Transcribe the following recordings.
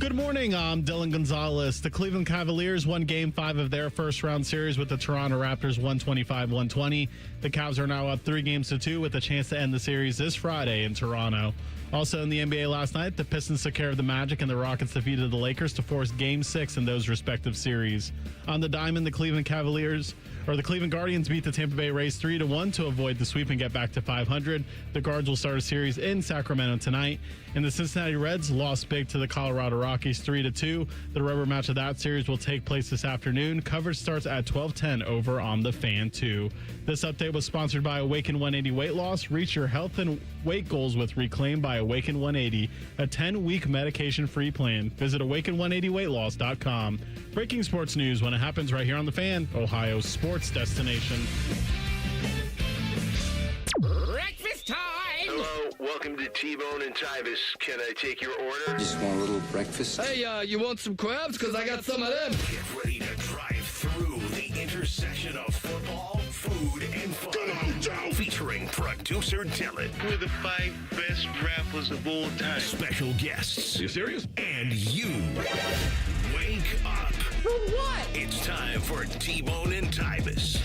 Good morning, I'm Dylan Gonzalez. The Cleveland Cavaliers won Game 5 of their first-round series with the Toronto Raptors 125-120. The Cavs are now up 3-2 with a chance to end the series this Friday in Toronto. Also in the NBA last night, the Pistons took care of the Magic and the Rockets defeated the Lakers to force Game 6 in those respective series. On the diamond, the Cleveland Guardians beat the Tampa Bay Rays 3-1 to avoid the sweep and get back to 500. The Guards will start a series in Sacramento tonight. And the Cincinnati Reds lost big to the Colorado Rockies 3-2. The rubber match of that series will take place this afternoon. Coverage starts at 12:10 over on the Fan 2. This update was sponsored by Awaken 180 Weight Loss. Reach your health and weight goals with Reclaim by Awaken 180, a 10-week medication-free plan. Visit awaken180weightloss.com. Breaking sports news when it happens right here on the Fan, Ohio's sports destination. Breakfast time! Hello, welcome to T-Bone and Tyvis. Can I take your order? Just want a little breakfast. Hey, you want some crabs? Because I got some of them. Get ready to drive through the intersection of football, food, and fun. Go on, Joe! Featuring producer Dylan. Who are the 5 best rappers of all time? Special guests. You serious? And you. Wake up. For what? It's time for T-Bone and Tyvis.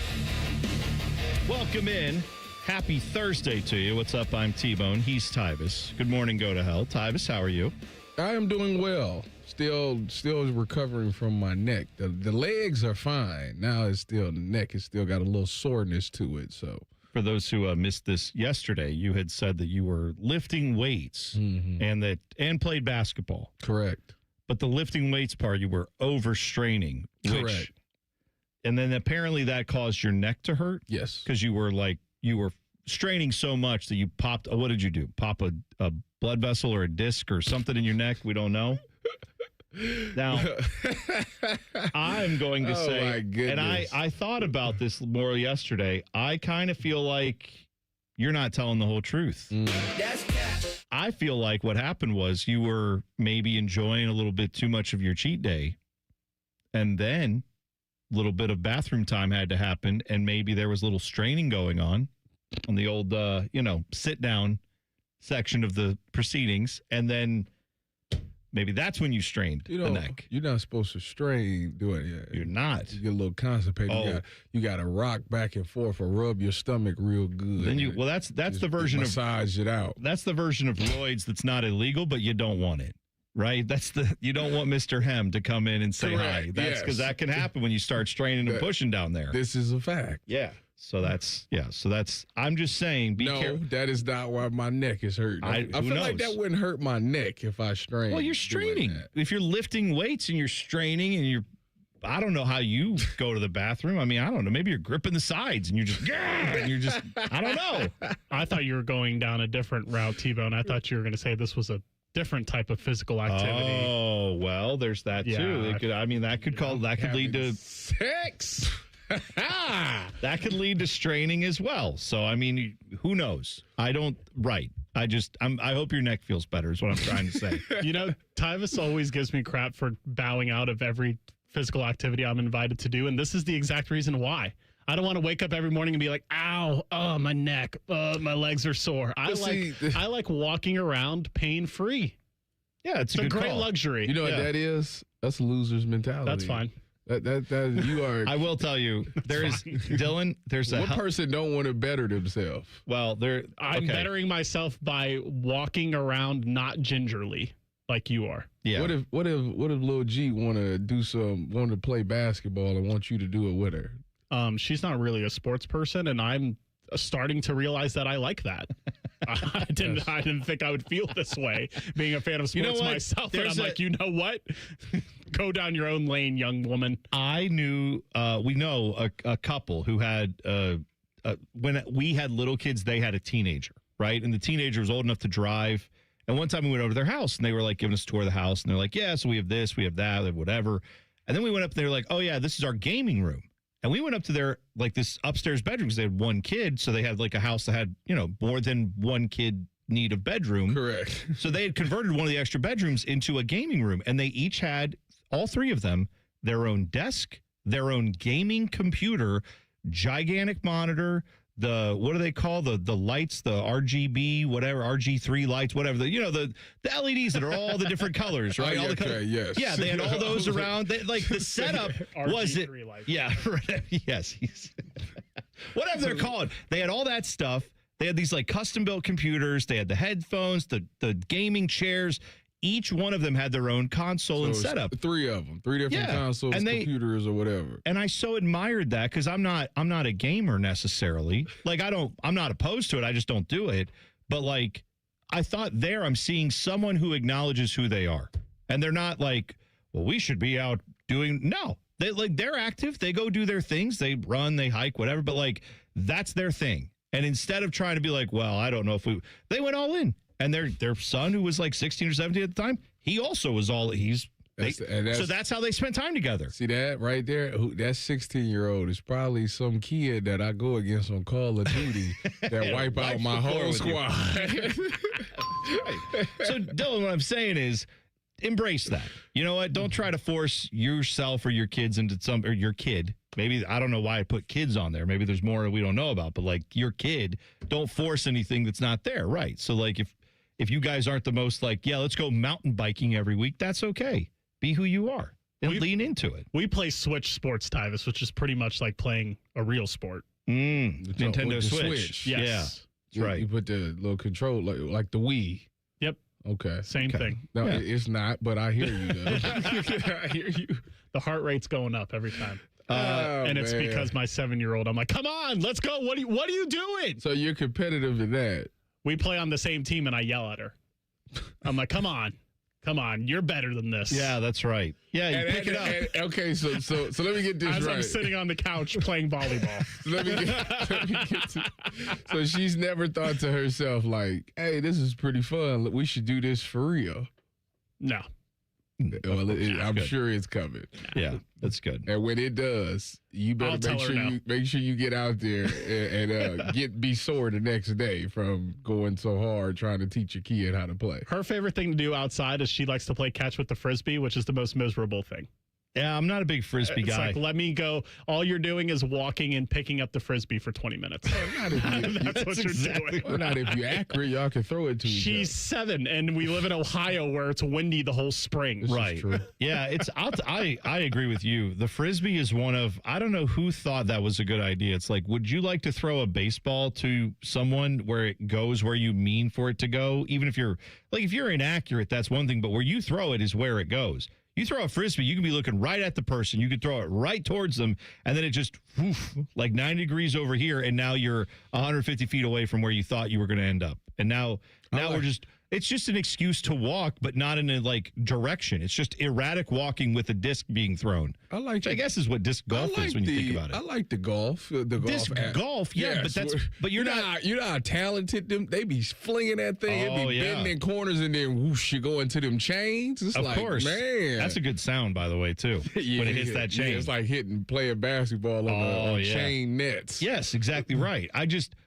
Welcome in. Happy Thursday to you. What's up? I'm T-Bone. He's Tyvis. Good morning, go to hell. Tyvis, how are you? I am doing well. Still recovering from my neck. The legs are fine. Now it's still the neck has still got a little soreness to it. So For those who missed this yesterday, you had said that you were lifting weights and played basketball. correct. But the lifting weights part, you were overstraining. Correct. And then apparently that caused your neck to hurt Yes. because you were straining so much that you popped. What did you do? Pop a blood vessel or a disc or something in your neck? We don't know. Now, I'm going to say, my goodness. and I thought about this more yesterday. I kind of feel like you're not telling the whole truth. That's cat. I feel like what happened was you were maybe enjoying a little bit too much of your cheat day, and then a little bit of bathroom time had to happen, and maybe there was a little straining going on the old, sit down section of the proceedings, and then maybe that's when you strained the neck. You're not supposed to strain doing it. You're not. You get a little constipated. Oh. You got to rock back and forth or rub your stomach real good. Then that's the version of massage it out. That's the version of roids that's not illegal, but you don't want it. Right? You don't want Mr. Hem to come in and say hi. Correct, That's because yes. that can happen when you start straining and pushing down there. This is a fact. Yeah. So I'm just saying, be careful. No, that is not why my neck is hurting. I who feel like knows? that wouldn't hurt my neck if I strained. Well, you're doing straining. that. If you're lifting weights and you're straining and I don't know how you go to the bathroom. I mean, I don't know. Maybe you're gripping the sides and I don't know. I thought you were going down a different route, T-Bone. I thought you were going to say this was a different type of physical activity. Oh, well, there's that Yeah. too. That could lead to sex. that could lead to straining as well. So, I mean, who knows? I hope your neck feels better is what I'm trying to say. Tyvis always gives me crap for bowing out of every physical activity I'm invited to do, and this is the exact reason why. I don't want to wake up every morning and be like, ow, oh, my neck, my legs are sore. I like walking around pain-free. Yeah, it's a great call. luxury. You know what that is? That's a loser's mentality. That's fine. That you are. I will tell you, Dylan, there's What person don't want to better themselves? Well, I'm bettering myself by walking around not gingerly like you are. Yeah. What if Lil G want to play basketball and want you to do it with her? She's not really a sports person, and I'm starting to realize that I like that. I didn't think I would feel this way being a fan of sports myself. And I'm like, you know what? Go down your own lane, young woman. We know a couple who had, when we had little kids, they had a teenager, right? And the teenager was old enough to drive. And one time we went over to their house and they were like giving us a tour of the house. And they're like, yeah, so we have this, we have that, whatever. And then we went up and they were like, oh yeah, this is our gaming room. And we went up to their, this upstairs bedroom because they had one kid. So they had a house that had, more than one kid need of bedroom. Correct. So they had converted one of the extra bedrooms into a gaming room. And they each had, all three of them, their own desk, their own gaming computer, gigantic monitor, what do they call the lights, the RGB, whatever, RG3 lights, whatever, the LEDs that are all the different colors, right? All the colors. Yes. Yeah, they had all those around. Like the setup was it. lights. Yeah, yes. Whatever they're called. They had all that stuff. They had these like custom built computers. They had the headphones, the gaming chairs. Each one of them had their own console and setup. 3 of them, 3 different consoles, and computers, or whatever. And I so admired that because I'm not a gamer necessarily. Like I'm not opposed to it. I just don't do it. But like I thought I'm seeing someone who acknowledges who they are, and they're not like, well, we should be out doing. No, they're active. They go do their things. They run, they hike, whatever. But like that's their thing. And instead of trying to be like, well, I don't know if they went all in. And their son, who was like 16 or 17 at the time, he also was all so that's how they spent time together. See that right there? That 16-year-old is probably some kid that I go against on Call of Duty that wipe out my whole squad. Right. So, Dylan, what I'm saying is embrace that. You know what? Don't try to force yourself or your kids into or your kid. Maybe, I don't know why I put kids on there. Maybe there's more we don't know about, but like your kid, don't force anything that's not there. Right. So like if you guys aren't the most like, yeah, let's go mountain biking every week, that's okay. Be who you are and lean into it. We play Switch sports, Tyvis, which is pretty much like playing a real sport. Nintendo Switch. Yes. Yeah. That's right. You put the little control like the Wii. Yep. Okay. Same thing. No, it's not, but I hear you, though. I hear you. The heart rate's going up every time. And it's because my 7-year-old, I'm like, come on, let's go. What are you doing? So you're competitive in that. We play on the same team, and I yell at her. I'm like, come on, you're better than this. Yeah, that's right. Yeah, you pick it up. Okay, so let me get this As right. I'm sitting on the couch playing volleyball. let me get so she's never thought to herself like, hey, this is pretty fun. We should do this for real. No. Well, I'm sure it's coming. Yeah, that's good. And when it does, you better make sure you get out there and be sore the next day from going so hard trying to teach your kid how to play. Her favorite thing to do outside is she likes to play catch with the Frisbee, which is the most miserable thing. Yeah, I'm not a big Frisbee guy. Like, let me go. All you're doing is walking and picking up the Frisbee for 20 minutes. That's what you're doing. Well, not if you're accurate, y'all can throw it to each other. She's 7, and we live in Ohio where it's windy the whole spring. This is true. Yeah, I agree with you. The Frisbee is one of, I don't know who thought that was a good idea. It's like, would you like to throw a baseball to someone where it goes where you mean for it to go? Even if you're inaccurate, that's one thing, but where you throw it is where it goes. You throw a Frisbee, you can be looking right at the person. You could throw it right towards them, and then it just, like 90 degrees over here, and now you're 150 feet away from where you thought you were going to end up. And now it's just an excuse to walk, but not in a direction. It's just erratic walking with a disc being thrown. Which I guess is what disc golf is when you think about it. I like the golf. Disc golf, yeah, yes, but you're not. You know how talented they be flinging that thing. It be bending corners and then whoosh, you go into them chains. It's of course, man, that's a good sound, by the way, too. When it hits that chain, it's like playing basketball on chain nets. Yes, exactly right.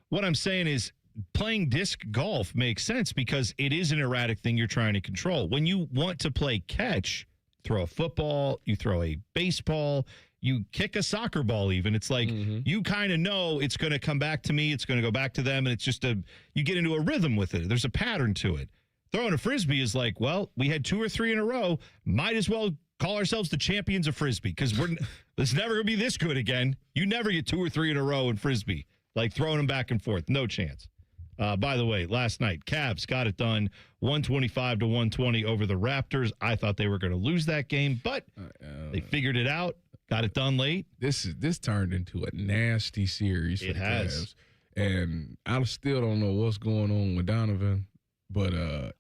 What I'm saying is, playing disc golf makes sense because it is an erratic thing you're trying to control. When you want to play catch, throw a football, you throw a baseball, you kick a soccer ball even. It's like you kind of know it's going to come back to me, it's going to go back to them, and it's just you get into a rhythm with it. There's a pattern to it. Throwing a Frisbee is like, well, we had 2 or 3 in a row. Might as well call ourselves the champions of Frisbee because it's never going to be this good again. You never get 2 or 3 in a row in Frisbee, like throwing them back and forth. No chance. By the way, last night, Cavs got it done 125-120 over the Raptors. I thought they were going to lose that game, but they figured it out, got it done late. This turned into a nasty series for the Cavs. And I still don't know what's going on with Donovan. But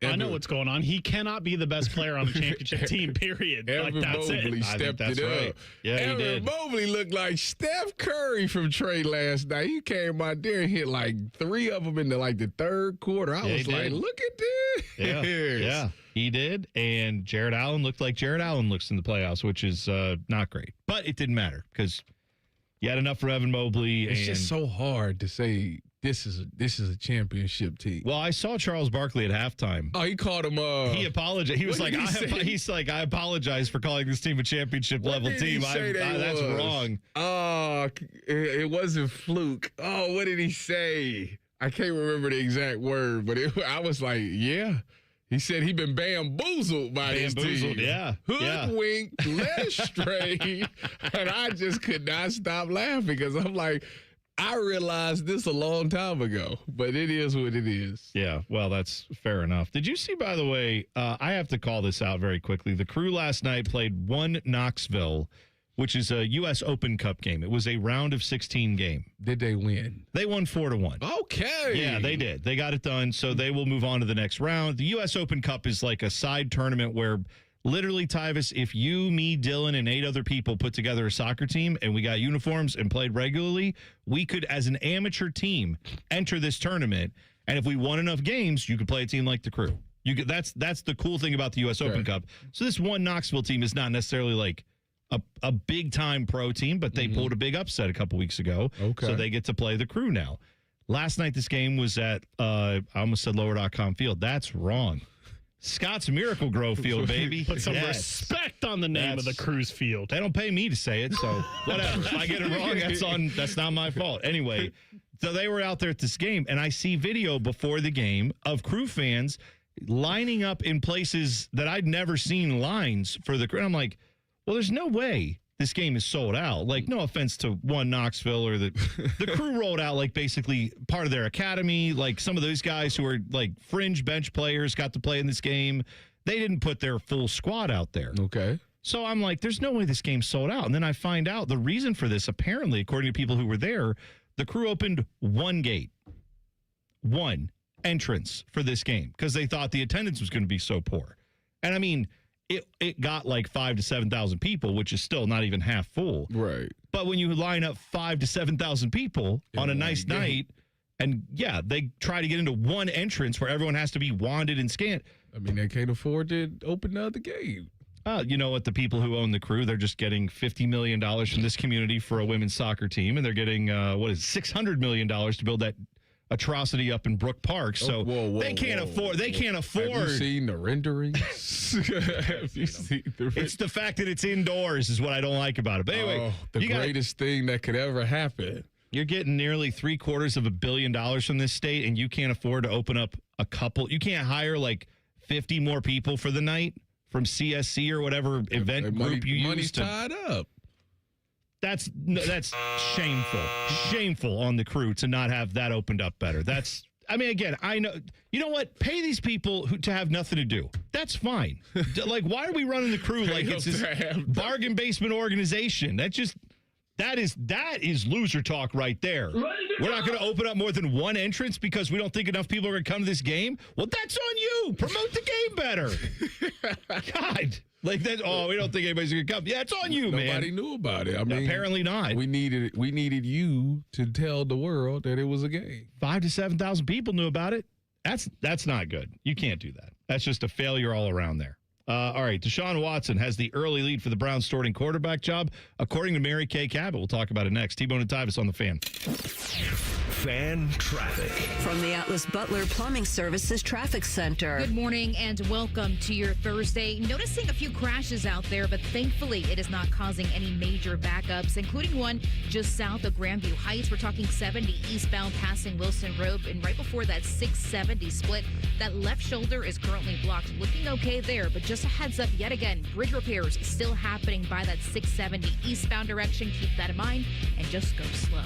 I know what's going on. He cannot be the best player on the championship team, period. Evan Mobley stepped it up. Right. Yeah, Evan he did. Mobley looked like Steph Curry from Trey last night. He came out there and hit like 3 of them in the third quarter. I was like, look at this. Yeah, he did. And Jared Allen looked like Jared Allen looks in the playoffs, which is not great. But it didn't matter because you had enough for Evan Mobley. It's just so hard to say this is a championship team. Well, I saw Charles Barkley at halftime. Oh, he called him. He apologized. He was what like, did he say? he's like, I apologize for calling this team a championship level What did he team. say That's was? wrong. Oh, it wasn't fluke. Oh, what did he say? I can't remember the exact word, but I was like, yeah. He said he been bamboozled by his team. Yeah. Hoodwinked, led astray. And I just could not stop laughing because I'm like, I realized this a long time ago, but it is what it is. Yeah, well, that's fair enough. Did you see, by the way, I have to call this out very quickly. The Crew last night played one Knoxville, which is a U.S. Open Cup game. It was a round of 16 game. Did they win? They won 4-1. Okay. Yeah, they did. They got it done, so they will move on to the next round. The U.S. Open Cup is like a side tournament where literally, Tyvis, if you, me, Dylan, and 8 other people put together a soccer team and we got uniforms and played regularly, we could, as an amateur team, enter this tournament. And if we won enough games, you could play a team like the Crew. You could. That's the cool thing about the U.S. Open Cup. So this one Knoxville team is not necessarily like a big-time pro team, but they pulled a big upset a couple weeks ago. Okay. So they get to play the Crew now. Last night, this game was at, I almost said Lower.com Field. That's wrong. Scott's Miracle Grow Field, baby. Put some respect on the name of the Cruise Field. They don't pay me to say it, so whatever. If I get it wrong, that's not my fault. Anyway, so they were out there at this game, and I see video before the game of Crew fans lining up in places that I'd never seen lines for the Crew. And I'm like, well, there's no way this game is sold out. Like, no offense to one Knoxville or the Crew rolled out like basically part of their academy. Like some of those guys who are like fringe bench players got to play in this game. They didn't put their full squad out there. Okay. So I'm like, there's no way this game's sold out. And then I find out the reason for this, apparently, according to people who were there, the Crew opened one gate, one entrance for this game because they thought the attendance was going to be so poor. And I mean, it got like 5,000 to 7,000 people, which is still not even half full. Right. But when you line up 5,000 to 7,000 people on a nice night, and yeah, they try to get into one entrance where everyone has to be wanded and scanned. I mean, they can't afford to open the other gate. You know what? The people who own the Crew, they're just getting $50 million from this community for a women's soccer team, and they're getting $600 million to build that atrocity up in Brook Park. So they can't afford. They can't afford. Have you seen the renderings? Have you seen the It's the fact that it's indoors is what I don't like about it. But anyway, the greatest thing that could ever happen. You're getting nearly $750 million from this state, and you can't afford to open up a couple. You can't hire like 50 more people for the night from CSC or whatever event group you use. Money's tied up. That's shameful. Shameful on the Crew to not have that opened up better. That's, I mean, again, I know, you know what? Pay these people to have nothing to do. That's fine. Like, why are we running the Crew like it's this bargain basement organization? That is loser talk right there. We're not going to open up more than one entrance because we don't think enough people are going to come to this game. Well, that's on you. Promote the game better. God. Like that. Oh, we don't think anybody's going to come. Yeah, it's on you, man. Nobody knew about it. I mean, apparently not. We needed you to tell the world that it was a game. 5,000 to 7,000 people knew about it. That's not good. You can't do that. That's just a failure all around there. All right, Deshaun Watson has the early lead for the Browns starting quarterback job, according to Mary Kay Cabot. We'll talk about it next. T-Bone and Tyvis on the Fan. Fan traffic. From the Atlas Butler Plumbing Services Traffic Center. Good morning and welcome to your Thursday. Noticing a few crashes out there, but thankfully it is not causing any major backups, including one just south of Grandview Heights. We're talking 70 eastbound passing Wilson Road, and right before that 670 split, that left shoulder is currently blocked. Looking okay there, but just a heads up yet again, bridge repairs still happening by that 670 eastbound direction. Keep that in mind and just go slow.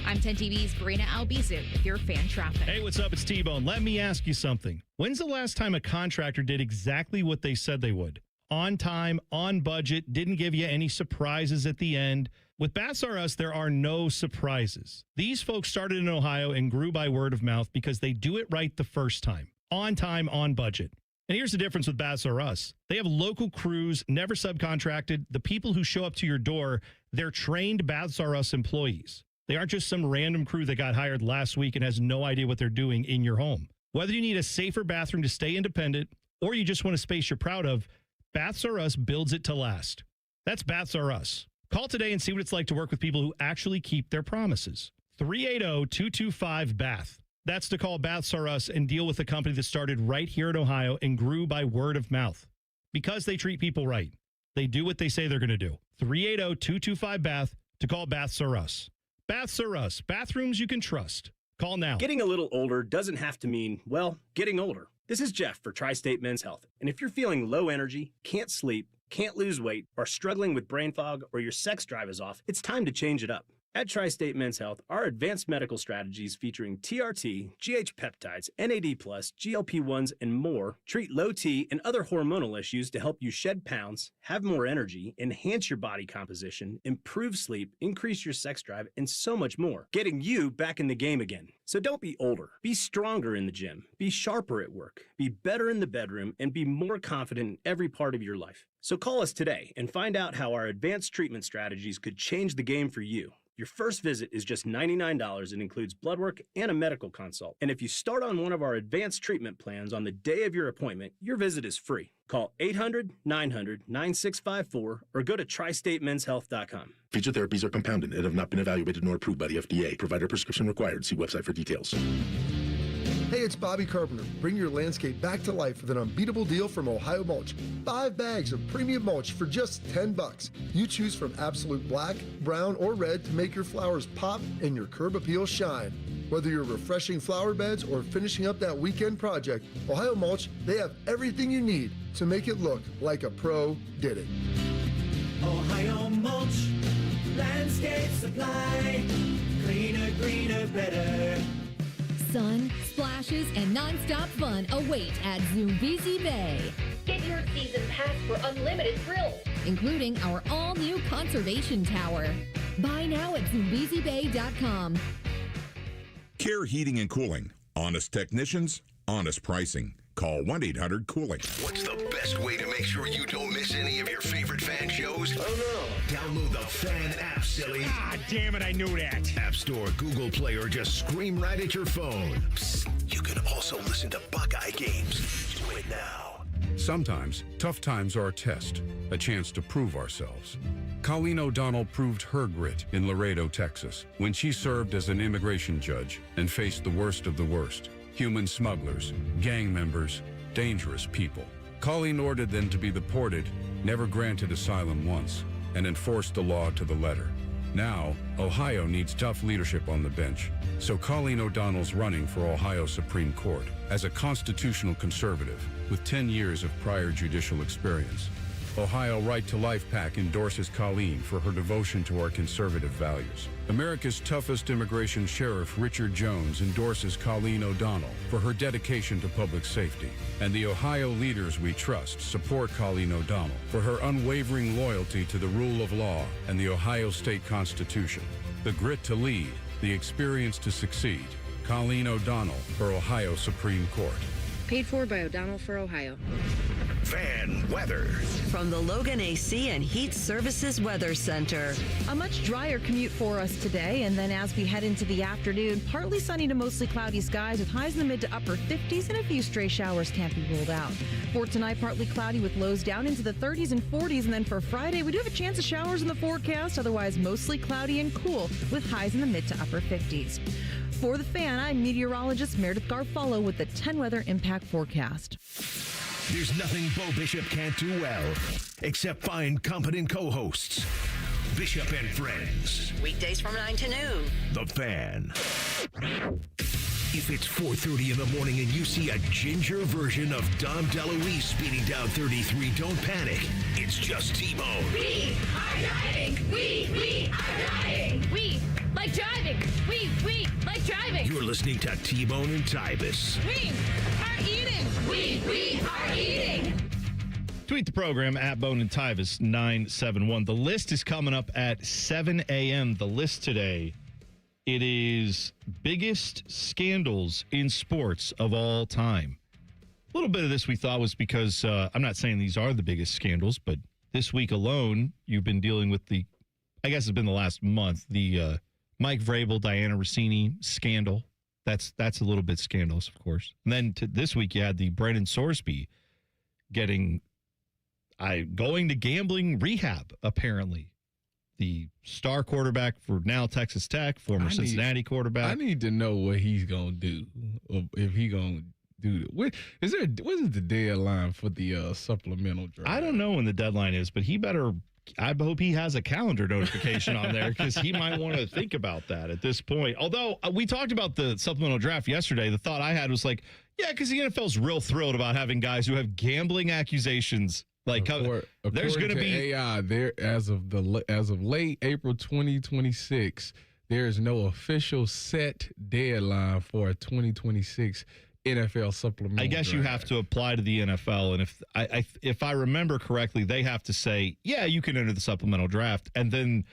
I'm 10 TV's Brina Albizu with your fan traffic. Hey, what's up? It's T-Bone. Let me ask you something. When's the last time a contractor did exactly what they said they would? On time, on budget, didn't give you any surprises at the end. With Bats R Us, there are no surprises. These folks started in Ohio and grew by word of mouth because they do it right the first time. On time, on budget. And here's the difference with Bats R Us. They have local crews, never subcontracted. The people who show up to your door, they're trained Bats R Us employees. They aren't just some random crew that got hired last week and has no idea what they're doing in your home. Whether you need a safer bathroom to stay independent or you just want a space you're proud of, Baths R Us builds it to last. That's Baths R Us. Call today and see what it's like to work with people who actually keep their promises. 380-225-BATH. That's to call Baths R Us and deal with a company that started right here in Ohio and grew by word of mouth. Because they treat people right. They do what they say they're going to do. 380-225-BATH to call Baths R Us. Baths R Us. Bathrooms you can trust. Call now. Getting a little older doesn't have to mean, well, getting older. This is Jeff for Tri-State Men's Health. And if you're feeling low energy, can't sleep, can't lose weight, or struggling with brain fog, or your sex drive is off, it's time to change it up. At Tri-State Men's Health, our advanced medical strategies featuring TRT, GH peptides, NAD+, GLP-1s, and more treat low T and other hormonal issues to help you shed pounds, have more energy, enhance your body composition, improve sleep, increase your sex drive, and so much more, getting you back in the game again. So don't be older. Be stronger in the gym. Be sharper at work. Be better in the bedroom, and be more confident in every part of your life. So call us today and find out how our advanced treatment strategies could change the game for you. Your first visit is just $99 and includes blood work and a medical consult. And if you start on one of our advanced treatment plans on the day of your appointment, your visit is free. Call 800-900-9654 or go to tristatemenshealth.com. Feature therapies are compounded and have not been evaluated nor approved by the FDA. Provider prescription required. See website for details. Hey, it's Bobby Carpenter. Bring your landscape back to life with an unbeatable deal from Ohio Mulch. 5 bags of premium mulch for just $10. You choose from absolute black, brown, or red to make your flowers pop and your curb appeal shine. Whether you're refreshing flower beds or finishing up that weekend project, Ohio Mulch, they have everything you need to make it look like a pro did it. Ohio Mulch, landscape supply, cleaner, greener, better. Sun, splashes, and non-stop fun await at Zoombezi Bay. Get your season pass for unlimited thrills, including our all-new conservation tower. Buy now at ZoombeziBay.com. Care Heating and Cooling. Honest technicians, honest pricing. Call 1-800-COOLING. What's the best way to make sure you don't miss any of your favorite fan shows? Oh, no. Download the Fan app, silly. Ah, damn it, I knew that. App Store, Google Play, or just scream right at your phone. Psst, you can also listen to Buckeye games. Do it now. Sometimes, tough times are a test, a chance to prove ourselves. Colleen O'Donnell proved her grit in Laredo, Texas, when she served as an immigration judge and faced the worst of the worst. Human smugglers, gang members, dangerous people. Colleen ordered them to be deported, never granted asylum once, and enforced the law to the letter. Now, Ohio needs tough leadership on the bench, so Colleen O'Donnell's running for Ohio Supreme Court as a constitutional conservative with 10 years of prior judicial experience. Ohio Right to Life PAC endorses Colleen for her devotion to our conservative values. America's toughest immigration sheriff, Richard Jones, endorses Colleen O'Donnell for her dedication to public safety. And the Ohio leaders we trust support Colleen O'Donnell for her unwavering loyalty to the rule of law and the Ohio State Constitution. The grit to lead, the experience to succeed. Colleen O'Donnell for Ohio Supreme Court. Paid for by O'Donnell for Ohio. Fan weather. From the Logan AC and Heat Services Weather Center. A much drier commute for us today, and then as we head into the afternoon, partly sunny to mostly cloudy skies with highs in the mid to upper 50s, and a few stray showers can't be ruled out. For tonight, partly cloudy with lows down into the 30s and 40s, and then for Friday, we do have a chance of showers in the forecast, otherwise mostly cloudy and cool with highs in the mid to upper 50s. For the Fan, I'm meteorologist Meredith Garfalo with the 10 Weather Impact Forecast. There's nothing Bo Bishop can't do well, except find competent co-hosts. Bishop and Friends. Weekdays from 9 to noon. The Fan. If it's 4:30 in the morning and you see a ginger version of Dom DeLuise speeding down 33, don't panic. It's just T-Bone. We are driving. We are driving. We like driving. We like driving. You're listening to T-Bone and Tyvis. We are eating. We are eating. Tweet the program at Bone and Tyvis 971. The list is coming up at 7 a.m. The list today. It is biggest scandals in sports of all time. A little bit of this we thought was because I'm not saying these are the biggest scandals, but this week alone, you've been dealing with the, I guess it's been the last month, the Mike Vrabel, Diana Rossini scandal. That's a little bit scandalous, of course. And then this week, you had the Brendan Sorsby going to gambling rehab, apparently. star quarterback for now Texas Tech, former Cincinnati quarterback. I need to know what he's gonna do, or if he gonna do it. What is the deadline for the supplemental draft? I don't know when the deadline is, but I hope he has a calendar notification on there because he might want to think about that at this point. Although we talked about the supplemental draft yesterday, the thought I had was like, yeah, because the NFL's real thrilled about having guys who have gambling accusations. Like, there's going to be AI there as of late April 2026. There is no official set deadline for a 2026 NFL supplemental. I guess draft. you have to apply to the NFL, and if I remember correctly, they have to say, yeah, you can enter the supplemental draft, and then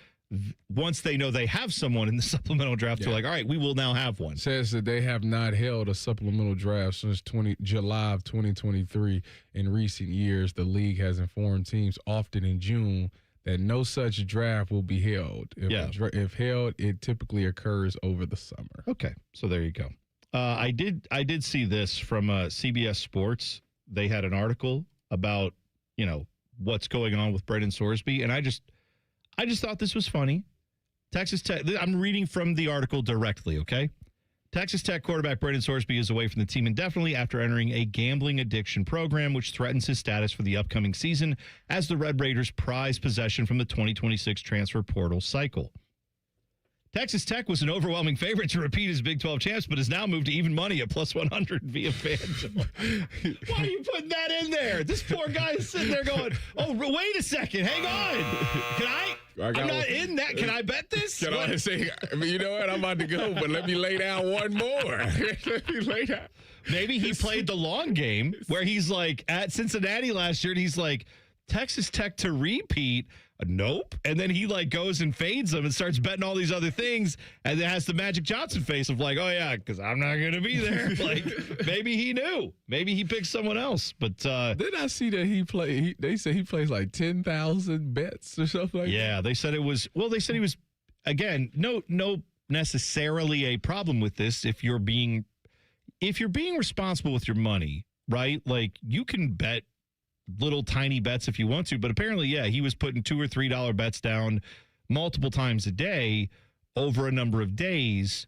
once they know they have someone in the supplemental draft, they're like, all right, we will now have one. Says that they have not held a supplemental draft since July of 2023. In recent years, the league has informed teams often in June that no such draft will be held. If held, it typically occurs over the summer. Okay, so there you go. I did see this from CBS Sports. They had an article about, what's going on with Brendan Sorsby, and I just thought this was funny. Texas Tech, I'm reading from the article directly, okay? Texas Tech quarterback Brendan Sorsby is away from the team indefinitely after entering a gambling addiction program, which threatens his status for the upcoming season as the Red Raiders prize possession from the 2026 transfer portal cycle. Texas Tech was an overwhelming favorite to repeat as Big 12 champs, but has now moved to even money at plus 100 via FanDuel. Why are you putting that in there? This poor guy is sitting there going, oh, wait a second. Hang on. I'm not in that. Can I bet this? Can I say, you know what? I'm about to go, but let me lay down one more. Let me lay down. Maybe he played the long game where he's like at Cincinnati last year, and he's like, Texas Tech to repeat. Nope. And then he goes and fades them and starts betting all these other things, and then has the Magic Johnson face of like, oh yeah, because I'm not going to be there. Maybe he knew. Maybe he picked someone else. But did I see that they said he plays like 10,000 bets or something like that? Yeah, they said it was. Well, they said he was. Again, no necessarily a problem with this if you're being responsible with your money, right? Like you can bet little tiny bets if you want to, but apparently, yeah, he was putting $2 or $3 bets down multiple times a day over a number of days.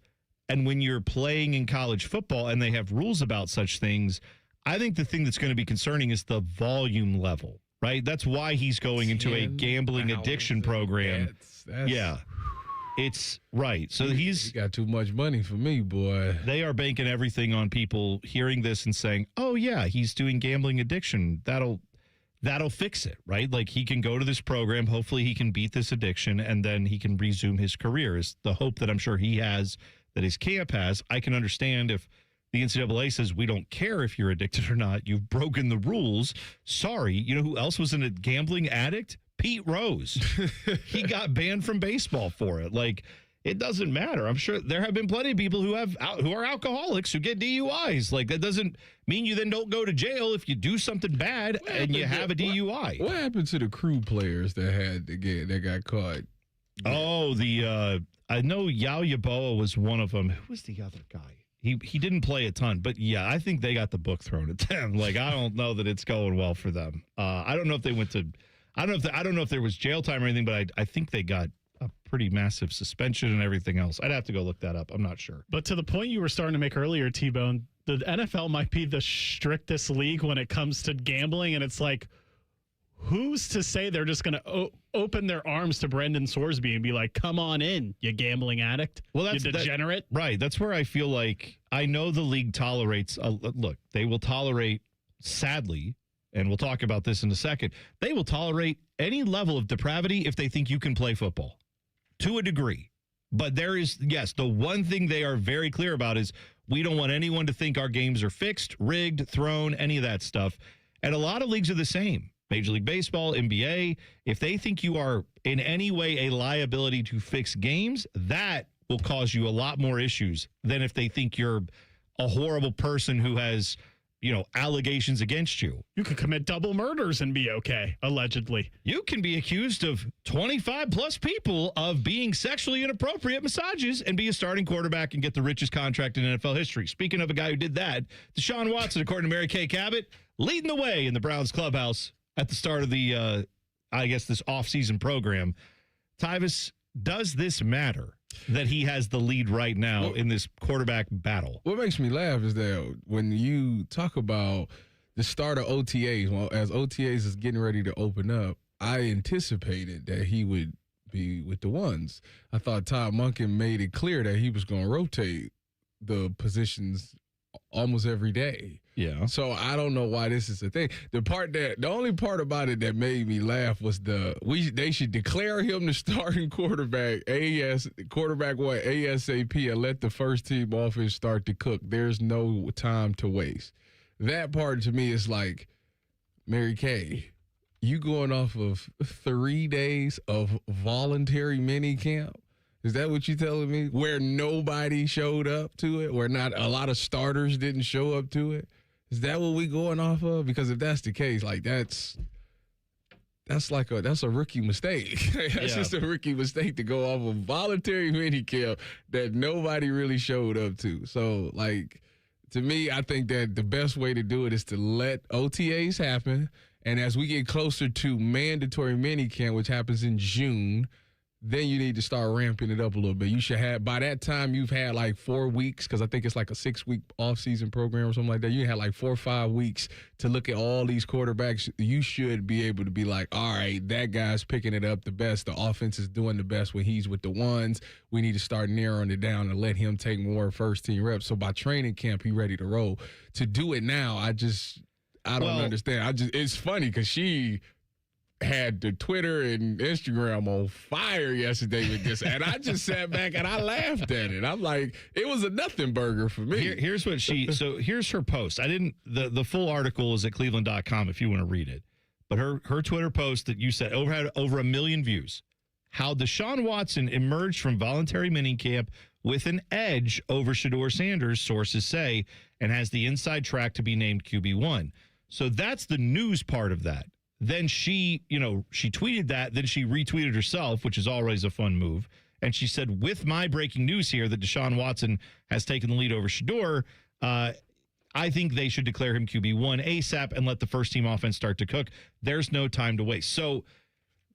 And when you're playing in college football and they have rules about such things, I think the thing that's going to be concerning is the volume level, right? That's why he's going into a gambling addiction program. Yeah. It's right. So he got too much money for me, boy. They are banking everything on people hearing this and saying, oh, yeah, he's doing gambling addiction. That'll fix it, right? Like he can go to this program. Hopefully he can beat this addiction and then he can resume his career is the hope that I'm sure he has, that his camp has. I can understand if the NCAA says we don't care if you're addicted or not. You've broken the rules. Sorry. You know who else was a gambling addict? Pete Rose. He got banned from baseball for it. Like, it doesn't matter. I'm sure there have been plenty of people who are alcoholics who get DUIs. Like, that doesn't mean you then don't go to jail if you do something bad and you have a DUI. What happened to the crew players that got caught? Oh, I know Yao Yaboa was one of them. Who was the other guy? He didn't play a ton, but yeah, I think they got the book thrown at them. Like, I don't know that it's going well for them. I don't know if they went to. I don't know if there was jail time or anything, but I think they got a pretty massive suspension and everything else. I'd have to go look that up. I'm not sure. But to the point you were starting to make earlier, T-Bone, the NFL might be the strictest league when it comes to gambling, and it's like, who's to say they're just going to open their arms to Brendan Sorsby and be like, come on in, you gambling addict, you degenerate? Right. That's where I feel like I know the league tolerates. Look, they will tolerate, sadly, and we'll talk about this in a second, they will tolerate any level of depravity if they think you can play football to a degree. But there is, yes, the one thing they are very clear about is we don't want anyone to think our games are fixed, rigged, thrown, any of that stuff. And a lot of leagues are the same. Major League Baseball, NBA, if they think you are in any way a liability to fix games, that will cause you a lot more issues than if they think you're a horrible person who has, allegations against you. You could commit double murders and be okay, allegedly. You can be accused of 25 plus people of being sexually inappropriate massages and be a starting quarterback and get the richest contract in NFL history. Speaking of a guy who did that, Deshaun Watson, according to Mary Kay Cabot, leading the way in the Browns clubhouse at the start of the, this offseason program. Tyvis, does this matter that he has the lead right now in this quarterback battle? What makes me laugh is that when you talk about the start of OTAs, well, as OTAs is getting ready to open up, I anticipated that he would be with the ones. I thought Todd Monken made it clear that he was going to rotate the positions almost every day. Yeah. So I don't know why this is a thing. The only part about it that made me laugh was they should declare him the starting quarterback, quarterback one ASAP, and let the first team offense start to cook. There's no time to waste. That part to me is like, Mary Kay, you going off of 3 days of voluntary mini camp? Is that what you're telling me? Where nobody showed up to it? Where not a lot of starters didn't show up to it? Is that what we going off of? Because if that's the case, like that's a rookie mistake. That's just a rookie mistake to go off of voluntary minicamp that nobody really showed up to. So, like, to me, I think that the best way to do it is to let OTAs happen. And as we get closer to mandatory minicamp, which happens in June, then you need to start ramping it up a little bit. You should have, by that time, you've had like 4 weeks, because I think it's like a 6-week off-season program or something like that. You had like 4 or 5 weeks to look at all these quarterbacks. You should be able to be like, all right, that guy's picking it up the best. The offense is doing the best when he's with the ones. We need to start narrowing it down and let him take more first-team reps. So by training camp, he's ready to roll. To do it now, I don't understand. It's funny because she had the Twitter and Instagram on fire yesterday with this, and I just sat back and I laughed at it. I'm like, it was a nothing burger for me. Here's her post. The full article is at cleveland.com if you want to read it. But her Twitter post that you said had over 1 million views. How Deshaun Watson emerged from voluntary minicamp with an edge over Shedeur Sanders, sources say, and has the inside track to be named QB1. So that's the news part of that. Then she tweeted that. Then she retweeted herself, which is always a fun move. And she said, with my breaking news here that Deshaun Watson has taken the lead over Shedeur, I think they should declare him QB1 ASAP and let the first team offense start to cook. There's no time to waste. So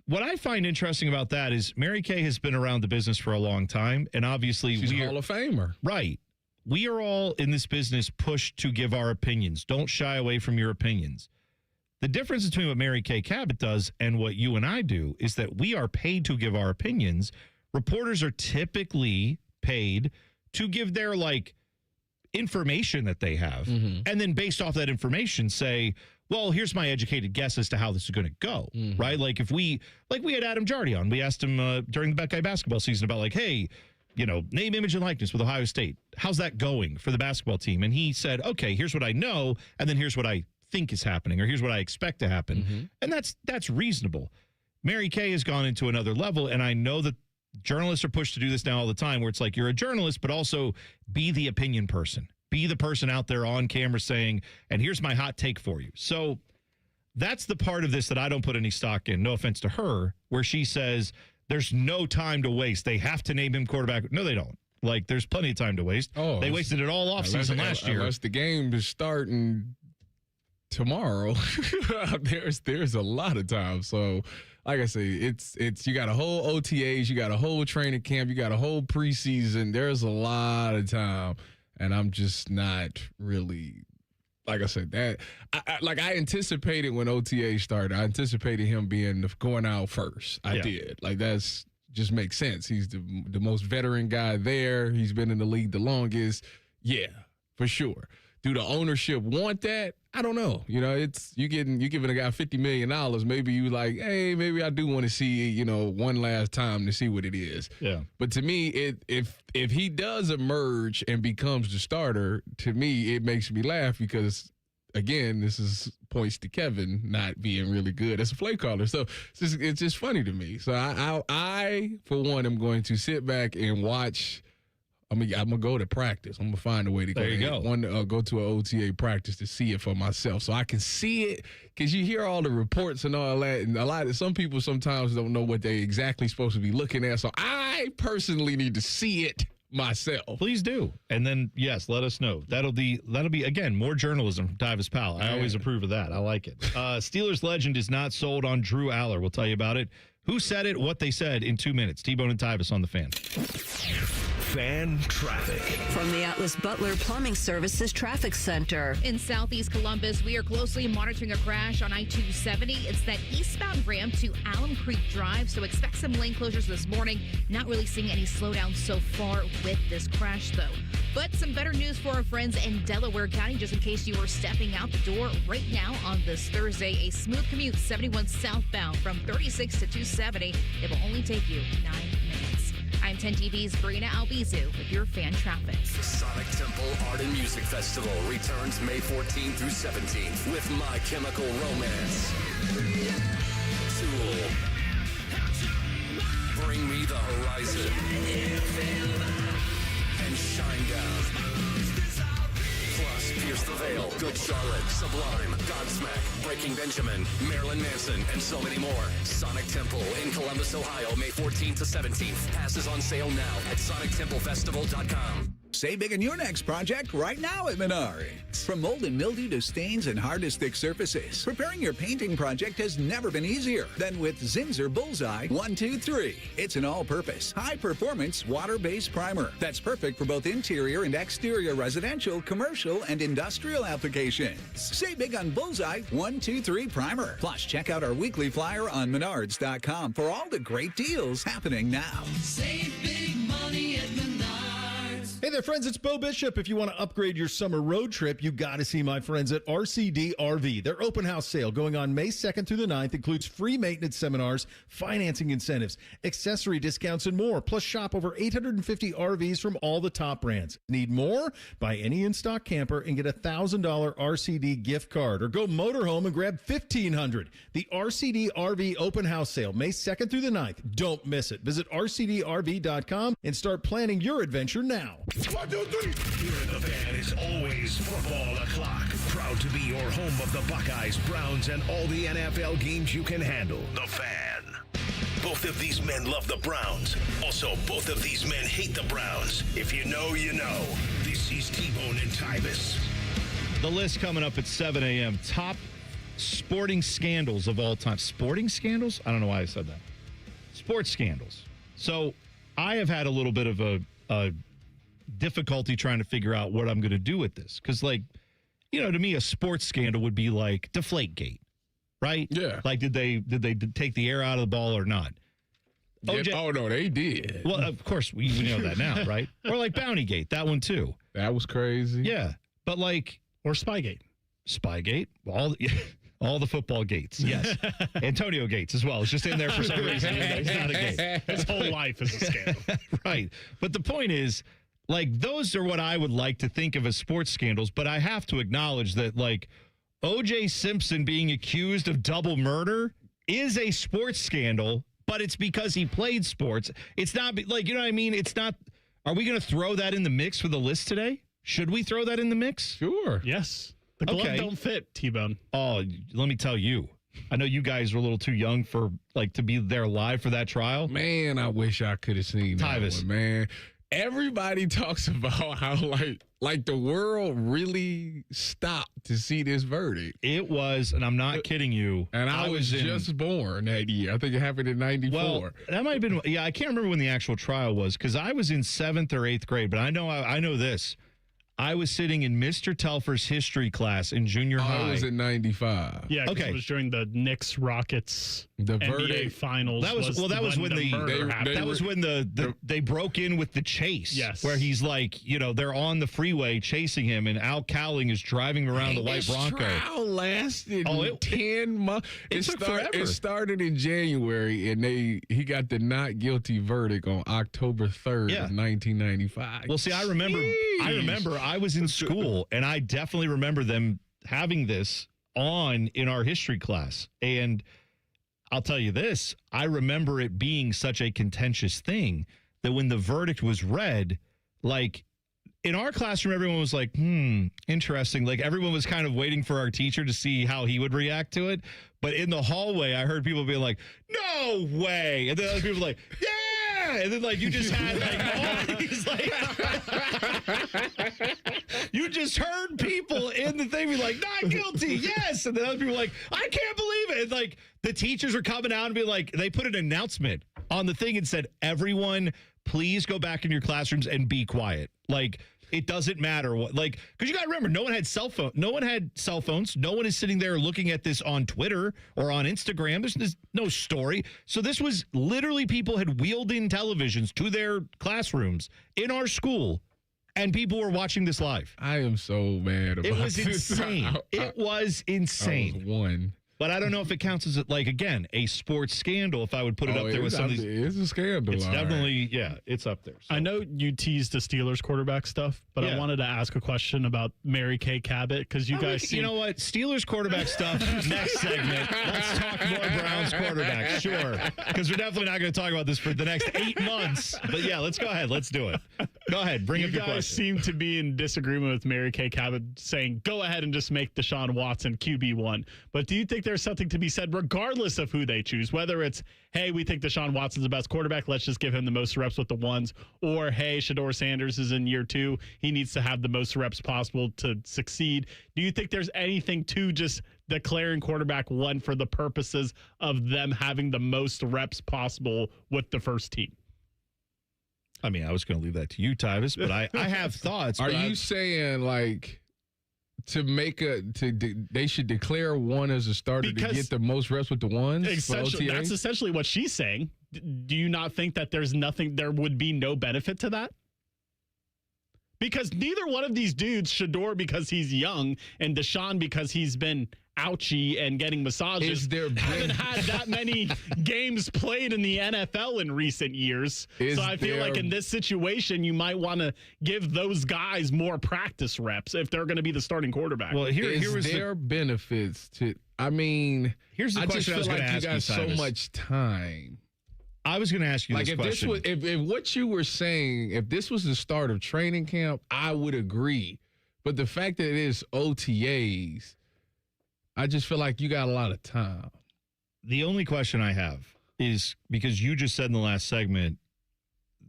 what I find interesting about that is Mary Kay has been around the business for a long time. And obviously she's a Hall of Famer. Right. We are all in this business pushed to give our opinions. Don't shy away from your opinions. The difference between what Mary Kay Cabot does and what you and I do is that we are paid to give our opinions. Reporters are typically paid to give their information that they have. Mm-hmm. And then based off that information say, well, here's my educated guess as to how this is going to go. Mm-hmm. Right? We had Adam Jardy on. We asked him during the Buckeye basketball season about hey, name, image, and likeness with Ohio State. How's that going for the basketball team? And he said, okay, here's what I know. And then here's what I think is happening, or here's what I expect to happen. Mm-hmm. And that's reasonable. Mary Kay has gone into another level, and I know that journalists are pushed to do this now all the time, where it's like you're a journalist, but also be the opinion person. Be the person out there on camera saying, and here's my hot take for you. So that's the part of this that I don't put any stock in, no offense to her, where she says there's no time to waste. They have to name him quarterback. No, they don't. There's plenty of time to waste. Oh, they wasted it all offseason last year. Unless the game is starting tomorrow, there's a lot of time. So like I say, it's you got a whole OTAs, you got a whole training camp, you got a whole preseason. There's a lot of time, and I'm just not really, like I said, that I anticipated when OTA started. I anticipated him going out first. I did. That's just makes sense. He's the most veteran guy there. He's been in the league the longest. Yeah, for sure. Do the ownership want that? I don't know. You're giving a guy $50 million. Maybe you maybe I do want to see, one last time to see what it is. Yeah. But to me, if he does emerge and becomes the starter, to me, it makes me laugh because, again, this points to Kevin not being really good as a play caller. So it's just funny to me. So I for one, am going to sit back and watch. I'm gonna go to practice. I'm gonna find a way to go to an OTA practice to see it for myself, so I can see it. Because you hear all the reports and all that, and some people sometimes don't know what they exactly supposed to be looking at. So I personally need to see it myself. Please do, and then yes, let us know. That'll be again more journalism from Tyvis Powell. I always approve of that. I like it. Steelers legend is not sold on Drew Aller. We'll tell you about it who said it, what they said in 2 minutes. T-Bone and Tyvis on the Fan. Fan traffic. From the Atlas Butler Plumbing Services Traffic Center. In southeast Columbus, we are closely monitoring a crash on I-270. It's that eastbound ramp to Alum Creek Drive, so expect some lane closures this morning. Not really seeing any slowdown so far with this crash, though. But some better news for our friends in Delaware County, just in case you are stepping out the door right now on this Thursday. A smooth commute 71 southbound from 36 to 270. It will only take you 9 minutes. I'm 10 TV's Brina Albizu with your fan traffic. The Sonic Temple Art and Music Festival returns May 14th through 17th with My Chemical Romance, Tool, Bring Me the Horizon, and Shinedown. Plus, Pierce the Veil, Good Charlotte, Sublime, Godsmack, Breaking Benjamin, Marilyn Manson, and so many more. Sonic Temple in Columbus, Ohio, May 14th to 17th. Passes on sale now at SonicTempleFestival.com. Save big on your next project right now at Menards. From mold and mildew to stains and hard to stick surfaces, preparing your painting project has never been easier than with Zinsser Bullseye 123. It's an all-purpose, high-performance, water-based primer that's perfect for both interior and exterior residential, commercial, and industrial applications. Save big on Bullseye 123 primer. Plus, check out our weekly flyer on Menards.com for all the great deals happening now. Save big money at Menards. Hey there, friends. It's Bo Bishop. If you want to upgrade your summer road trip, you got to see my friends at RCD RV. Their open house sale going on May 2nd through the 9th includes free maintenance seminars, financing incentives, accessory discounts, and more. Plus, shop over 850 RVs from all the top brands. Need more? Buy any in-stock camper and get a $1,000 RCD gift card. Or go motorhome and grab $1,500. The RCD RV open house sale, May 2nd through the 9th. Don't miss it. Visit RCDRV.com and start planning your adventure now. 1, 2, 3. Here at the Fan is always football o'clock. Proud to be your home of the Buckeyes, Browns, and all the NFL games you can handle. The Fan. Both of these men love the Browns. Also, both of these men hate the Browns. If you know, you know. This is T-Bone and Tyvis. The list coming up at 7 a.m. Top sporting scandals of all time. Sporting scandals? I don't know why I said that. Sports scandals. So I have had a little bit of a difficulty trying to figure out what I'm going to do with this. Because, like, you know, to me, a sports scandal would be like Deflategate, right? Yeah. Like, did they take the air out of the ball or not? Yeah, oh, no, they did. Well, of course, we know that now, right? Or like Bountygate, that one too. That was crazy. Yeah. But like... Or Spygate. Spygate? All the football gates, yes. Antonio Gates as well. It's just in there for some reason. It's not a gate. His whole life is a scandal. Right. But the point is, like, those are what I would like to think of as sports scandals, but I have to acknowledge that, like, O.J. Simpson being accused of double murder is a sports scandal, but it's because he played sports. It's not, like, you know what I mean? It's not, are we going to throw that in the mix for the list today? Should we throw that in the mix? Sure. Yes. The glove don't fit, T-Bone. Oh, let me tell you. I know you guys are a little too young for, like, to be there live for that trial. Man, I wish I could have seen Tyvis. that one, man. Everybody talks about how, like the world really stopped to see this verdict. It was, and I'm not kidding you. And I was just born that year. I think it happened in 94. Well, that might have been, yeah, I can't remember when the actual trial was because I was in 7th or 8th grade, but I know this. I was sitting in Mr. Telfer's history class in junior high. I was in 95. Yeah, okay. It was during the Knicks Rockets NBA verdict finals. That was when they broke in with the chase. Yes, where he's like, you know, they're on the freeway chasing him, and Al Cowling is driving him around the white Bronco. This trial lasted 10 months. It took forever. It started in January, and he got the not guilty verdict on October 3rd of 1995. Well, see, I remember I was in school, and I definitely remember them having this on in our history class. And I'll tell you this, I remember it being such a contentious thing that when the verdict was read, like, in our classroom, everyone was like, interesting. Like, everyone was kind of waiting for our teacher to see how he would react to it. But in the hallway, I heard people being like, no way. And then other people were like, yeah. And then, like, you just had, like, all these, You just heard people in the thing be like, not guilty, yes. And then other people were like, I can't believe it. And like the teachers are coming out and be like, they put an announcement on the thing and said, everyone, please go back in your classrooms and be quiet. Like, it doesn't matter what, like, because you got to remember, no one had cell phones. No one is sitting there looking at this on Twitter or on Instagram. There's no story. So this was literally people had wheeled in televisions to their classrooms in our school, and people were watching this live. I am so mad about this. It was insane. It was insane. I was one. But I don't know if it counts as, like, again, a sports scandal if I would put it up there with some of these. It's a scandal. It's definitely, yeah, it's up there. So. I know you teased the Steelers quarterback stuff, but I wanted to ask a question about Mary Kay Cabot because you guys you know what? Steelers quarterback stuff, next segment. Let's talk more Browns quarterback, sure. Because we're definitely not going to talk about this for the next 8 months. But yeah, let's go ahead. Let's do it. Go ahead. Bring up your question. You guys seem to be in disagreement with Mary Kay Cabot saying, go ahead and just make Deshaun Watson QB1. But do you think there's something to be said regardless of who they choose, whether it's, hey, we think Deshaun Watson's the best quarterback, let's just give him the most reps with the ones, or, hey, Shedeur Sanders is in year 2, he needs to have the most reps possible to succeed. Do you think there's anything to just declaring quarterback 1 for the purposes of them having the most reps possible with the first team? I mean, I was going to leave that to you, Tyvis, but I have thoughts. Are you saying, like, they should declare one as a starter to get the most reps with the ones? That's essentially what she's saying. Do you not think that there would be no benefit to that? Because neither one of these dudes, Shedeur because he's young and Deshaun because he's been ouchy and getting massages, haven't had that many games played in the NFL in recent years. So I feel like in this situation, you might want to give those guys more practice reps if they're going to be the starting quarterback. Well, here was their benefits to. I mean, here's the question I was going to ask you, guys so much time. I was going to ask you this question. If what you were saying, if this was the start of training camp, I would agree. But the fact that it is OTAs, I just feel like you got a lot of time. The only question I have is because you just said in the last segment,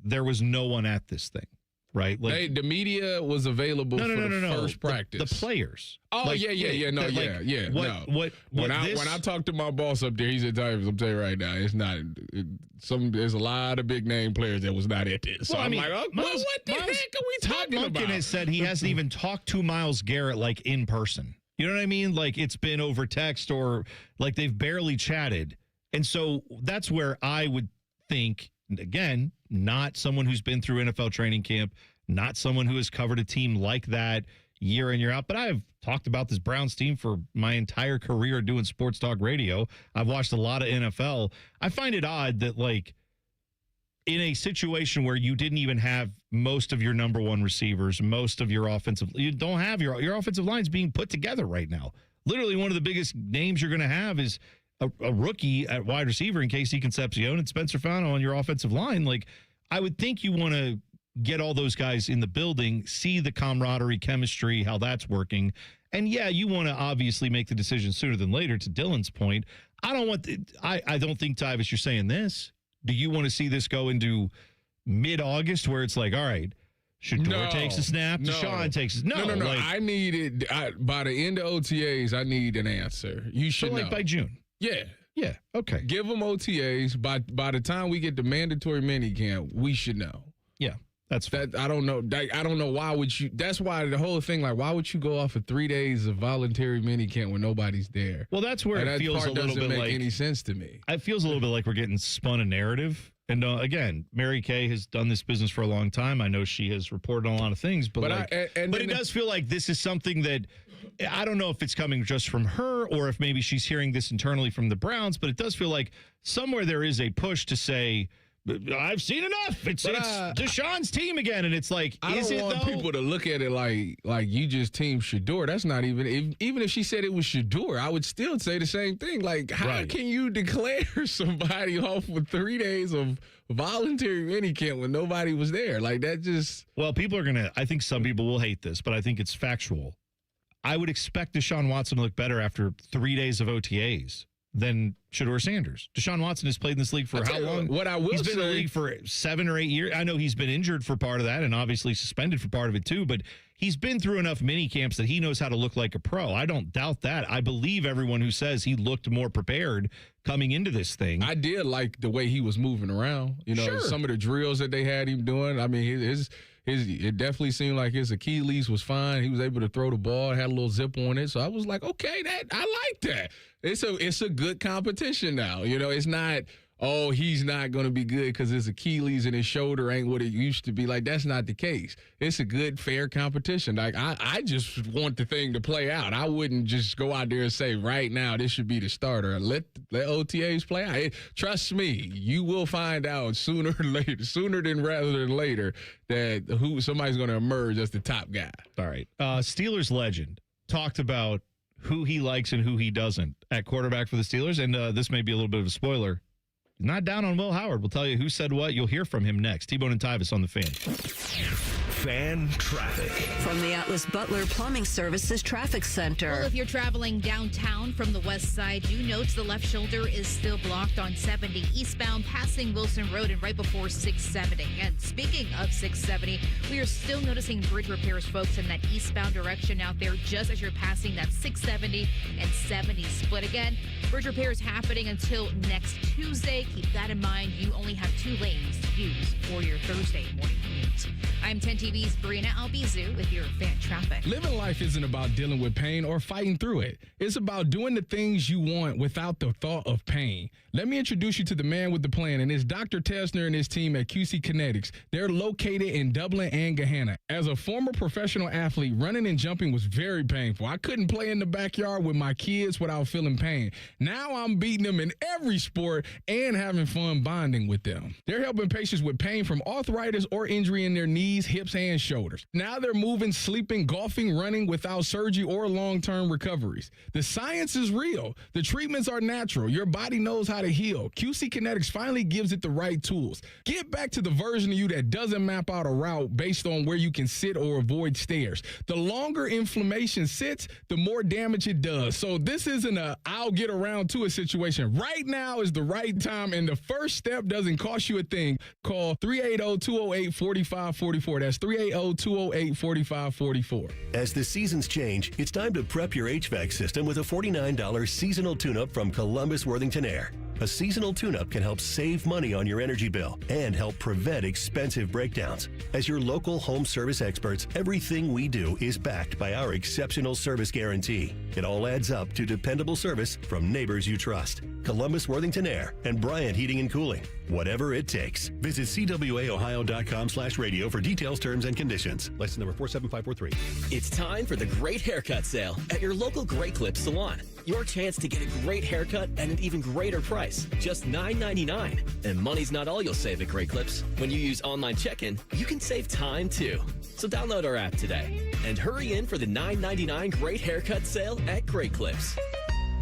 there was no one at this thing, right? Like, the media was available for the first practice. The players. Oh, like, When I talked to my boss up there, he said, Tyvis, I'm telling you right now, it's not there's a lot of big name players that was not at this. So well, I'm like, what the heck are we talking about? Todd Monken has said he hasn't even talked to Myles Garrett like in person. You know what I mean? Like it's been over text or like they've barely chatted. And so that's where I would think, again, not someone who's been through NFL training camp, not someone who has covered a team like that year in, year out. But I've talked about this Browns team for my entire career doing sports talk radio. I've watched a lot of NFL. I find it odd that, like, in a situation where you didn't even have most of your number one receivers, most of your offensive, you don't have your offensive lines being put together right now. Literally one of the biggest names you're going to have is a rookie at wide receiver in Casey Concepcion and Spencer Fano on your offensive line. Like, I would think you want to get all those guys in the building, see the camaraderie, chemistry, how that's working. And yeah, you want to obviously make the decision sooner than later. To Dylan's point, I don't think, Tyvis, you're saying this. Do you want to see this go into mid-August where it's like, all right, Shedeur takes a snap, Deshaun takes a snap? No. I need it by the end of OTAs. I need an answer. You should know. By June. Yeah. Okay. Give them OTAs. By the time we get the mandatory minicamp, we should know. Yeah. That's that. I don't know. I don't know why would you. That's why the whole thing. Like, why would you go off of 3 days of voluntary minicamp when nobody's there? Well, that's where it feels a little bit make like any sense to me. It feels a little bit like we're getting spun a narrative. And again, Mary Kay has done this business for a long time. I know she has reported on a lot of things, but it does feel like this is something that I don't know if it's coming just from her or if maybe she's hearing this internally from the Browns. But it does feel like somewhere there is a push to say, I've seen enough. It's Deshaun's team again, and it's like, I don't want people to look at it like you just team Shedeur. That's not even if she said it was Shedeur, I would still say the same thing. Like, how can you declare somebody off with 3 days of voluntary minicamp when nobody was there? Like, that just. Well, people are gonna. I think some people will hate this, but I think it's factual. I would expect Deshaun Watson to look better after 3 days of OTAs than Shedeur Sanders. Deshaun Watson has played in this league for how long? What I will He's been in the say- league for 7 or 8 years. I know he's been injured for part of that and obviously suspended for part of it too, but he's been through enough mini camps that he knows how to look like a pro. I don't doubt that. I believe everyone who says he looked more prepared coming into this thing. I did like the way he was moving around. You know, Sure. some of the drills that they had him doing. I mean, it definitely seemed like his Achilles was fine. He was able to throw the ball, had a little zip on it. So I was like, okay, I like that. It's a good competition now. You know, it's not, oh, he's not going to be good because his Achilles and his shoulder ain't what it used to be. Like, that's not the case. It's a good, fair competition. Like, I just want the thing to play out. I wouldn't just go out there and say, right now, this should be the starter. Let OTAs play out. Trust me, you will find out sooner than rather than later that somebody's going to emerge as the top guy. All right. Steelers legend talked about who he likes and who he doesn't at quarterback for the Steelers. And this may be a little bit of a spoiler. He's not down on Will Howard. We'll tell you who said what. You'll hear from him next. T-Bone and Tyvis on the Fan. Fan traffic. From the Atlas Butler Plumbing Services Traffic Center. Well, if you're traveling downtown from the west side, you note the left shoulder is still blocked on 70 eastbound, passing Wilson Road and right before 670. And speaking of 670, we are still noticing bridge repairs, folks, in that eastbound direction out there, just as you're passing that 670 and 70 split again. Bridge repairs happening until next Tuesday. Keep that in mind. You only have 2 lanes to use for your Thursday morning commute. I'm 10 TV's Brianna Albizu with your fan traffic. Living life isn't about dealing with pain or fighting through it. It's about doing the things you want without the thought of pain. Let me introduce you to the man with the plan, and it's Dr. Tessner and his team at QC Kinetics. They're located in Dublin and Gahanna. As a former professional athlete, running and jumping was very painful. I couldn't play in the backyard with my kids without feeling pain. Now I'm beating them in every sport and having fun bonding with them. They're helping patients with pain from arthritis or injury in their knees, hips, and shoulders. Now they're moving, sleeping, golfing, running without surgery or long-term recoveries. The science is real. The treatments are natural. Your body knows how to heal. QC Kinetics finally gives it the right tools. Get back to the version of you that doesn't map out a route based on where you can sit or avoid stairs. The longer inflammation sits, the more damage it does. So this isn't a I'll get around to a situation. Right now is the right time, and the first step doesn't cost you a thing. Call 380-208-4544. That's 380-208-4544. As the seasons change, it's time to prep your HVAC system with a $49 seasonal tune-up from Columbus Worthington Air. A seasonal tune-up can help save money on your energy bill and help prevent expensive breakdowns. As your local home service experts, everything we do is backed by our exceptional service guarantee. It all adds up to dependable service from neighbors you trust. Columbus Worthington Air and Bryant Heating and Cooling. Whatever it takes. Visit cwaohio.com/radio for details, terms, and conditions. License number 47543. It's time for the Great Haircut Sale at your local Great Clips salon. Your chance to get a great haircut at an even greater price, just $9.99. And money's not all you'll save at Great Clips. When you use online check-in, you can save time too. So download our app today and hurry in for the $9.99 Great Haircut Sale at Great Clips.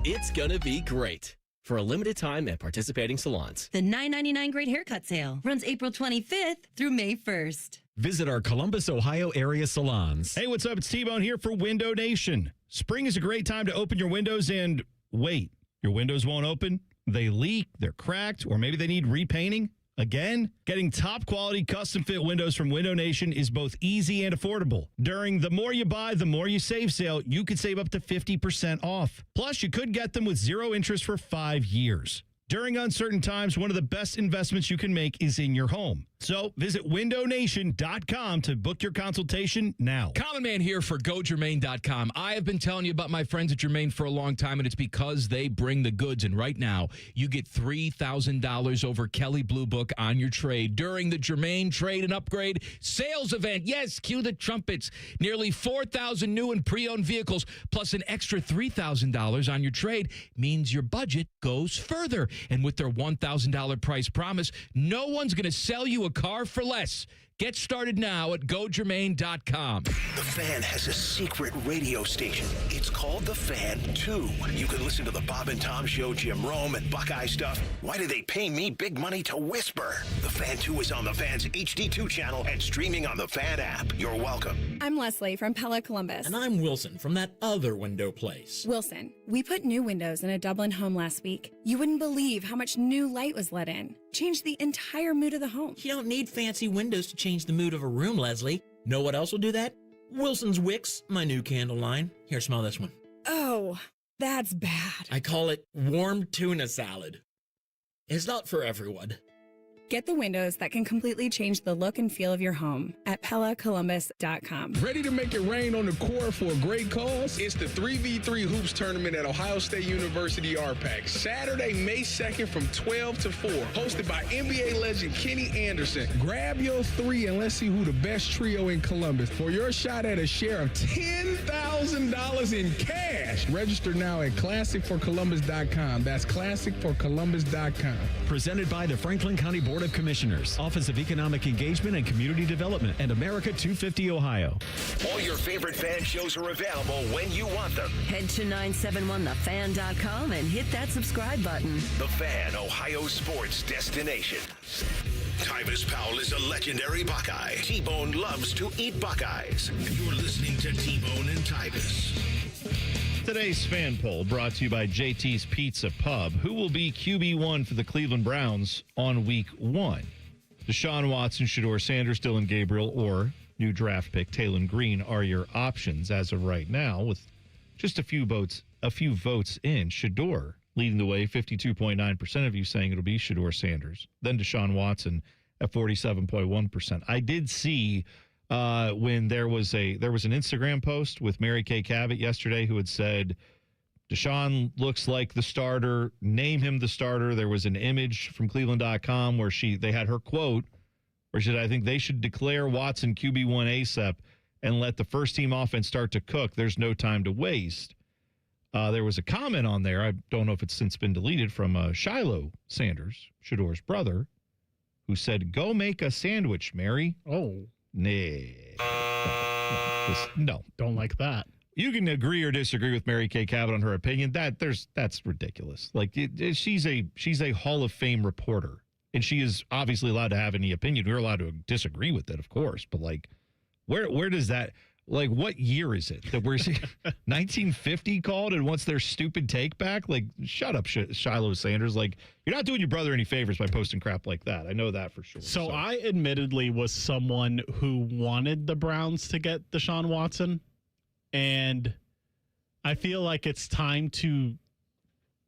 It's gonna be great. For a limited time at participating salons. The $9.99 Great Haircut Sale runs April 25th through May 1st. Visit our Columbus, Ohio area salons. Hey, what's up? It's T-Bone here for Window Nation. Spring is a great time to open your windows and wait. Your windows won't open? They leak, they're cracked, or maybe they need repainting? Again, getting top quality custom fit windows from Window Nation is both easy and affordable. During the More You Buy, the More You Save sale, you could save up to 50% off. Plus, you could get them with 0 interest for 5 years. During uncertain times, one of the best investments you can make is in your home. So visit windownation.com to book your consultation now. Common Man here for GoGermain.com. I have been telling you about my friends at Germain for a long time, and it's because they bring the goods. And right now, you get $3,000 over Kelley Blue Book on your trade during the Germain Trade and Upgrade Sales Event. Yes, cue the trumpets. Nearly 4,000 new and pre-owned vehicles, plus an extra $3,000 on your trade means your budget goes further. And with their $1,000 price promise, no one's going to sell you a car for less. Get started now at GoGermain.com. The Fan has a secret radio station. It's called The Fan 2. You can listen to the Bob and Tom Show, Jim Rome, and Buckeye stuff. Why do they pay me big money to whisper? The Fan 2 is on the Fan's HD2 channel and streaming on the Fan app. You're welcome. I'm Leslie from Pella Columbus. And I'm Wilson from that other window place. Wilson, we put new windows in a Dublin home last week. You wouldn't believe how much new light was let in. Changed the entire mood of the home. You don't need fancy windows to change the mood of a room, Leslie. Know what else will do that? Wilson's Wicks, my new candle line. Here, smell this one. Oh, that's bad. I call it warm tuna salad. It's not for everyone. Get the windows that can completely change the look and feel of your home at PellaColumbus.com. Ready to make it rain on the court for a great cause? It's the 3v3 Hoops Tournament at Ohio State University RPAC. Saturday, May 2nd from 12 to 4. Hosted by NBA legend Kenny Anderson. Grab your three and let's see who the best trio in Columbus. For your shot at a share of $10,000 in cash. Register now at ClassicForColumbus.com. That's ClassicForColumbus.com. Presented by the Franklin County Board of Commissioners, Office of Economic Engagement and Community Development, and America 250 Ohio. All your favorite Fan shows are available when you want them. Head to 971thefan.com and hit that subscribe button. The Fan, Ohio sports destination. Tyvis Powell is a legendary Buckeye. T-Bone loves to eat Buckeyes. You're listening to T-Bone and Tyvis. Today's fan poll brought to you by JT's Pizza Pub. Who will be QB1 for the Cleveland Browns on week 1? Deshaun Watson, Shedeur Sanders, Dylan Gabriel, or new draft pick Taylon Green are your options as of right now, with just a few votes in. Shedeur leading the way, 52.9% of you saying it'll be Shedeur Sanders. Then Deshaun Watson at 47.1%. I did see when there was an Instagram post with Mary Kay Cabot yesterday who had said Deshaun looks like the starter, name him the starter. There was an image from Cleveland.com where they had her quote where she said, I think they should declare Watson QB1 ASAP and let the first team offense start to cook. There's no time to waste. There was a comment on there, I don't know if it's since been deleted, from Shiloh Sanders, Shedeur's brother, who said, go make a sandwich, Mary. Oh. Nah. No. Don't like that. You can agree or disagree with Mary Kay Cabot on her opinion. That's ridiculous. Like she's a Hall of Fame reporter, and she is obviously allowed to have any opinion. We're allowed to disagree with it, of course. But like, where does that? Like, what year is it that we're 1950 called and wants their stupid take back? Like, shut up, Shiloh Sanders. Like, you're not doing your brother any favors by posting crap like that. I know that for sure. So I admittedly was someone who wanted the Browns to get Deshaun Watson, and I feel like it's time to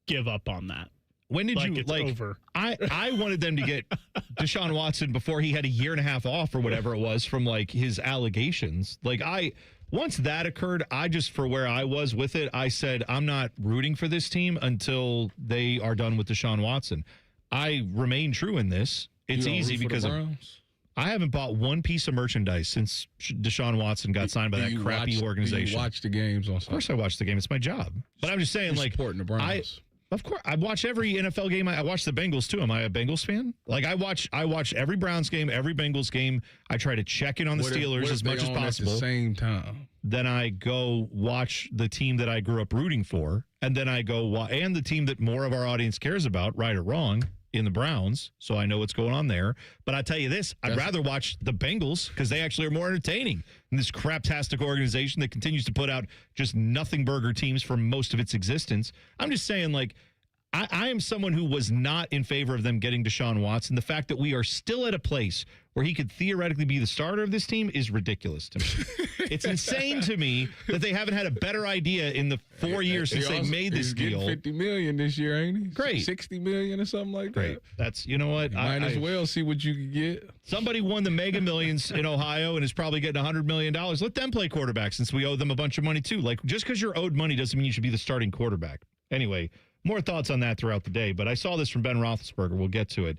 give up on that. When did you over? I wanted them to get Deshaun Watson before he had a year and a half off or whatever it was from like his allegations. Like once that occurred, for where I was with it, I said I'm not rooting for this team until they are done with Deshaun Watson. I remain true in this. It's easy because I haven't bought one piece of merchandise since Deshaun Watson got signed by that crappy organization. Do you watch the games on Sunday? Of course I watch the game. It's my job. But I'm just saying, You're supporting the Browns. Of course, I watch every NFL game. I watch the Bengals too. Am I a Bengals fan? Like I watch every Browns game, every Bengals game. I try to check in on the Steelers as much as possible. At the same time, then I go watch the team that I grew up rooting for, and then I go and the team that more of our audience cares about, right or wrong, in the Browns. So I know what's going on there. But I tell you this, I'd rather watch the Bengals because they actually are more entertaining than this craptastic organization that continues to put out just nothing burger teams for most of its existence. I'm just saying, like, I am someone who was not in favor of them getting Deshaun Watson. The fact that we are still at a place where he could theoretically be the starter of this team is ridiculous to me. It's insane to me that they haven't had a better idea in the 4 years since they made this deal. $50 million this year, ain't he? Great. $60 million or something like that. Great. That's, you know what? Might as well see what you can get. Somebody won the Mega Millions in Ohio and is probably getting $100 million. Let them play quarterback since we owe them a bunch of money too. Like, just because you're owed money doesn't mean you should be the starting quarterback. Anyway, more thoughts on that throughout the day, but I saw this from Ben Roethlisberger. We'll get to it.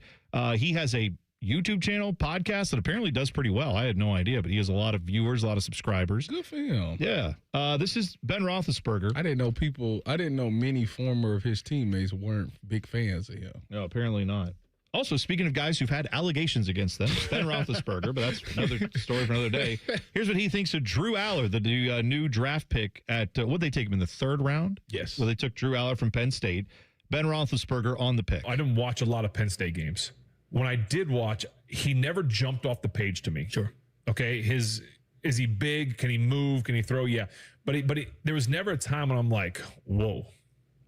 He has a YouTube channel, podcast that apparently does pretty well. I had no idea, but he has a lot of viewers, a lot of subscribers. Good for him. Yeah. This is Ben Roethlisberger. I didn't know many former of his teammates weren't big fans of him. No, apparently not. Also, speaking of guys who've had allegations against them, Ben Roethlisberger, but that's another story for another day. Here's what he thinks of Drew Aller, the new draft pick at, what did they take him in the 3rd round? Yes. Well, they took Drew Aller from Penn State. Ben Roethlisberger on the pick. I didn't watch a lot of Penn State games. When I did watch, he never jumped off the page to me. Sure. Okay, is he big? Can he move? Can he throw? Yeah. But there was never a time when I'm like, whoa.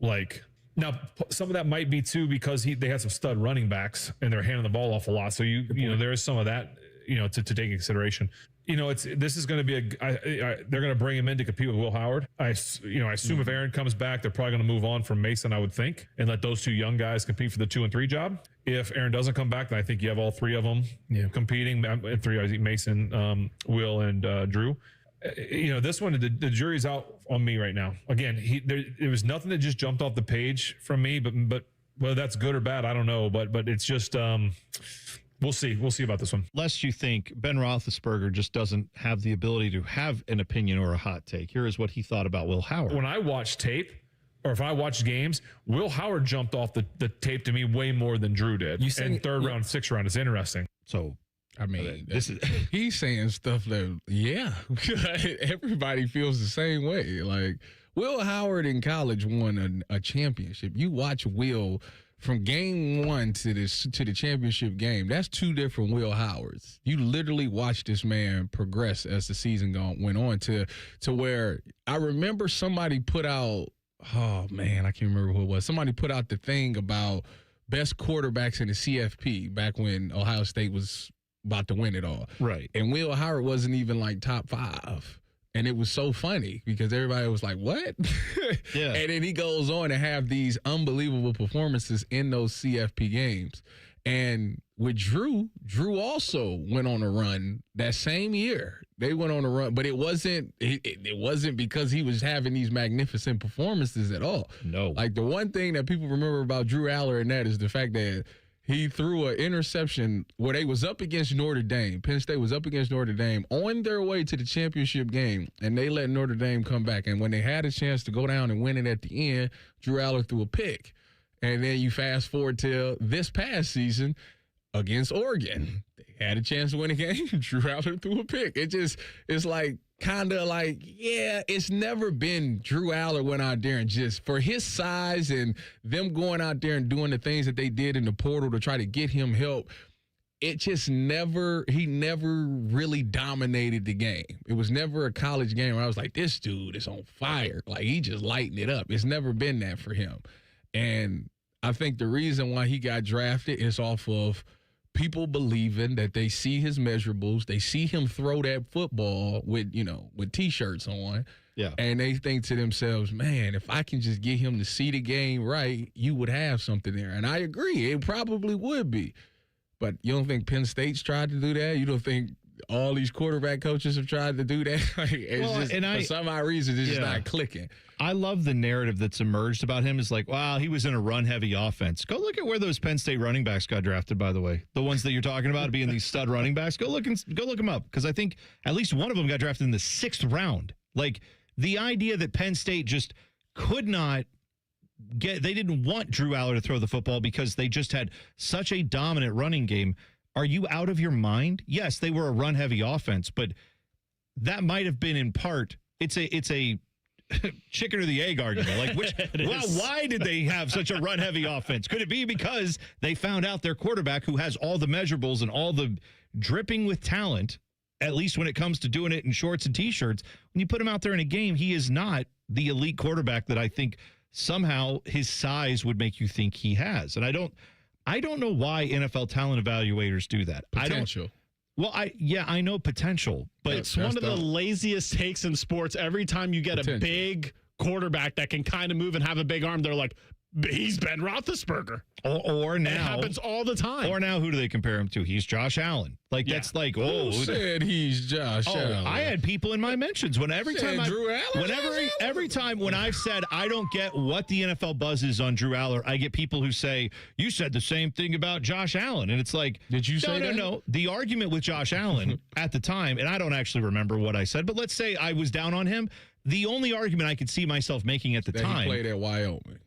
Like, now, some of that might be, too, because they had some stud running backs, and they're handing the ball off a lot. So, you know, there is some of that, you know, to take into consideration. You know, this is going to be they're going to bring him in to compete with Will Howard. I assume if Aaron comes back, they're probably going to move on from Mason, I would think, and let those 2 young guys compete for the 2 and 3 job. If Aaron doesn't come back, then I think you have all 3 of them competing. And 3, I think Mason, Will, and Drew. You know, this one, the jury's out on me right now. Again, there was nothing that just jumped off the page from me, but whether that's good or bad, I don't know. But it's just we'll see. We'll see about this one. Lest you think Ben Roethlisberger just doesn't have the ability to have an opinion or a hot take. Here is what he thought about Will Howard. When I watch tape, or if I watch games, Will Howard jumped off the tape to me way more than Drew did. You said, and 3rd round, 6th round is interesting. So, I mean, he's saying stuff that, everybody feels the same way. Like, Will Howard in college won a championship. You watch Will from game 1 to the championship game. That's 2 different Will Howards. You literally watch this man progress as the season went on to where I remember somebody put out, oh man, I can't remember who it was. Somebody put out the thing about best quarterbacks in the CFP back when Ohio State was about to win it all. Right. And Will Howard wasn't even like top 5. And it was so funny because everybody was like, what? Yeah. And then he goes on to have these unbelievable performances in those CFP games. And with Drew also went on a run that same year. They went on a run, but it wasn't because he was having these magnificent performances at all. No. Like, the one thing that people remember about Drew Aller and that is the fact that he threw an interception where they was up against Notre Dame. Penn State was up against Notre Dame on their way to the championship game, and they let Notre Dame come back. And when they had a chance to go down and win it at the end, Drew Aller threw a pick. And then you fast forward till this past season against Oregon. They had a chance to win a game. Drew Aller threw a pick. It's like kind of like, yeah, it's never been Drew Aller went out there and just for his size and them going out there and doing the things that they did in the portal to try to get him help. It just he never really dominated the game. It was never a college game where I was like, this dude is on fire. Like, he just lighting it up. It's never been that for him. And I think the reason why he got drafted is off of people believing that they see his measurables, they see him throw that football with T-shirts on. Yeah. And they think to themselves, man, if I can just get him to see the game right, you would have something there. And I agree, it probably would be. But you don't think Penn State's tried to do that? You don't think all these quarterback coaches have tried to do that? For some odd reason, it's just not clicking. I love the narrative that's emerged about him. Is like, wow, he was in a run-heavy offense. Go look at where those Penn State running backs got drafted, by the way. The ones that you're talking about being these stud running backs. Go look them up, because I think at least one of them got drafted in the 6th round. Like, the idea that Penn State just could not they didn't want Drew Aller to throw the football because they just had such a dominant running game. Are you out of your mind? Yes, they were a run-heavy offense, but that might have been in part. It's a chicken or the egg argument. Like, why did they have such a run-heavy offense? Could it be because they found out their quarterback, who has all the measurables and all the dripping with talent, at least when it comes to doing it in shorts and T-shirts, when you put him out there in a game, he is not the elite quarterback that I think somehow his size would make you think he has. And I don't know why NFL talent evaluators do that. Potential. I know potential, but It's one of the laziest takes in sports. Every time you get a big quarterback that can kind of move and have a big arm, they're like, he's Ben Roethlisberger. Or now. It happens all the time. Or now, who do they compare him to? He's Josh Allen. Like, that's like, Who said he's Josh Allen? I had people in my mentions every time when I've said I don't get what the NFL buzz is on Drew Aller, I get people who say, you said the same thing about Josh Allen. And it's like, did you say that? No. The argument with Josh Allen at the time, and I don't actually remember what I said, but let's say I was down on him. The only argument I could see myself making at the time. He played at Wyoming.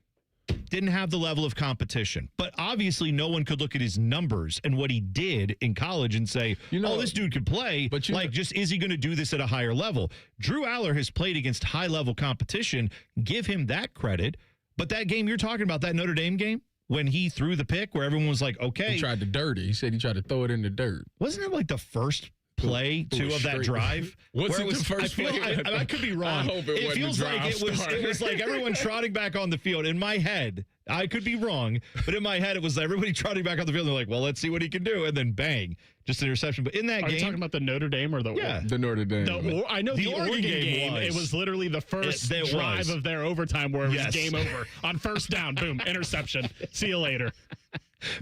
didn't have the level of competition. But obviously, no one could look at his numbers and what he did in college and say, this dude could play. But just is he going to do this at a higher level? Drew Aller has played against high-level competition. Give him that credit. But that game you're talking about, that Notre Dame game, when he threw the pick where everyone was like, okay. He tried to dirty. He said he tried to throw it in the dirt. Wasn't it like the first play of that drive? What's the first play? I could be wrong. I hope it feels like it was like everyone trotting back on the field. In my head, I could be wrong, but in my head it was everybody trotting back on the field. They're like, well, let's see what he can do, and then bang, just an interception. But in that game, are you talking about the Notre Dame or the Notre Dame? I know the Oregon game. It was literally the first drive of their overtime where it was game over on first down. Boom, interception. See you later.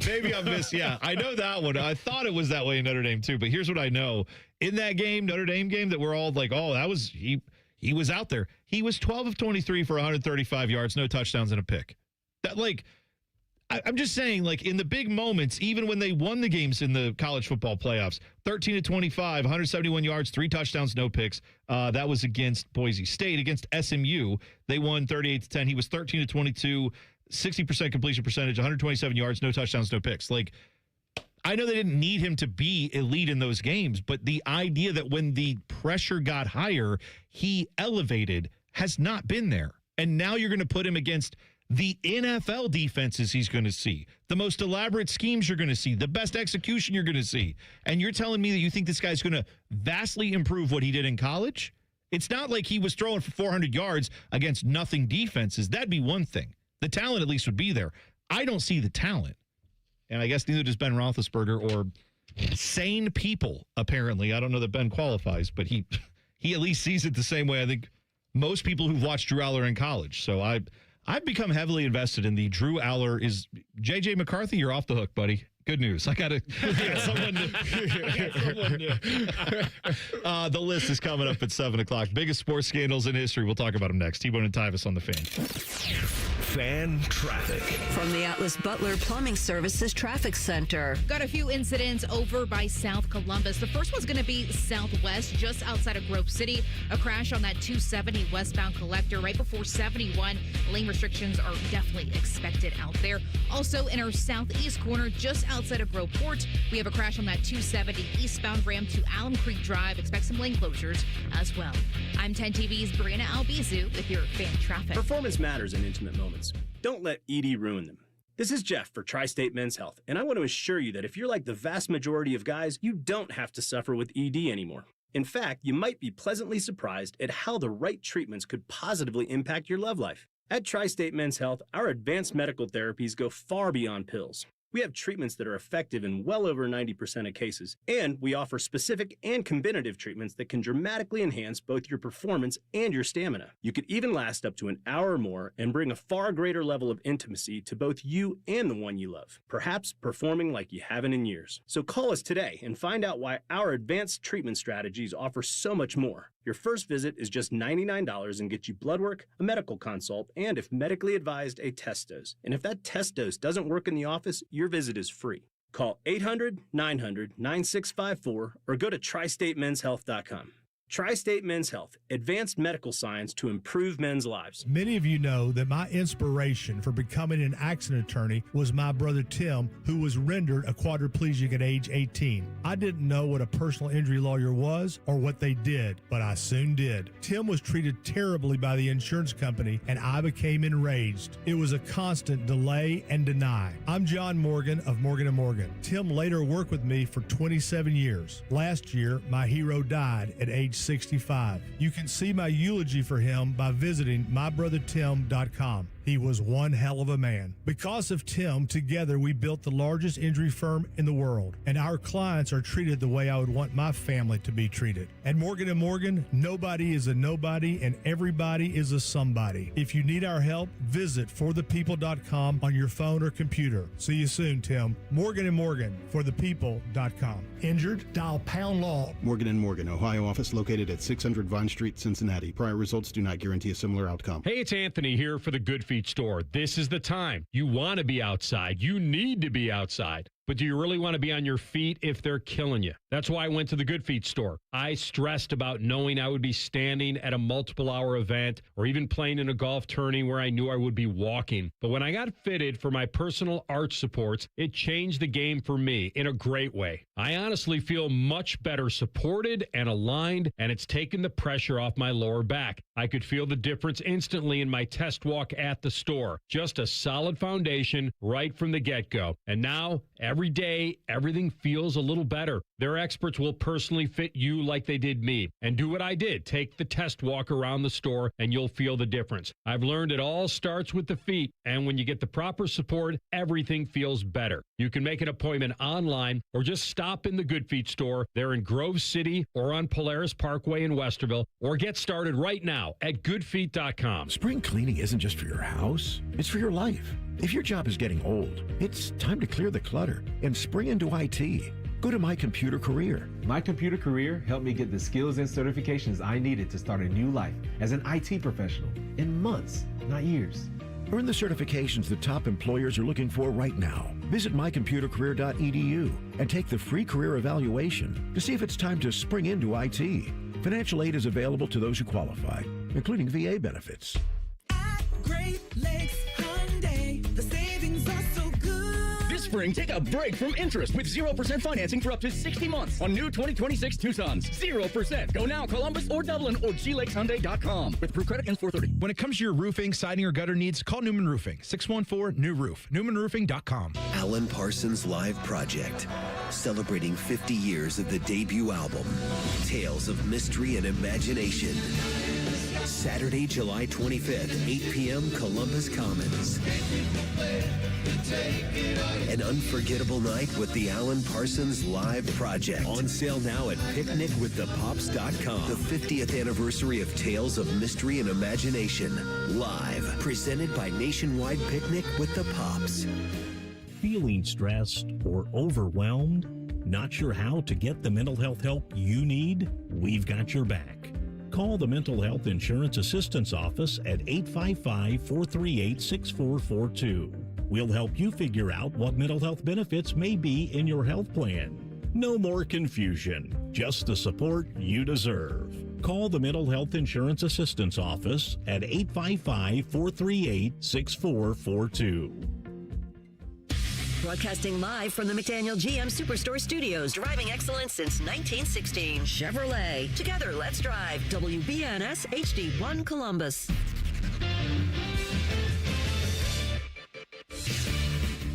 Maybe I missed. Yeah, I know that one. I thought it was that way in Notre Dame too. But here's what I know: in that game, Notre Dame game, that we're all like, oh, that was he. He was out there. He was 12 of 23 for 135 yards, no touchdowns, and a pick. That I'm just saying, in the big moments, even when they won the games in the college football playoffs, 13 to 25, 171 yards, 3 touchdowns, no picks. That was against Boise State. Against SMU, they won 38-10. He was 13 to 22, 60% completion percentage, 127 yards, no touchdowns, no picks. I know they didn't need him to be elite in those games, but the idea that when the pressure got higher, he elevated has not been there. And now you're going to put him against the NFL defenses he's going to see, the most elaborate schemes you're going to see, the best execution you're going to see. And you're telling me that you think this guy's going to vastly improve what he did in college? It's not like he was throwing for 400 yards against nothing defenses. That'd be one thing. The talent at least would be there. I don't see the talent. And I guess neither does Ben Roethlisberger or sane people, apparently. I don't know that Ben qualifies, but he at least sees it the same way I think most people who've watched Drew Aller in college. So I've become heavily invested in the Drew Aller is J.J. McCarthy. You're off the hook, buddy. Good news. I got someone new. The list is coming up at 7 o'clock. Biggest sports scandals in history. We'll talk about them next. T-Bone and Tyvis on the Fan. Fan traffic. From the Atlas Butler Plumbing Services Traffic Center. Got a few incidents over by South Columbus. The first one's going to be southwest, just outside of Grove City. A crash on that 270 westbound collector right before 71. Lane restrictions are definitely expected out there. Also in our southeast corner, just outside of Grove Port, we have a crash on that 270 eastbound ramp to Alum Creek Drive. Expect some lane closures as well. I'm 10 TV's Brianna Albizu with your fan traffic. Performance matters in intimate moments. Don't let ED ruin them. This is Jeff for Tri-State Men's Health, and I want to assure you that if you're like the vast majority of guys, you don't have to suffer with ED anymore. In fact, you might be pleasantly surprised at how the right treatments could positively impact your love life. At Tri-State Men's Health, our advanced medical therapies go far beyond pills. We have treatments that are effective in well over 90% of cases, and we offer specific and combinative treatments that can dramatically enhance both your performance and your stamina. You could even last up to an hour or more and bring a far greater level of intimacy to both you and the one you love, perhaps performing like you haven't in years. So call us today and find out why our advanced treatment strategies offer so much more. Your first visit is just $99 and gets you blood work, a medical consult, and if medically advised, a test dose. And if that test dose doesn't work in the office, your visit is free. Call 800-900-9654 or go to tristatemenshealth.com. Tri-State Men's Health, advanced medical science to improve men's lives. Many of you know that my inspiration for becoming an accident attorney was my brother Tim, who was rendered a quadriplegic at age 18. I didn't know what a personal injury lawyer was or what they did, but I soon did. Tim was treated terribly by the insurance company, and I became enraged. It was a constant delay and deny. I'm John Morgan of Morgan & Morgan. Tim later worked with me for 27 years. Last year, my hero died at age 65. You can see my eulogy for him by visiting mybrothertim.com. He was one hell of a man. Because of Tim, together we built the largest injury firm in the world, and our clients are treated the way I would want my family to be treated. At Morgan & Morgan, nobody is a nobody and everybody is a somebody. If you need our help, visit forthepeople.com on your phone or computer. See you soon, Tim. Morgan & Morgan, forthepeople.com. Injured? Dial pound law. Morgan & Morgan, Ohio office located at 600 Vine Street, Cincinnati. Prior results do not guarantee a similar outcome. Hey, it's Anthony here for the Good Feet store. This is the time. You want to be outside. You need to be outside. But do you really want to be on your feet if they're killing you? That's why I went to the Good Feet store. I stressed about knowing I would be standing at a multiple-hour event or even playing in a golf tourney where I knew I would be walking. But when I got fitted for my personal arch supports, it changed the game for me in a great way. I honestly feel much better supported and aligned, and it's taken the pressure off my lower back. I could feel the difference instantly in my test walk at the store. Just a solid foundation right from the get-go. And now, every day, everything feels a little better. Their experts will personally fit you like they did me. And do what I did. Take the test walk around the store and you'll feel the difference. I've learned it all starts with the feet. And when you get the proper support, everything feels better. You can make an appointment online or just stop in the Good Feet store. They're in Grove City or on Polaris Parkway in Westerville. Or get started right now at goodfeet.com. Spring cleaning isn't just for your house, it's for your life. If your job is getting old, it's time to clear the clutter and spring into IT. Go to My Computer Career. My Computer Career helped me get the skills and certifications I needed to start a new life as an IT professional in months, not years. Earn the certifications the top employers are looking for right now. Visit mycomputercareer.edu and take the free career evaluation to see if it's time to spring into IT. Financial aid is available to those who qualify, including VA benefits. Great Lakes Hyundai, the savings are so good. This spring, take a break from interest with 0% financing for up to 60 months on new 2026 Tucsons. 0%. Go now, Columbus or Dublin or glakeshyundai.com. With approved credit ends 4/30. When it comes to your roofing, siding, or gutter needs, call Newman Roofing. 614-NEW-ROOF. NewmanRoofing.com. Alan Parsons Live Project, celebrating 50 years of the debut album, Tales of Mystery and Imagination. Saturday, July 25th, 8 p.m., Columbus Commons. An unforgettable night with the Alan Parsons Live Project. On sale now at picnicwiththepops.com. The 50th anniversary of Tales of Mystery and Imagination. Live. Presented by Nationwide Picnic with the Pops. Feeling stressed or overwhelmed? Not sure how to get the mental health help you need? We've got your back. Call the Mental Health Insurance Assistance Office at 855-438-6442. We'll help you figure out what mental health benefits may be in your health plan. No more confusion, just the support you deserve. Call the Mental Health Insurance Assistance Office at 855-438-6442. Broadcasting live from the McDaniel GM Superstore Studios. Driving excellence since 1916. Chevrolet. Together, let's drive. WBNS HD1 Columbus.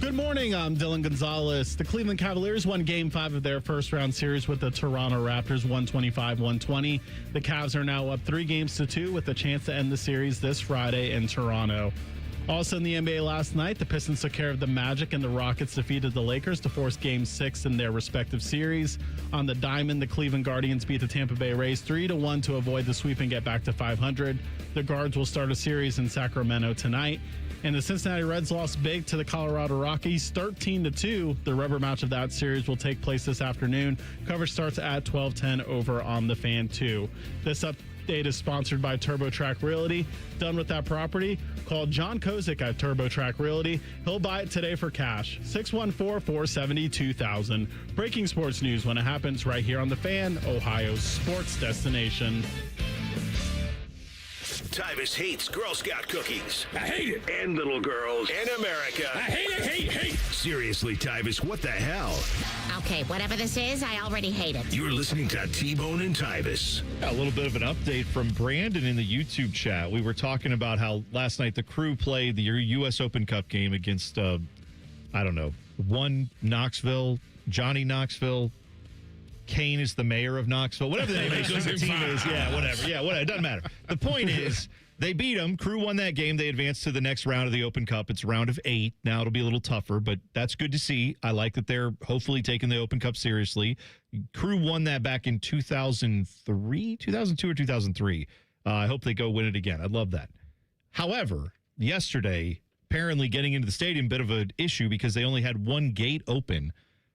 Good morning, I'm Dylan Gonzalez. The Cleveland Cavaliers won Game 5 of their first-round series with the Toronto Raptors, 125-120. The Cavs are now up 3-2 with a chance to end the series this Friday in Toronto. Also in the NBA last night, the Pistons took care of the Magic and the Rockets defeated the Lakers to force Game 6 in their respective series. On the diamond, the Cleveland Guardians beat the Tampa Bay Rays 3-1 to avoid the sweep and get back to 500. The Guards will start a series in Sacramento tonight. And the Cincinnati Reds lost big to the Colorado Rockies, 13-2. The rubber match of that series will take place this afternoon. Coverage starts at 12:10 over on the Fan 2. This update is sponsored by TurboTrack Realty. Done with that property? Call John Kozik at TurboTrack Realty. He'll buy it today for cash. 614-470-2000. Breaking sports news when it happens right here on the Fan, Ohio's sports destination. Tyvis hates Girl Scout cookies. I hate it. And little girls. And America. I hate it, hate. Seriously, Tyvis, what the hell? Okay, whatever this is, I already hate it. You're listening to T-Bone and Tyvis. A little bit of an update from Brandon in the YouTube chat. We were talking about how last night the crew played the U.S. Open Cup game against, Johnny Knoxville. Kane is the mayor of Knoxville. Whatever the name of the team is. Yeah, whatever. It doesn't matter. The point is, they beat them. Crew won that game. They advanced to the next round of the Open Cup. It's a round of 8. Now it'll be a little tougher, but that's good to see. I like that they're hopefully taking the Open Cup seriously. Crew won that back in 2002 or 2003. I hope they go win it again. I'd love that. However, yesterday, apparently getting into the stadium, bit of an issue because they only had one gate open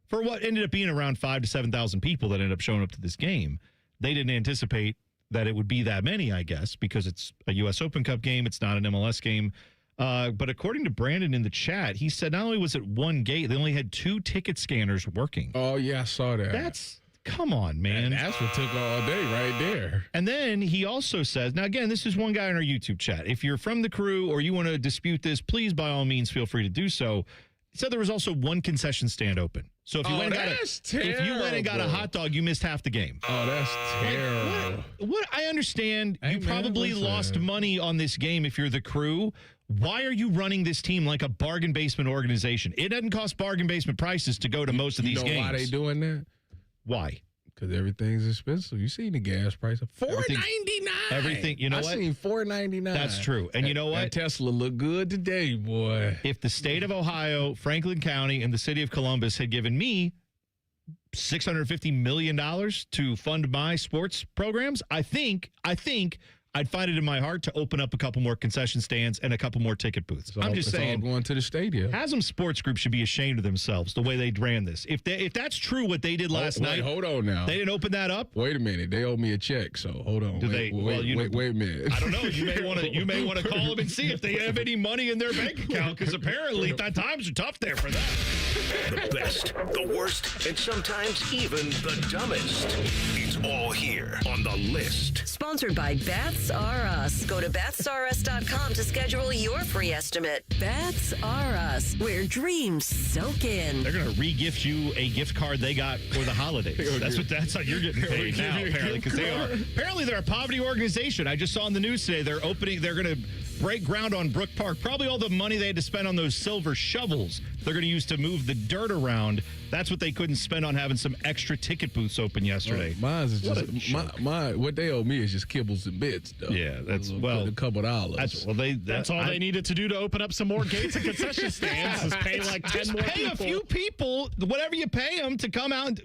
for what ended up being around 5,000 to 7,000 people that ended up showing up to this game. They didn't anticipate that it would be that many, I guess, because it's a U.S. Open Cup game. It's not an MLS game. But according to Brandon in the chat, he said not only was it one gate, they only had 2 ticket scanners working. Oh, yeah, I saw that. Come on, man. That's what took all day right there. And then he also says, now again, this is one guy in our YouTube chat. If you're from the crew or you want to dispute this, please by all means feel free to do so. He said there was also one concession stand open. So if you went and got a hot dog, you missed half the game. Oh, that's terrible. What I understand, you probably lost money on this game if you're the crew. Why are you running this team like a bargain basement organization? It doesn't cost bargain basement prices to go to most of these games. Why they doing that? Why? Because everything's expensive. You seen the gas price of $4.99. Everything. You know what? I seen $4.99. That's true. And you know what? That Tesla looked good today, boy. If the state of Ohio, Franklin County, and the city of Columbus had given me $650 million to fund my sports programs, I think I'd find it in my heart to open up a couple more concession stands and a couple more ticket booths. I'm just saying, all going to the stadium. Haslam Sports Group should be ashamed of themselves the way they ran this. If that's true, what they did last night. Hold on now. They didn't open that up. Wait a minute. They owe me a check, so hold on. Wait a minute. I don't know. You may want to call them and see if they have any money in their bank account, because apparently times are tough there for them. The best, the worst, and sometimes even the dumbest. It's all here on The List. Sponsored by Baths R Us. Go to bathsrus.com to schedule your free estimate. Baths R Us, where dreams soak in. They're going to re-gift you a gift card they got for the holidays. That's how you're getting paid now, apparently, because they're a poverty organization. I just saw in the news today they're going to break ground on Brook Park. Probably all the money they had to spend on those silver shovels they're going to use to move the dirt around. That's what they couldn't spend on having some extra ticket booths open yesterday. Mine's just what they owe me is just kibbles and bits, though. Yeah, that's a couple dollars. That's all they needed to do to open up some more gates and concession stands. Is pay like 10 more people. A few people, whatever you pay them to come out.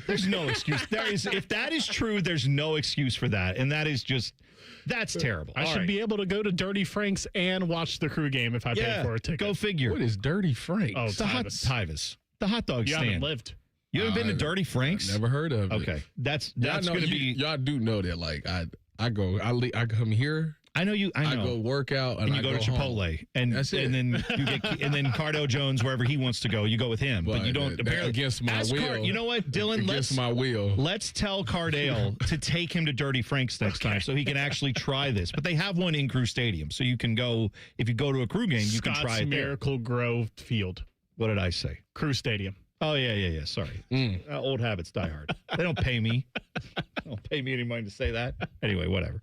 There's no excuse. If that is true, there's no excuse for that, and that's terrible. I should be able to go to Dirty Frank's and watch the crew game if I pay for a ticket. Go figure. What is Dirty Frank's? Oh, Tyvis. The hot dog stand. You haven't lived. You haven't been to Dirty Frank's? Never heard of it. Okay. That's going to be. Y'all do know that, like, I come here. I know. I go work out and you go to Chipotle, and then you get Cardell Jones wherever he wants to go. You go with him, but you don't. Apparently, against my will. You know what, Dylan? Against my will. Let's tell Cardell to take him to Dirty Frank's next time, so he can actually try this. But they have one in Crew Stadium, so you can go. If you go to a Crew game, you can try it there. Miracle Grove Field. What did I say? Crew Stadium. Oh, yeah. Sorry. Old habits die hard. They don't pay me. They don't pay me any money to say that. Anyway, whatever.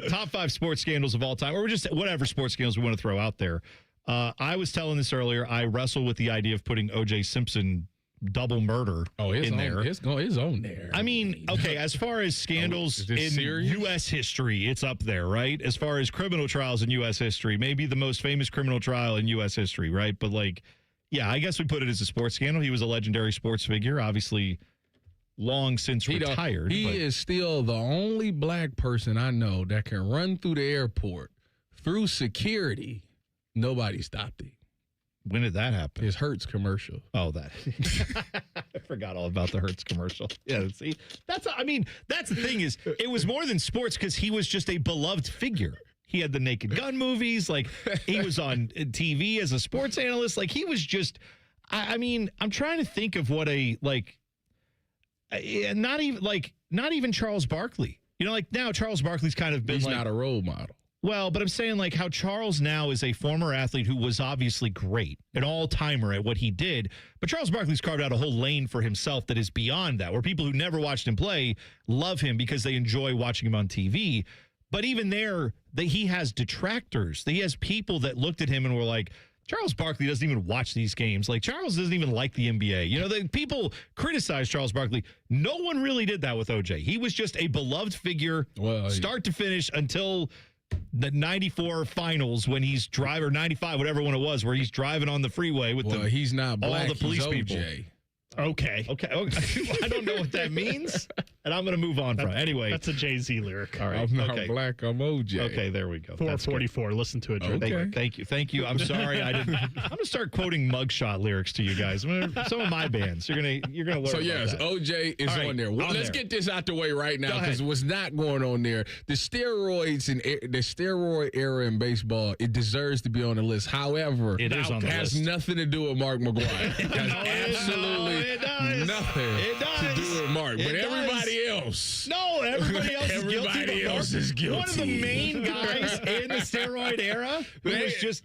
Top 5 sports scandals of all time, or just whatever sports scandals we want to throw out there. I was telling this earlier. I wrestle with the idea of putting O.J. Simpson double murder in there. It's on there. I mean, okay, as far as scandals in U.S. history, it's up there, right? As far as criminal trials in U.S. history, maybe the most famous criminal trial in U.S. history, right? But yeah, I guess we put it as a sports scandal. He was a legendary sports figure, obviously long since retired. He is still the only black person I know that can run through the airport through security. Nobody stopped him. When did that happen? His Hertz commercial. Oh, that. I forgot all about the Hertz commercial. Yeah, see, that's the thing is, it was more than sports because he was just a beloved figure. He had the Naked Gun movies. Like, he was on TV as a sports analyst. Like, he was just, I'm trying to think of what not even Charles Barkley. You know, like, now Charles Barkley's kind of been He's not a role model. Well, but I'm saying, like, how Charles now is a former athlete who was obviously great, an all-timer at what he did. But Charles Barkley's carved out a whole lane for himself that is beyond that, where people who never watched him play love him because they enjoy watching him on TV. But even there, he has detractors. He has people that looked at him and were like, Charles Barkley doesn't even watch these games. Like, Charles doesn't even like the NBA. You know, people criticize Charles Barkley. No one really did that with OJ. He was just a beloved figure, start to finish, until the 94 finals when he's driving, or 95, whatever one it was, where he's driving on the freeway with he's not black, all the police he's people. OJ. Okay. I don't know what that means. and I'm going to move on from it. Anyway. That's a Jay-Z lyric. All right. I'm not black, I'm OJ. Okay, there we go. 444. Listen to it, Drew. Okay. Thank you. I'm sorry. I didn't. I'm going to start quoting mugshot lyrics to you guys. Some of my bands. You're gonna learn. So about yes, that. OJ is on there. Well, let's get this out the way right now because what's not going on there. The steroids and the steroid era in baseball, it deserves to be on the list. However, it is on the has list. nothing to do with Mark McGwire. It has absolutely nothing to do with Mark. But everybody else. No, everybody else is guilty. Everybody else is guilty. One of the main guys in the steroid era who was just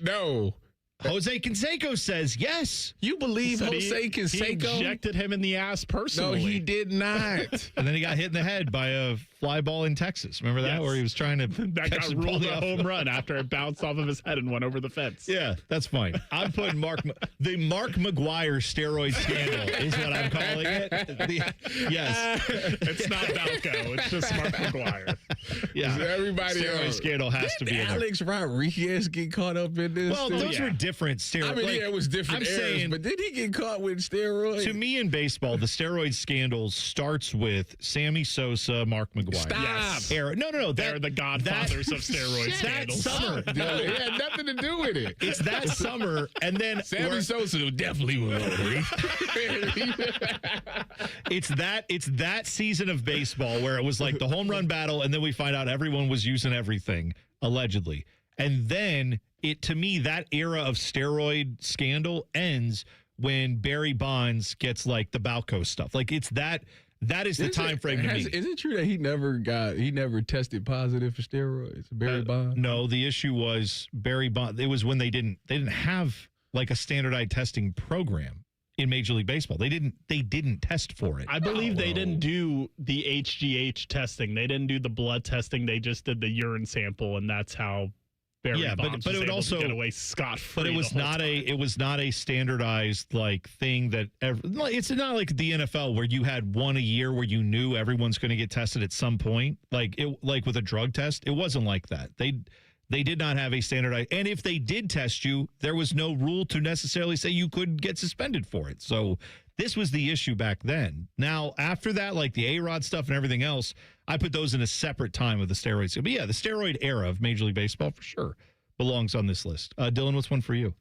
Jose Canseco says yes. You believe Jose Canseco? He injected him in the ass personally. No, he did not. And then he got hit in the head by a fly ball in Texas. Remember that? Where he was trying to that got ruled a home run after it bounced off of his head and went over the fence. Yeah, that's fine. I'm putting the Mark McGwire steroid scandal is what I'm calling it. Yes. It's not Balco. It's just Mark McGwire. Yeah. Everybody steroid else. Scandal has to be in there. Alex Rodriguez get caught up in this? Well, those were different steroids. I mean, it was different eras, but did he get caught with steroids? To me in baseball, the steroid scandal starts with Sammy Sosa, Mark McGwire. Stop. Yes. No. They're the godfathers of steroid scandals. That summer. It had nothing to do with it. It's that summer, and then Sammy Sosa definitely was over. It's that season of baseball where it was like the home run battle, and then we find out everyone was using everything, allegedly. And then to me, that era of steroid scandal ends when Barry Bonds gets like the Balco stuff. Like it's that is the time frame to me. Is it true that he never tested positive for steroids? Barry Bonds? No, the issue was Barry Bonds. It was when they didn't have like a standardized testing program in Major League Baseball. They didn't test for it. I believe they didn't do the HGH testing. They didn't do the blood testing. They just did the urine sample, and that's how Barry Bonds was able to get away scot-free. But it was not a standardized like thing that it's not like the NFL where you had one a year where you knew everyone's going to get tested at some point. Like with a drug test, it wasn't like that. They did not have a standardized, and if they did test you, there was no rule to necessarily say you could get suspended for it. So this was the issue back then. Now, after that, like the A-Rod stuff and everything else, I put those in a separate time of the steroids. But yeah, the steroid era of Major League Baseball for sure belongs on this list. Dylan, what's one for you?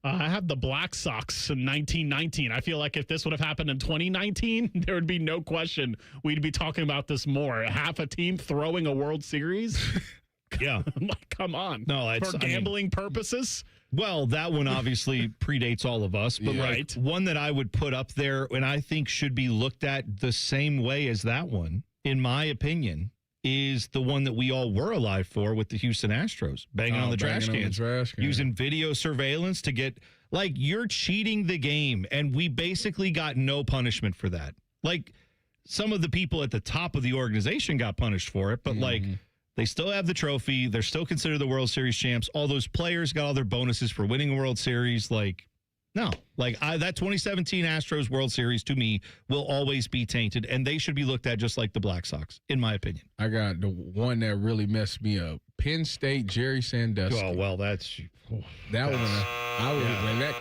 I have the Black Sox in 1919. I feel like if this would have happened in 2019, there would be no question we'd be talking about this more. Half a team throwing a World Series. Yeah. Like, come on. No, for gambling purposes. Well, that one obviously predates all of us, but like one that I would put up there and I think should be looked at the same way as that one, in my opinion, is the one that we all were alive for with the Houston Astros, banging on the trash cans, using video surveillance to get, like, you're cheating the game, and we basically got no punishment for that. Like, some of the people at the top of the organization got punished for it, but like, they still have the trophy. They're still considered the World Series champs. All those players got all their bonuses for winning a World Series. Like, no. Like, that 2017 Astros World Series, to me, will always be tainted, and they should be looked at just like the Black Sox, in my opinion. I got the one that really messed me up. Penn State, Jerry Sandusky. Oh, well, that's... That one,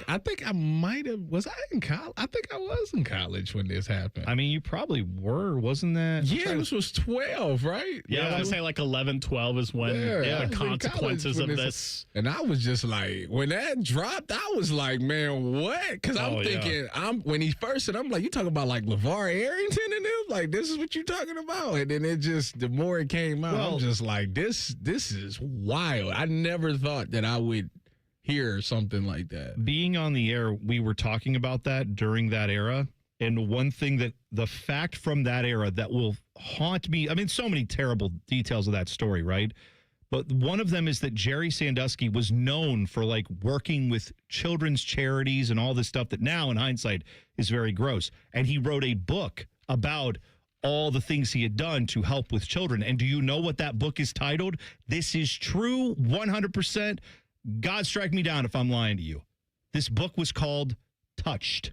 I think I might have, was I in college? I think I was in college when this happened. I mean, you probably were, wasn't that? Yeah, this was 12, right? Yeah, I want to say like 11, 12 is when the consequences of this. And I was just like, when that dropped, I was like, man, what? Because I'm thinking, when he first said, I'm like, you talking about like LeVar Arrington and them? Like, this is what you talking about? And then it just, the more it came out, I'm just like, this is wild. I never thought that I would hear something like that. Being on the air, we were talking about that during that era. And one thing that the fact from that era that will haunt me, I mean, so many terrible details of that story, right? But one of them is that Jerry Sandusky was known for like working with children's charities and all this stuff that now in hindsight is very gross. And he wrote a book about all the things he had done to help with children. And do you know what that book is titled? This is true, 100%. God strike me down if I'm lying to you. This book was called Touched.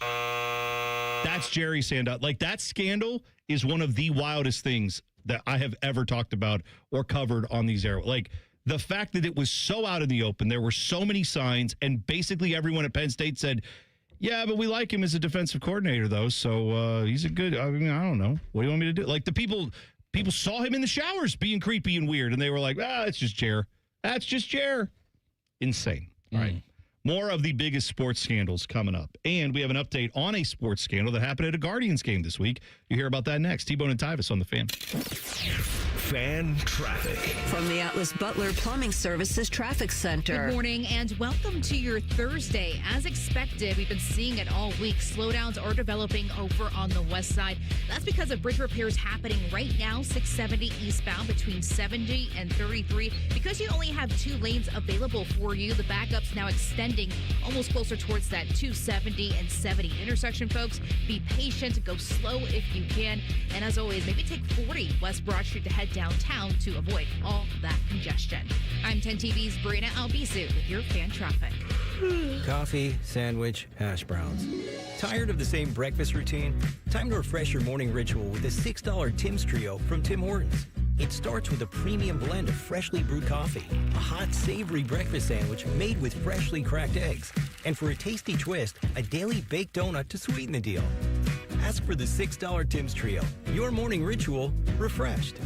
That's Jerry Sandusky. Like, that scandal is one of the wildest things that I have ever talked about or covered on these air. Like, the fact that it was so out in the open, there were so many signs, and basically everyone at Penn State said, Yeah, but we like him as a defensive coordinator, though. So he's a good. I mean, I don't know. What do you want me to do? Like the people saw him in the showers being creepy and weird, and they were like, it's just Jer. That's just Jer. Insane. All right. More of the biggest sports scandals coming up. And we have an update on a sports scandal that happened at a Guardians game this week. You hear about that next. T-Bone and Tyvis on the Fan. Fan traffic. From the Atlas Butler Plumbing Services Traffic Center. Good morning and welcome to your Thursday. As expected, we've been seeing it all week. Slowdowns are developing over on the west side. That's because of bridge repairs happening right now, 670 eastbound between 70 and 33. Because you only have 2 lanes available for you, the backup's now extending almost closer towards that 270 and 70 intersection, folks. Be patient, go slow if you can. And as always, maybe take 40 West Broad Street to head downtown to avoid all that congestion. I'm 10 TV's Brina Albizu with your fan traffic. Coffee, sandwich, hash browns. Tired of the same breakfast routine? Time to refresh your morning ritual with a $6 Tim's Trio from Tim Hortons. It starts with a premium blend of freshly brewed coffee, a hot, savory breakfast sandwich made with freshly cracked eggs, and for a tasty twist, a daily baked donut to sweeten the deal. Ask for the $6 Tim's Trio. Your morning ritual refreshed.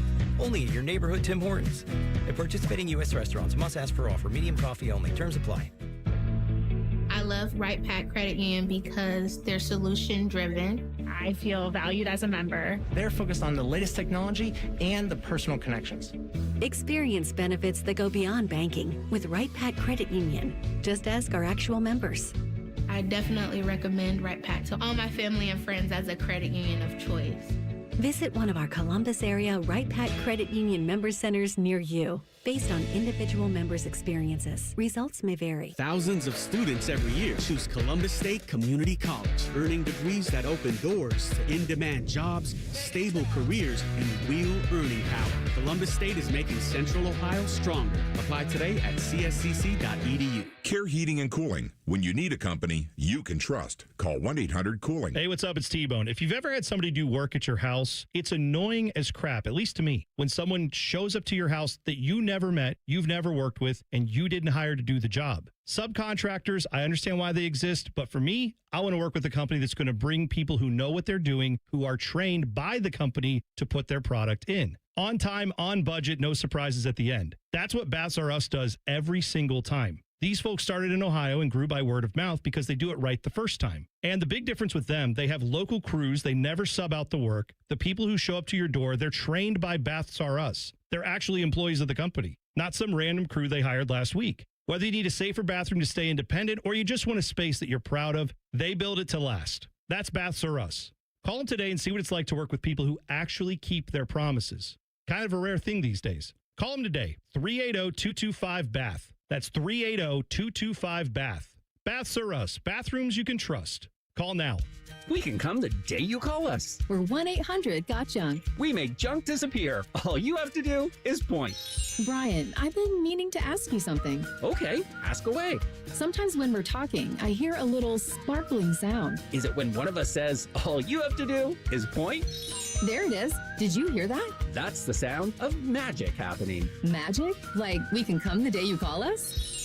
Only at your neighborhood Tim Hortons. At participating U.S. restaurants, must ask for offer. Medium coffee only. Terms apply. I love Right Pack Credit Union because they're solution driven. I feel valued as a member. They're focused on the latest technology and the personal connections. Experience benefits that go beyond banking with Right Pack Credit Union. Just ask our actual members. I definitely recommend Right Pack to all my family and friends as a credit union of choice. Visit one of our Columbus area Right Pack Credit Union member centers near you. Based on individual members' experiences, results may vary. Thousands of students every year choose Columbus State Community College, earning degrees that open doors to in-demand jobs, stable careers, and real earning power. Columbus State is making Central Ohio stronger. Apply today at cscc.edu. Care Heating and Cooling. When you need a company you can trust, call 1-800-COOLING. Hey, what's up? It's T-Bone. If you've ever had somebody do work at your house, it's annoying as crap, at least to me, when someone shows up to your house that you never met, you've never worked with, and you didn't hire to do the job. Subcontractors, I understand why they exist, but for me, I want to work with a company that's going to bring people who know what they're doing, who are trained by the company to put their product in. On time, on budget, no surprises at the end. That's what Baths R Us does every single time. These folks started in Ohio and grew by word of mouth because they do it right the first time. And the big difference with them, they have local crews. They never sub out the work. The people who show up to your door, they're trained by Baths R Us. They're actually employees of the company, not some random crew they hired last week. Whether you need a safer bathroom to stay independent or you just want a space that you're proud of, they build it to last. That's Baths R Us. Call them today and see what it's like to work with people who actually keep their promises. Kind of a rare thing these days. Call them today, 380-225-BATH. That's 380-225-BATH. Baths R Us. Bathrooms you can trust. Call now. We can come the day you call us. We're 1-800-GOT-JUNK. We make junk disappear. All you have to do is point. Brian, I've been meaning to ask you something. Okay, ask away. Sometimes when we're talking, I hear a little sparkling sound. Is it when one of us says, all you have to do is point? There it is. Did you hear that? That's the sound of magic happening. Magic? Like we can come the day you call us?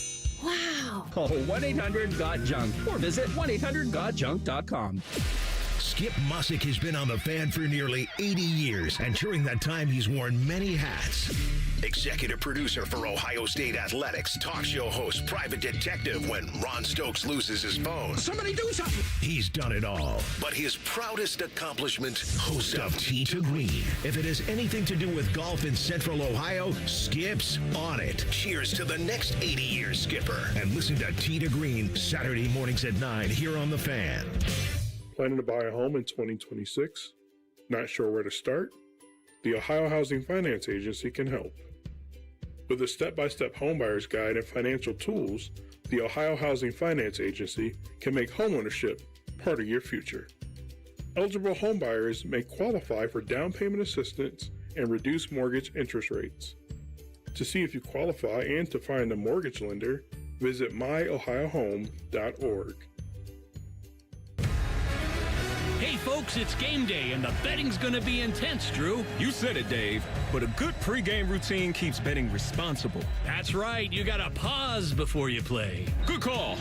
Wow. Call 1-800-GOT-JUNK or visit 1-800-GOT-JUNK.com. Skip Mussick has been on the Fan for nearly 80 years, and during that time, he's worn many hats. Executive producer for Ohio State Athletics, talk show host, private detective when Ron Stokes loses his phone. Somebody do something! He's done it all. But his proudest accomplishment, host of Tee to Green. If it has anything to do with golf in Central Ohio, Skip's on it. Cheers to the next 80 years, Skipper. And listen to Tee to Green Saturday mornings at 9 here on The Fan. Planning to buy a home in 2026? Not sure where to start? The Ohio Housing Finance Agency can help. With a step-by-step homebuyer's guide and financial tools, the Ohio Housing Finance Agency can make homeownership part of your future. Eligible homebuyers may qualify for down payment assistance and reduced mortgage interest rates. To see if you qualify and to find a mortgage lender, visit myohiohome.org. Hey folks, it's game day and the betting's gonna be intense, Drew. You said it, Dave, but a good pregame routine keeps betting responsible. That's right, you gotta pause before you play. Good call.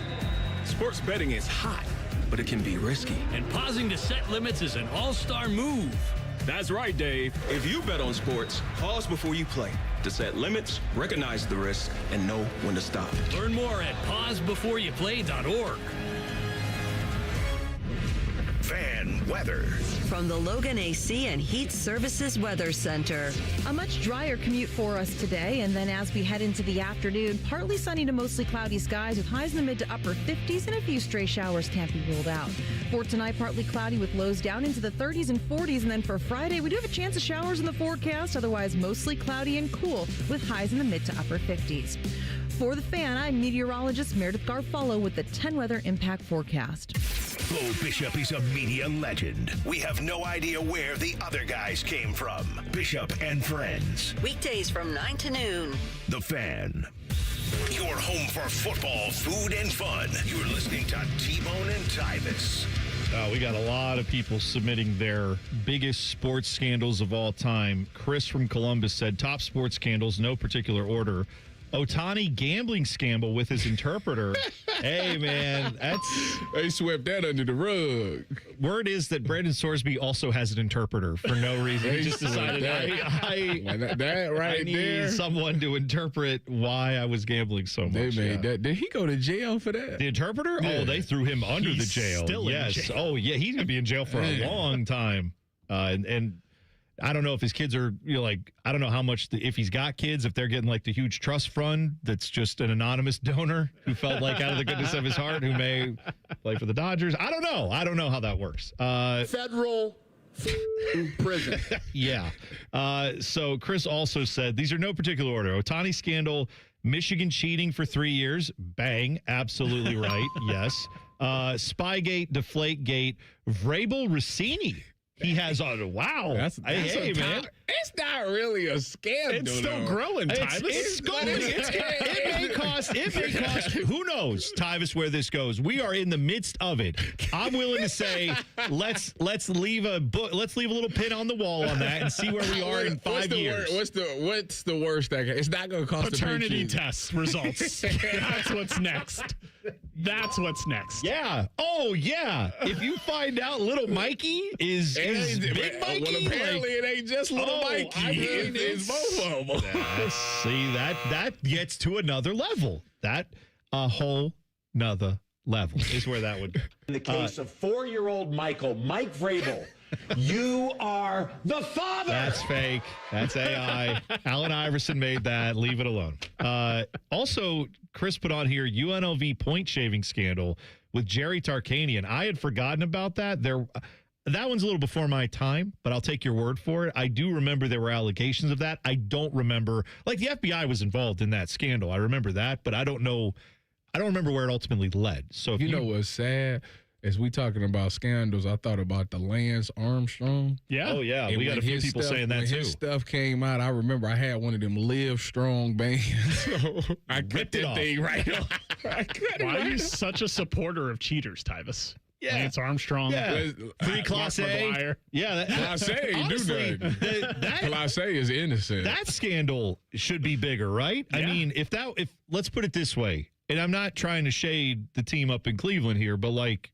Sports betting is hot. but it can be risky. And pausing to set limits is an all-star move. That's right, Dave. If you bet on sports, pause before you play to set limits, recognize the risk, and know when to stop. Learn more at pausebeforeyouplay.org. Fan weather. From the Logan AC and Heat Services Weather Center. A much drier commute for us today, and then as we head into the afternoon, partly sunny to mostly cloudy skies with highs in the mid to upper 50s, and a few stray showers can't be ruled out. For tonight, partly cloudy with lows down into the 30s and 40s, and then for Friday, we do have a chance of showers in the forecast, otherwise mostly cloudy and cool with highs in the mid to upper 50s. For the Fan, I'm meteorologist Meredith Garfalo with the 10 Weather Impact Forecast. Bo Bishop is a media legend. We have no idea where the other guys came from. Bishop and Friends. Weekdays from 9 to noon. The Fan. Your home for football, food, and fun. You're listening to T-Bone and Tyvis. We got a lot of people submitting their biggest sports scandals of all time. Chris from Columbus said, top sports scandals, no particular order. Ohtani gambling scandal with his interpreter. Hey, man, they swept that under the rug. Word is that Brandon Sorsby also has an interpreter for no reason. He just decided I need someone to interpret why I was gambling so much. They made that. Did he go to jail for that? The interpreter? Yeah. Oh, they threw him under the jail. Still in jail. Oh, yeah, he's gonna be in jail for a long time. And I don't know if his kids are, I don't know how much, if he's got kids, if they're getting like the huge trust fund that's just an anonymous donor who felt like out of the goodness of his heart who may play for the Dodgers. I don't know. I don't know how that works. Federal prison. Yeah. So Chris also said, these are no particular order. Ohtani scandal, Michigan cheating for 3 years. Bang. Absolutely right. Yes. Spygate, Deflategate, Vrabel Rossini. He has on. Wow. That's hey, man. It's not really a scandal. It's still growing, Tyvis. It's going. It may cost. Who knows, Tyvis, where this goes? We are in the midst of it. I'm willing to say let's leave a little pin on the wall on that and see where we are in 5 years. What's the worst that it's not going to cost paternity test results. That's what's next. That's what's next. Yeah. Oh, yeah. If you find out little Mikey is Big Mikey, well, apparently it ain't just little Mikey. It's both of them. See, that gets to another level. That a whole nother level is where that would go. In the case of 4-year-old Mike Vrabel, you are the father. That's fake. That's AI. Allen Iverson made that. Leave it alone. Also, Chris put on here UNLV point shaving scandal with Jerry Tarkanian. I had forgotten about that. That one's a little before my time, but I'll take your word for it. I do remember there were allegations of that. I don't remember, like the FBI was involved in that scandal. I remember that, but I don't remember where it ultimately led. So if you know what's sad? As we talking about scandals, I thought about the Lance Armstrong. Yeah. Oh, yeah. We got a few people saying that, too. When his stuff came out, I remember I had one of them Live Strong bands. So I cut that thing right off. Why are you such a supporter of cheaters, Tyvis? Yeah. Lance Armstrong. Yeah. Free Class A. Yeah. Class A ain't do nothing. Class A is innocent. That scandal should be bigger, right? Yeah. I mean, if let's put it this way, and I'm not trying to shade the team up in Cleveland here, but like,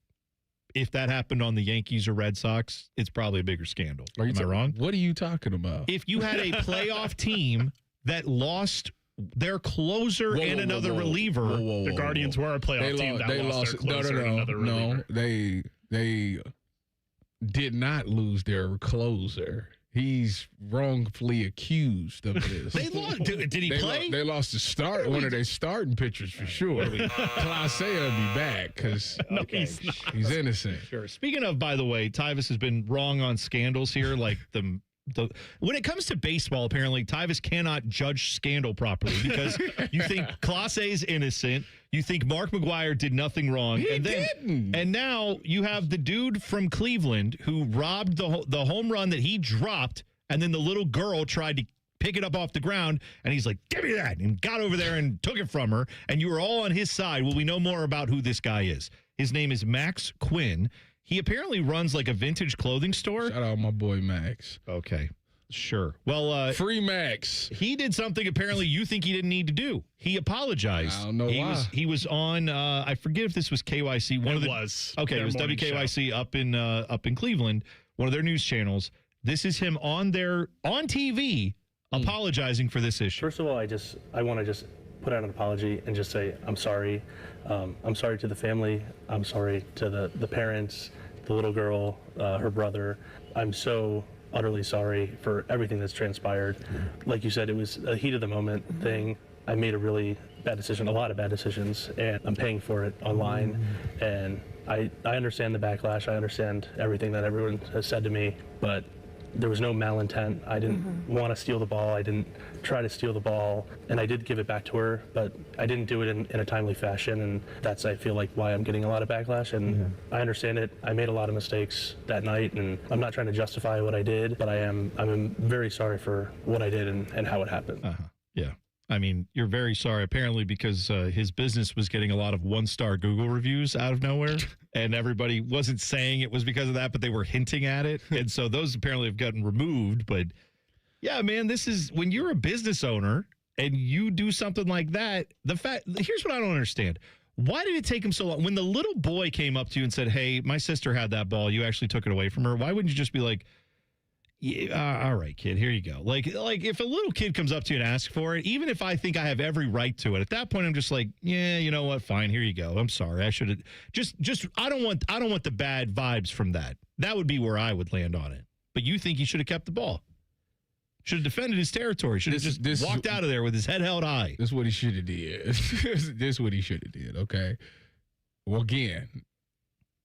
if that happened on the Yankees or Red Sox, it's probably a bigger scandal. Am I wrong? What are you talking about? If you had a playoff team that lost their closer and another reliever, the Guardians were a playoff team that lost their closer and another reliever. No, they did not lose their closer. He's wrongfully accused of this. They lost. Did he play? They lost the start. One of their starting pitchers for sure. Class A will be back because he's innocent. Sure. Speaking of, by the way, Tyvis has been wrong on scandals here. Like when it comes to baseball, apparently Tyvis cannot judge scandal properly because you think Class A is innocent. You think Mark McGwire did nothing wrong. He didn't. And now you have the dude from Cleveland who robbed the home run that he dropped, and then the little girl tried to pick it up off the ground, and he's like, give me that, and got over there and took it from her, and you were all on his side. Well, we know more about who this guy is. His name is Max Quinn. He apparently runs like a vintage clothing store. Shout out my boy Max. Okay. Sure. Well, free Max. He did something apparently you think he didn't need to do. He apologized. I don't know why. He was on. I forget if this was KYC. It was. Okay, it was WKYC show. up in Cleveland. One of their news channels. This is him on TV apologizing for this issue. First of all, I want to just put out an apology and just say I'm sorry. I'm sorry to the family. I'm sorry to the parents, the little girl, her brother. I'm so utterly sorry for everything that's transpired. Like you said, it was a heat of the moment thing. I made a really bad decision, a lot of bad decisions, and I'm paying for it online. And I understand the backlash. I understand everything that everyone has said to me, but there was no malintent. I didn't want to steal the ball. I didn't try to steal the ball, and I did give it back to her, but I didn't do it in a timely fashion, and that's, I feel like, why I'm getting a lot of backlash, and I understand it. I made a lot of mistakes that night, and I'm not trying to justify what I did, but I'm very sorry for what I did and how it happened. Yeah. I mean, you're very sorry, apparently, because his business was getting a lot of 1-star Google reviews out of nowhere, and everybody wasn't saying it was because of that, but they were hinting at it. And so those apparently have gotten removed. But yeah, man, this is when you're a business owner and you do something like that. Here's what I don't understand. Why did it take him so long? When the little boy came up to you and said, hey, my sister had that ball, you actually took it away from her. Why wouldn't you just be like, yeah, all right, kid, here you go. Like if a little kid comes up to you and asks for it, even if I think I have every right to it, at that point I'm just like, yeah, you know what? Fine, here you go. I'm sorry. I should have just I don't want the bad vibes from that. That would be where I would land on it. But you think he should have kept the ball. Should have defended his territory. Should have just walked out of there with his head held high. This is what he should have did. This is what he should have did, okay? Well, again,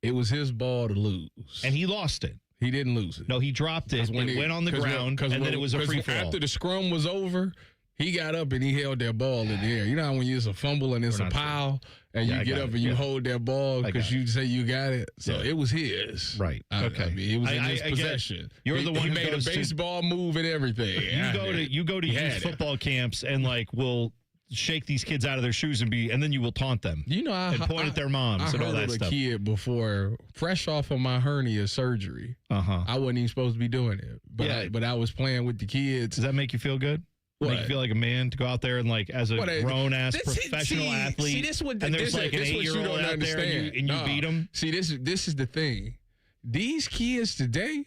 it was his ball to lose. And he lost it. He didn't lose it. No, he dropped it. It went on the ground, and then it was a free fall. After the scrum was over, he got up and he held that ball in the air. You know how when it's a fumble and it's a pile, and you get up and you hold that ball because you say you got it? So it was his. Right. Okay. I mean, it was in his possession. You're the one who who made a baseball move and everything. You go to youth football camps and will shake these kids out of their shoes and then you will taunt them. You know, and point at their moms and all that stuff. I heard a kid before, fresh off of my hernia surgery. I wasn't even supposed to be doing it, but I was playing with the kids. Does that make you feel good? What? Make you feel like a man to go out there and as a grown ass professional athlete? And there's an 8-year-old out there and you beat them. See, this is the thing. These kids today.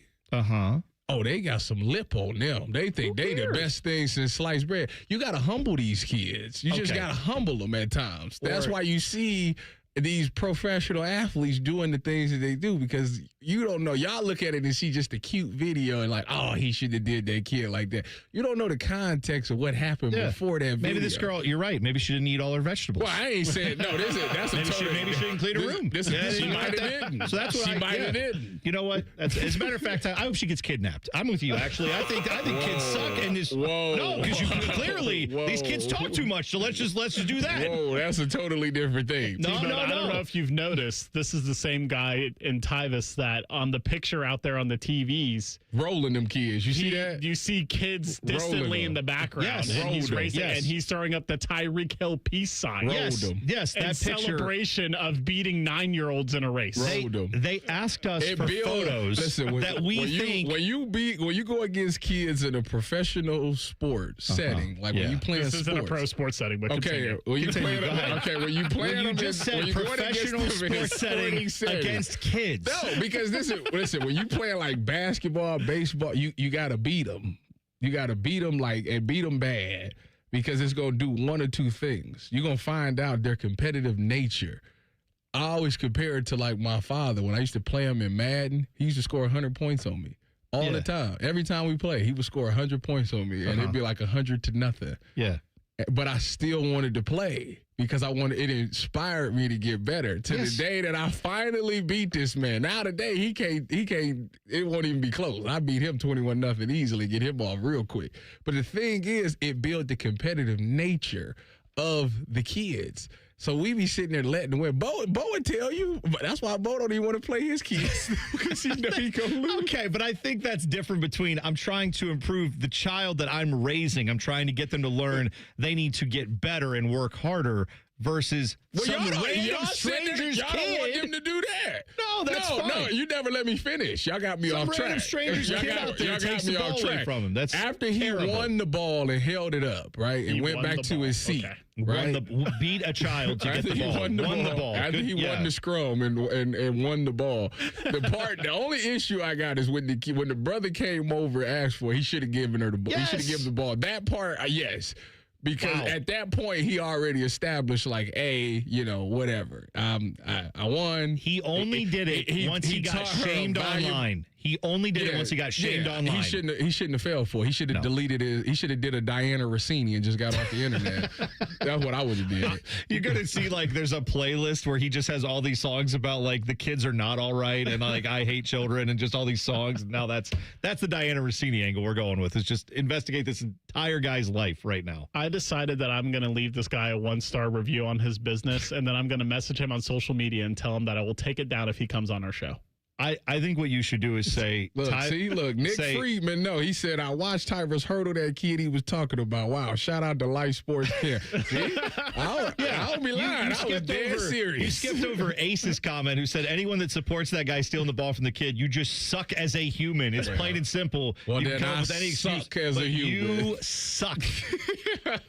Oh, they got some lip on them. They think they the best thing since sliced bread. You got to humble these kids. You just got to humble them at times. That's why you see these professional athletes doing the things that they do, because you don't know. Y'all look at it and see just a cute video and oh, he should have did that kid like that. You don't know the context of what happened before that video. Maybe this girl, you're right. Maybe she didn't eat all her vegetables. Well, I ain't saying, no, that's a total. Maybe she didn't clean her room. She might have didn't. So that's what she might have didn't. You know what? As a matter of fact, I hope she gets kidnapped. I'm with you, actually. I think kids suck. And no, because you clearly, these kids talk too much. So let's just do that. Whoa, that's a totally different thing. No. I don't know if you've noticed, this is the same guy in Tyvis that on the picture out there on the TVs rolling them kids. You see that? You see kids distantly in the background. Yes, and he's racing and he's throwing up the Tyreek Hill peace sign. Yes, that picture. Celebration of beating 9-year-olds in a race. They asked us for photos that we think when you go against kids in a professional sport setting, when you play this isn't a pro sports setting, but when you play when you play you just said professional sports setting against kids. No, because listen, when you play basketball, baseball, you got to beat them. You got to beat them and beat them bad, because it's going to do one or two things. You're going to find out their competitive nature. I always compare it to my father. When I used to play him in Madden, he used to score 100 points on me all the time. Every time we play, he would score 100 points on me, and it'd be 100-0. Yeah. But I still wanted to play because it inspired me to get better to the day that I finally beat this man. Now today he can't, it won't even be close. I beat him 21-0 easily, get him off real quick. But the thing is, it built the competitive nature of the kids. So we be sitting there letting them win. Bo would tell you, but that's why Bo don't even want to play his kids, because he know he gonna lose. Okay, but I think that's different between I'm trying to improve the child that I'm raising. I'm trying to get them to learn they need to get better and work harder, versus some random stranger's kid. Y'all want them to do that. No, that's fine. No, you never let me finish. Y'all got me off track. Random stranger's kid out there takes the ball away from him. That's after he terrible. won the ball and held it up, right, and went back to his seat. Okay. Right? Beat a child to get the ball. Won the ball. After he won the scrum and won the ball. The only issue I got is when the brother came over and asked for it, he should have given her the ball. Yes. He should have given the ball. That part, yes. Because at that point, he already established, like, whatever. I won. He only did it once he got shamed online. He only did it once he got shamed online. He shouldn't have fell for it. He should have deleted it. He should have did a Diana Rossini and just got off the internet. That's what I would have did. You're going to see, like, there's a playlist where he just has all these songs about, like, the kids are not all right and, like, I hate children and just all these songs. Now that's the Diana Rossini angle we're going with. It's just investigate this entire guy's life right now. I decided that I'm going to leave this guy a 1-star review on his business, and then I'm going to message him on social media and tell him that I will take it down if he comes on our show. I think what you should do is say, Nick Friedman, he said, I watched Tyvis hurdle that kid he was talking about. Wow, shout out to Life Sports Care. See? I don't be lying. I was dead serious. You skipped over Ace's comment who said, anyone that supports that guy stealing the ball from the kid, you just suck as a human. It's plain and simple. Well, you then can come I up with any suck excuse, as a human. You suck.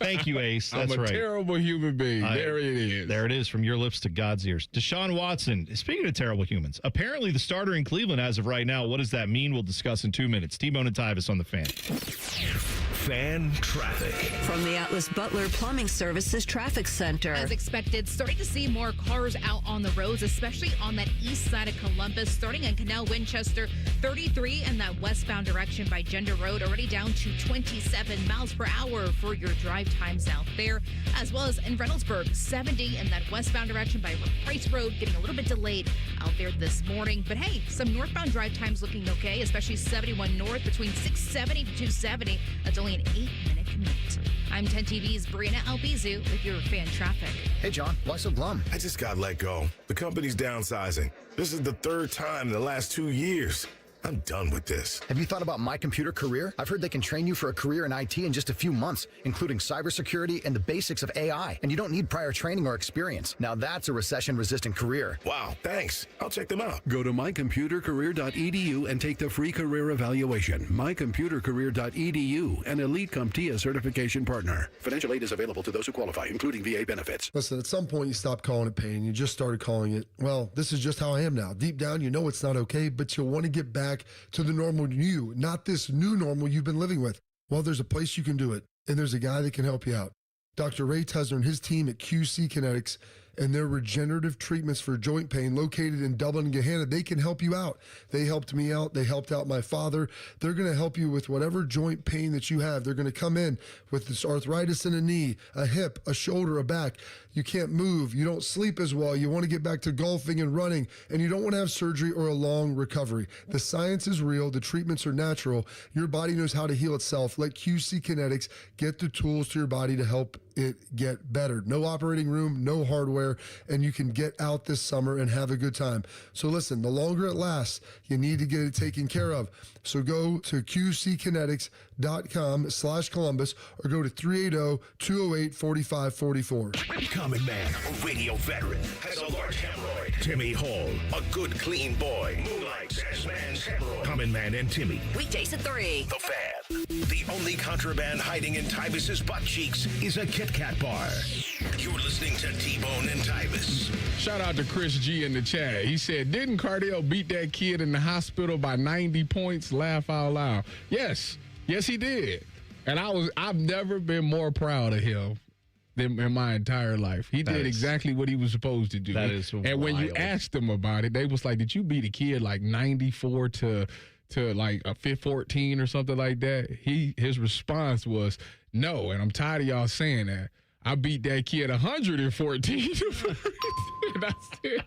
Thank you, Ace. That's I'm a right. terrible human being. There it is. There it is, from your lips to God's ears. Deshaun Watson, speaking of terrible humans, apparently the starter in Cleveland as of right now. What does that mean? We'll discuss in 2 minutes. T-Bone and Tyvis on the Fan. Fan traffic. From the Atlas Butler Plumbing Services Traffic Center. As expected, starting to see more cars out on the roads, especially on that east side of Columbus, starting in Canal Winchester, 33 in that westbound direction by Gender Road, already down to 27 miles per hour for your drive times out there, as well as in Reynoldsburg, 70 in that westbound direction by Price Road, getting a little bit delayed out there this morning. But hey, some northbound drive times looking okay, especially 71 north between 670 to 270. That's only an 8-minute commute. I'm 10 TV's Brianna Albizu with your fan traffic. Hey, John, why so glum? I just got let go. The company's downsizing. This is the third time in the last 2 years. I'm done with this. Have you thought about My Computer Career? I've heard they can train you for a career in IT in just a few months, including cybersecurity and the basics of AI. And you don't need prior training or experience. Now that's a recession-resistant career. Wow, thanks. I'll check them out. Go to mycomputercareer.edu and take the free career evaluation. Mycomputercareer.edu, an Elite CompTIA certification partner. Financial aid is available to those who qualify, including VA benefits. Listen, at some point you stopped calling it pain. You just started calling it, well, this is just how I am now. Deep down, you know it's not okay, but you'll want to get back to the normal you, not this new normal you've been living with. Well, there's a place you can do it, and there's a guy that can help you out. Dr. Ray Tesner and his team at QC Kinetics and their regenerative treatments for joint pain located in Dublin and Gahanna, they can help you out. They helped me out. They helped out my father. They're going to help you with whatever joint pain that you have. They're going to come in with this arthritis in a knee, a hip, a shoulder, a back. You can't move. You don't sleep as well. You want to get back to golfing and running, and you don't want to have surgery or a long recovery. The science is real. The treatments are natural. Your body knows how to heal itself. Let QC Kinetics get the tools to your body to help it get better. No operating room, no hardware, and you can get out this summer and have a good time. So listen, the longer it lasts, you need to get it taken care of. So go to qckinetics.com/Columbus or go to 380-208-4544. Common man, a radio veteran, has a large hemorrhoid. Timmy Hall, a good, clean boy, moonlights as man's hemorrhoid. Common Man and Timmy. Weekdays at 3. The Fan. The only contraband hiding in Tyvis's butt cheeks is a Kit Kat bar. You're listening to T-Bone and Tyvis. Shout out to Chris G in the chat. He said, didn't Cardale beat that kid in the hospital by 90 points? Laugh out loud. Yes, he did. And I've never been more proud of him than in my entire life. He did exactly what he was supposed to do. That is wild. And when you asked them about it, they was like, did you beat a kid like 94 to like a 14 or something like that? His response was, no, and I'm tired of y'all saying that. I beat that kid 114. That's it.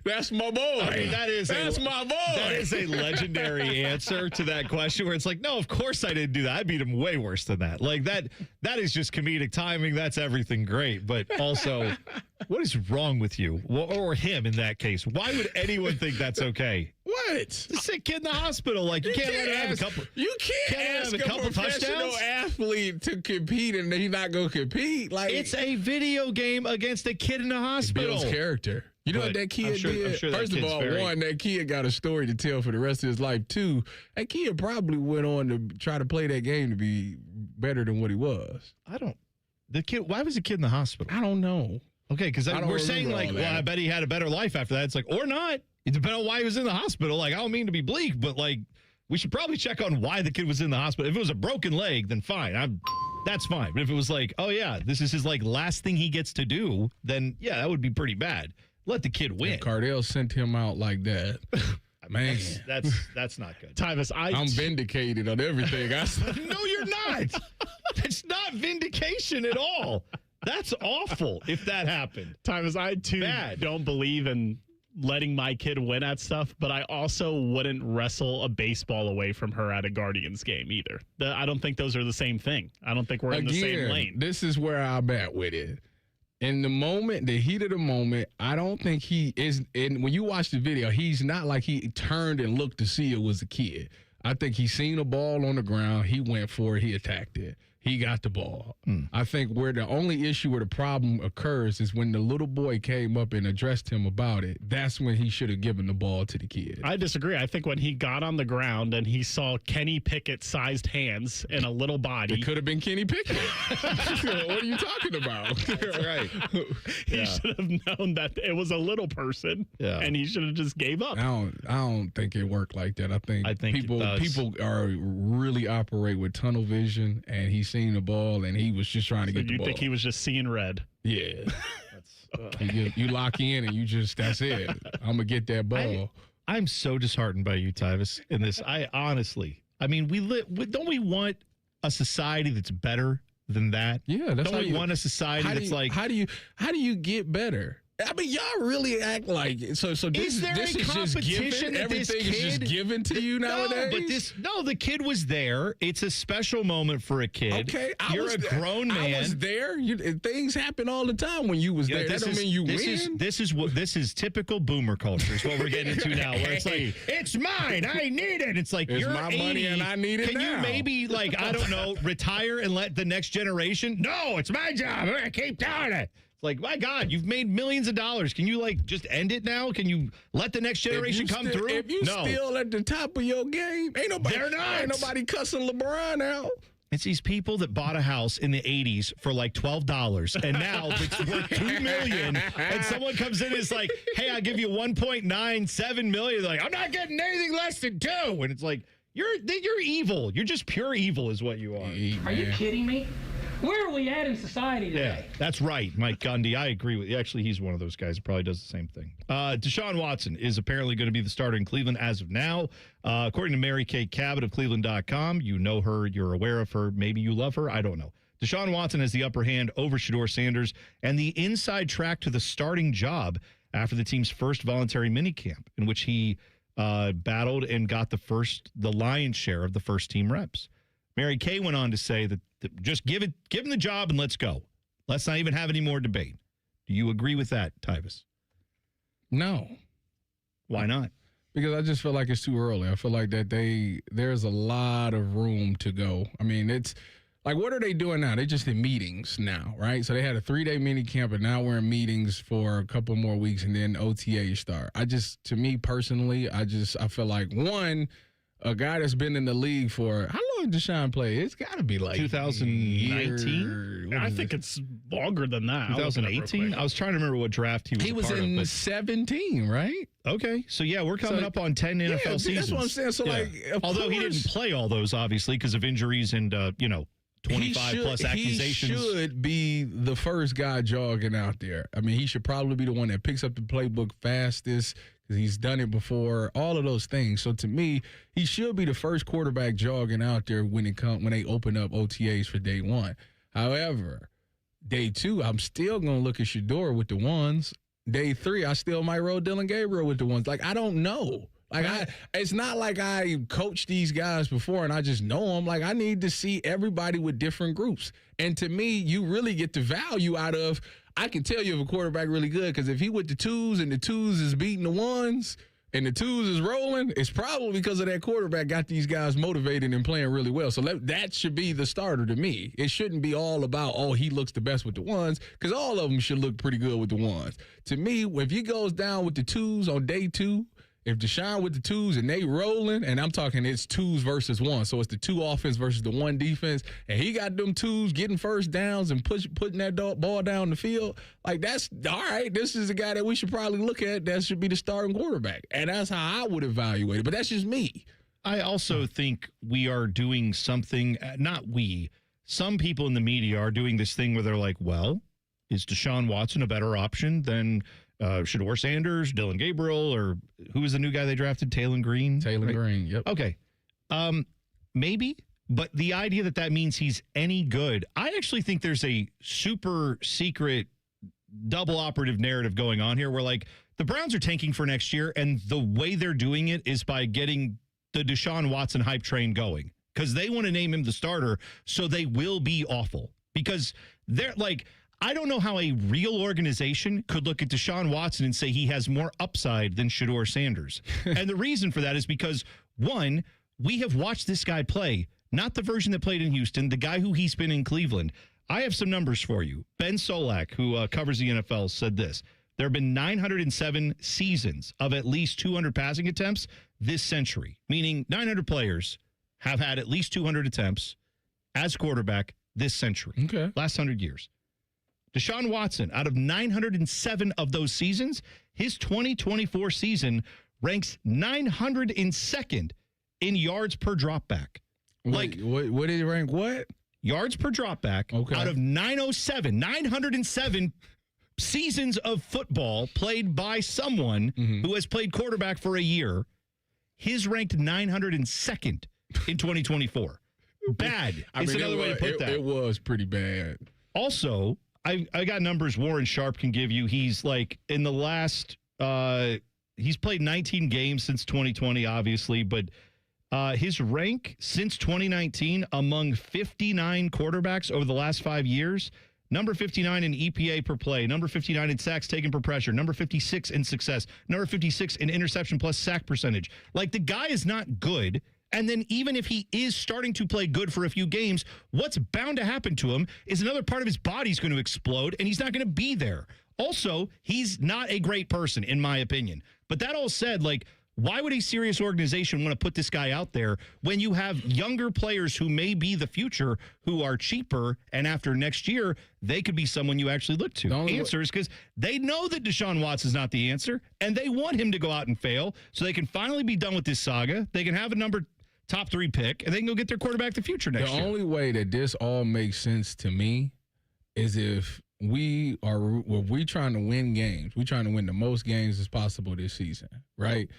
That's my boy. I mean, that's my boy. That is a legendary answer to that question where it's like, no, of course I didn't do that. I beat him way worse than that. Like that is just comedic timing. That's everything great. But also, what is wrong with you? Or him in that case? Why would anyone think that's okay? What? what? It's a sick kid in the hospital. Like, you can't let him have a couple. You can't ask a professional athlete to compete and he's not going to compete. Like, it's a video game against a kid in the hospital. It builds character. You know what that kid did? I'm sure First of all, one, that kid got a story to tell for the rest of his life. Two, that kid probably went on to try to play that game to be better than what he was. Why was the kid in the hospital? I don't know. Okay, because we're saying, like, well, I bet he had a better life after that. It's like, or not. It depends on why he was in the hospital. Like, I don't mean to be bleak, but, like, we should probably check on why the kid was in the hospital. If it was a broken leg, then fine. That's fine. But if it was like, oh, yeah, this is his, like, last thing he gets to do, then, yeah, that would be pretty bad. Let the kid win. And Cardell sent him out like that. Man, that's not good. Tyvis, I'm vindicated on everything I said. No, you're not. It's not vindication at all. That's awful if that happened. Tyvis, I too don't believe in letting my kid win at stuff, but I also wouldn't wrestle a baseball away from her at a Guardians game either. I don't think those are the same thing. I don't think we're in the same lane. This is where I'm at with it. In the moment, the heat of the moment, I don't think he is. And when you watch the video, he's not like he turned and looked to see it was a kid. I think he seen a ball on the ground. He went for it. He attacked it. He got the ball. I think where the only issue where the problem occurs is when the little boy came up and addressed him about it. That's when he should have given the ball to the kid. I disagree. I think when he got on the ground and he saw Kenny Pickett-sized hands and a little body. It could have been Kenny Pickett. What are you talking about? That's right. He should have known that it was a little person, and he should have just gave up. I don't think it worked like that. I think people are really operate with tunnel vision, and he's seen the ball, and he was just trying to get the ball. You think he was just seeing red? Yeah. You lock in, and that's it. I'm going to get that ball. I'm so disheartened by you, Tyvis, in this. Don't we want a society that's better than that? Yeah, that's don't we want a society that's like. How do you get better? I mean, y'all really act like so. This is just given. Everything is just given to you nowadays. The kid was there. It's a special moment for a kid. Okay, you're a grown man. I was there. Things happen all the time when you was there. That don't mean you win. This is typical boomer culture. Is what we're getting into now. Where it's like, it's mine. I need it. It's like, it's you're my 80. money and I need it. Can now. you maybe I don't know, retire and let the next generation? No, it's my job. I keep doing it. It's like, my God, you've made millions of dollars. Can you just end it now? Can you let the next generation come through? If you still at the top of your game, ain't nobody cussing LeBron out. It's these people that bought a house in the 80s for like $12, and now it's worth $2 million, and someone comes in and is like, hey, I'll give you $1.97 million. They're like, I'm not getting anything less than $2. And it's like, you're evil. You're just pure evil is what you are. Are you kidding me? Where are we at in society today? Yeah, that's right, Mike Gundy. I agree with you. Actually, he's one of those guys that probably does the same thing. Deshaun Watson is apparently going to be the starter in Cleveland as of now. According to Mary Kay Cabot of Cleveland.com, you know her, you're aware of her, maybe you love her, I don't know. Deshaun Watson has the upper hand over Shedeur Sanders and the inside track to the starting job after the team's first voluntary minicamp, in which he battled and got the lion's share of the first team reps. Mary Kay went on to say that just give him the job and let's go. Let's not even have any more debate. Do you agree with that, Tyvis? No. Why not? Because I just feel like it's too early. I feel like that there's a lot of room to go. I mean, it's like, what are they doing now? They're just in meetings now, right? So they had a 3-day mini camp, and now we're in meetings for a couple more weeks, and then OTA start. To me personally, I feel like, one, a guy that's been in the league for how long did Deshaun play? It's got to be like 2019. I think it's longer than that. 2018. I was trying to remember what draft he was. He was in 17, right? Okay, so yeah, we're coming up on 10 NFL seasons. That's what I'm saying. So although he didn't play all those, obviously, because of injuries and 25 plus accusations. He should be the first guy jogging out there. I mean, he should probably be the one that picks up the playbook fastest, because he's done it before, all of those things. So to me, he should be the first quarterback jogging out there when they open up OTAs for day one. However, day two, I'm still going to look at Shedeur with the ones. Day three, I still might roll Dylan Gabriel with the ones. Like, I don't know. It's not like I coached these guys before and I just know them. Like, I need to see everybody with different groups. And to me, you really get the value out of, I can tell you if a quarterback really good, because if he with the twos and the twos is beating the ones, and the twos is rolling, it's probably because of that quarterback got these guys motivated and playing really well. So that should be the starter to me. It shouldn't be all about, he looks the best with the ones, because all of them should look pretty good with the ones. To me, if he goes down with the twos on day 2, if Deshaun with the twos and they rolling, and I'm talking it's twos versus one, so it's the 2 offense versus the 1 defense, and he got them twos getting first downs and putting that ball down the field, like that's all right. This is the guy that we should probably look at. That should be the starting quarterback, and that's how I would evaluate it. But that's just me. I also think we are doing something. Not we. Some people in the media are doing this thing where they're like, "Well, is Deshaun Watson a better option than?" Shedeur Sanders, Dylan Gabriel, or who was the new guy they drafted? Taylor Green? Green, yep. Okay. Maybe, but the idea that means he's any good, I actually think there's a super secret double operative narrative going on here where, like, the Browns are tanking for next year, and the way they're doing it is by getting the Deshaun Watson hype train going because they want to name him the starter, so they will be awful because they're like – I don't know how a real organization could look at Deshaun Watson and say he has more upside than Shedeur Sanders. And the reason for that is because, one, we have watched this guy play, not the version that played in Houston, the guy who he's been in Cleveland. I have some numbers for you. Ben Solak, who covers the NFL, said this. There have been 907 seasons of at least 200 passing attempts this century, meaning 900 players have had at least 200 attempts as quarterback this century, last 100 years. Deshaun Watson, out of 907 of those seasons, his 2024 season ranks 902nd in yards per dropback. What did he rank? What? Yards per dropback out of 907 seasons of football played by someone who has played quarterback for a year. His ranked 902nd in 2024. Bad. It's another way to put that. It was pretty bad. Also, I got numbers Warren Sharp can give you. He's like in the last he's played 19 games since 2020, obviously, but his rank since 2019 among 59 quarterbacks over the last 5 years, number 59 in EPA per play, number 59 in sacks taken per pressure, number 56 in success, number 56 in interception plus sack percentage. Like, the guy is not good. And then even if he is starting to play good for a few games, what's bound to happen to him is another part of his body's going to explode, and he's not going to be there. Also, he's not a great person, in my opinion. But that all said, like, why would a serious organization want to put this guy out there when you have younger players who may be the future who are cheaper, and after next year, they could be someone you actually look to? The answer is because they know that Deshaun Watson's not the answer, and they want him to go out and fail so they can finally be done with this saga. They can have a top 3 pick, and they can go get their quarterback the future next year. The only way that this all makes sense to me is if we're trying to win games. We're trying to win the most games as possible this season, right?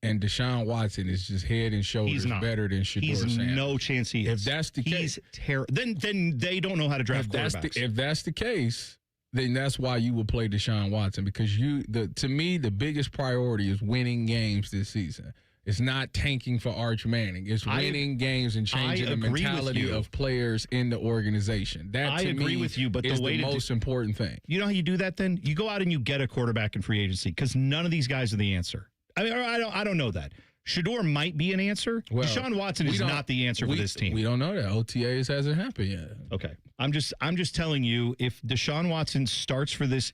And Deshaun Watson is just head and shoulders better than Shedeur Sanders. No chance he is. If that's the case, he's terrible. Then they don't know how to draft quarterbacks. If that's the case, then that's why you would play Deshaun Watson, because to me, the biggest priority is winning games this season. It's not tanking for Arch Manning. It's winning games and changing the mentality of players in the organization. That, to me, with you, but is the most important thing. You know how you do that then? You go out and you get a quarterback in free agency, because none of these guys are the answer. I mean, I don't know that. Shedeur might be an answer. Well, Deshaun Watson is not the answer for this team. We don't know that. OTAs hasn't happened yet. Okay. I'm just telling you, if Deshaun Watson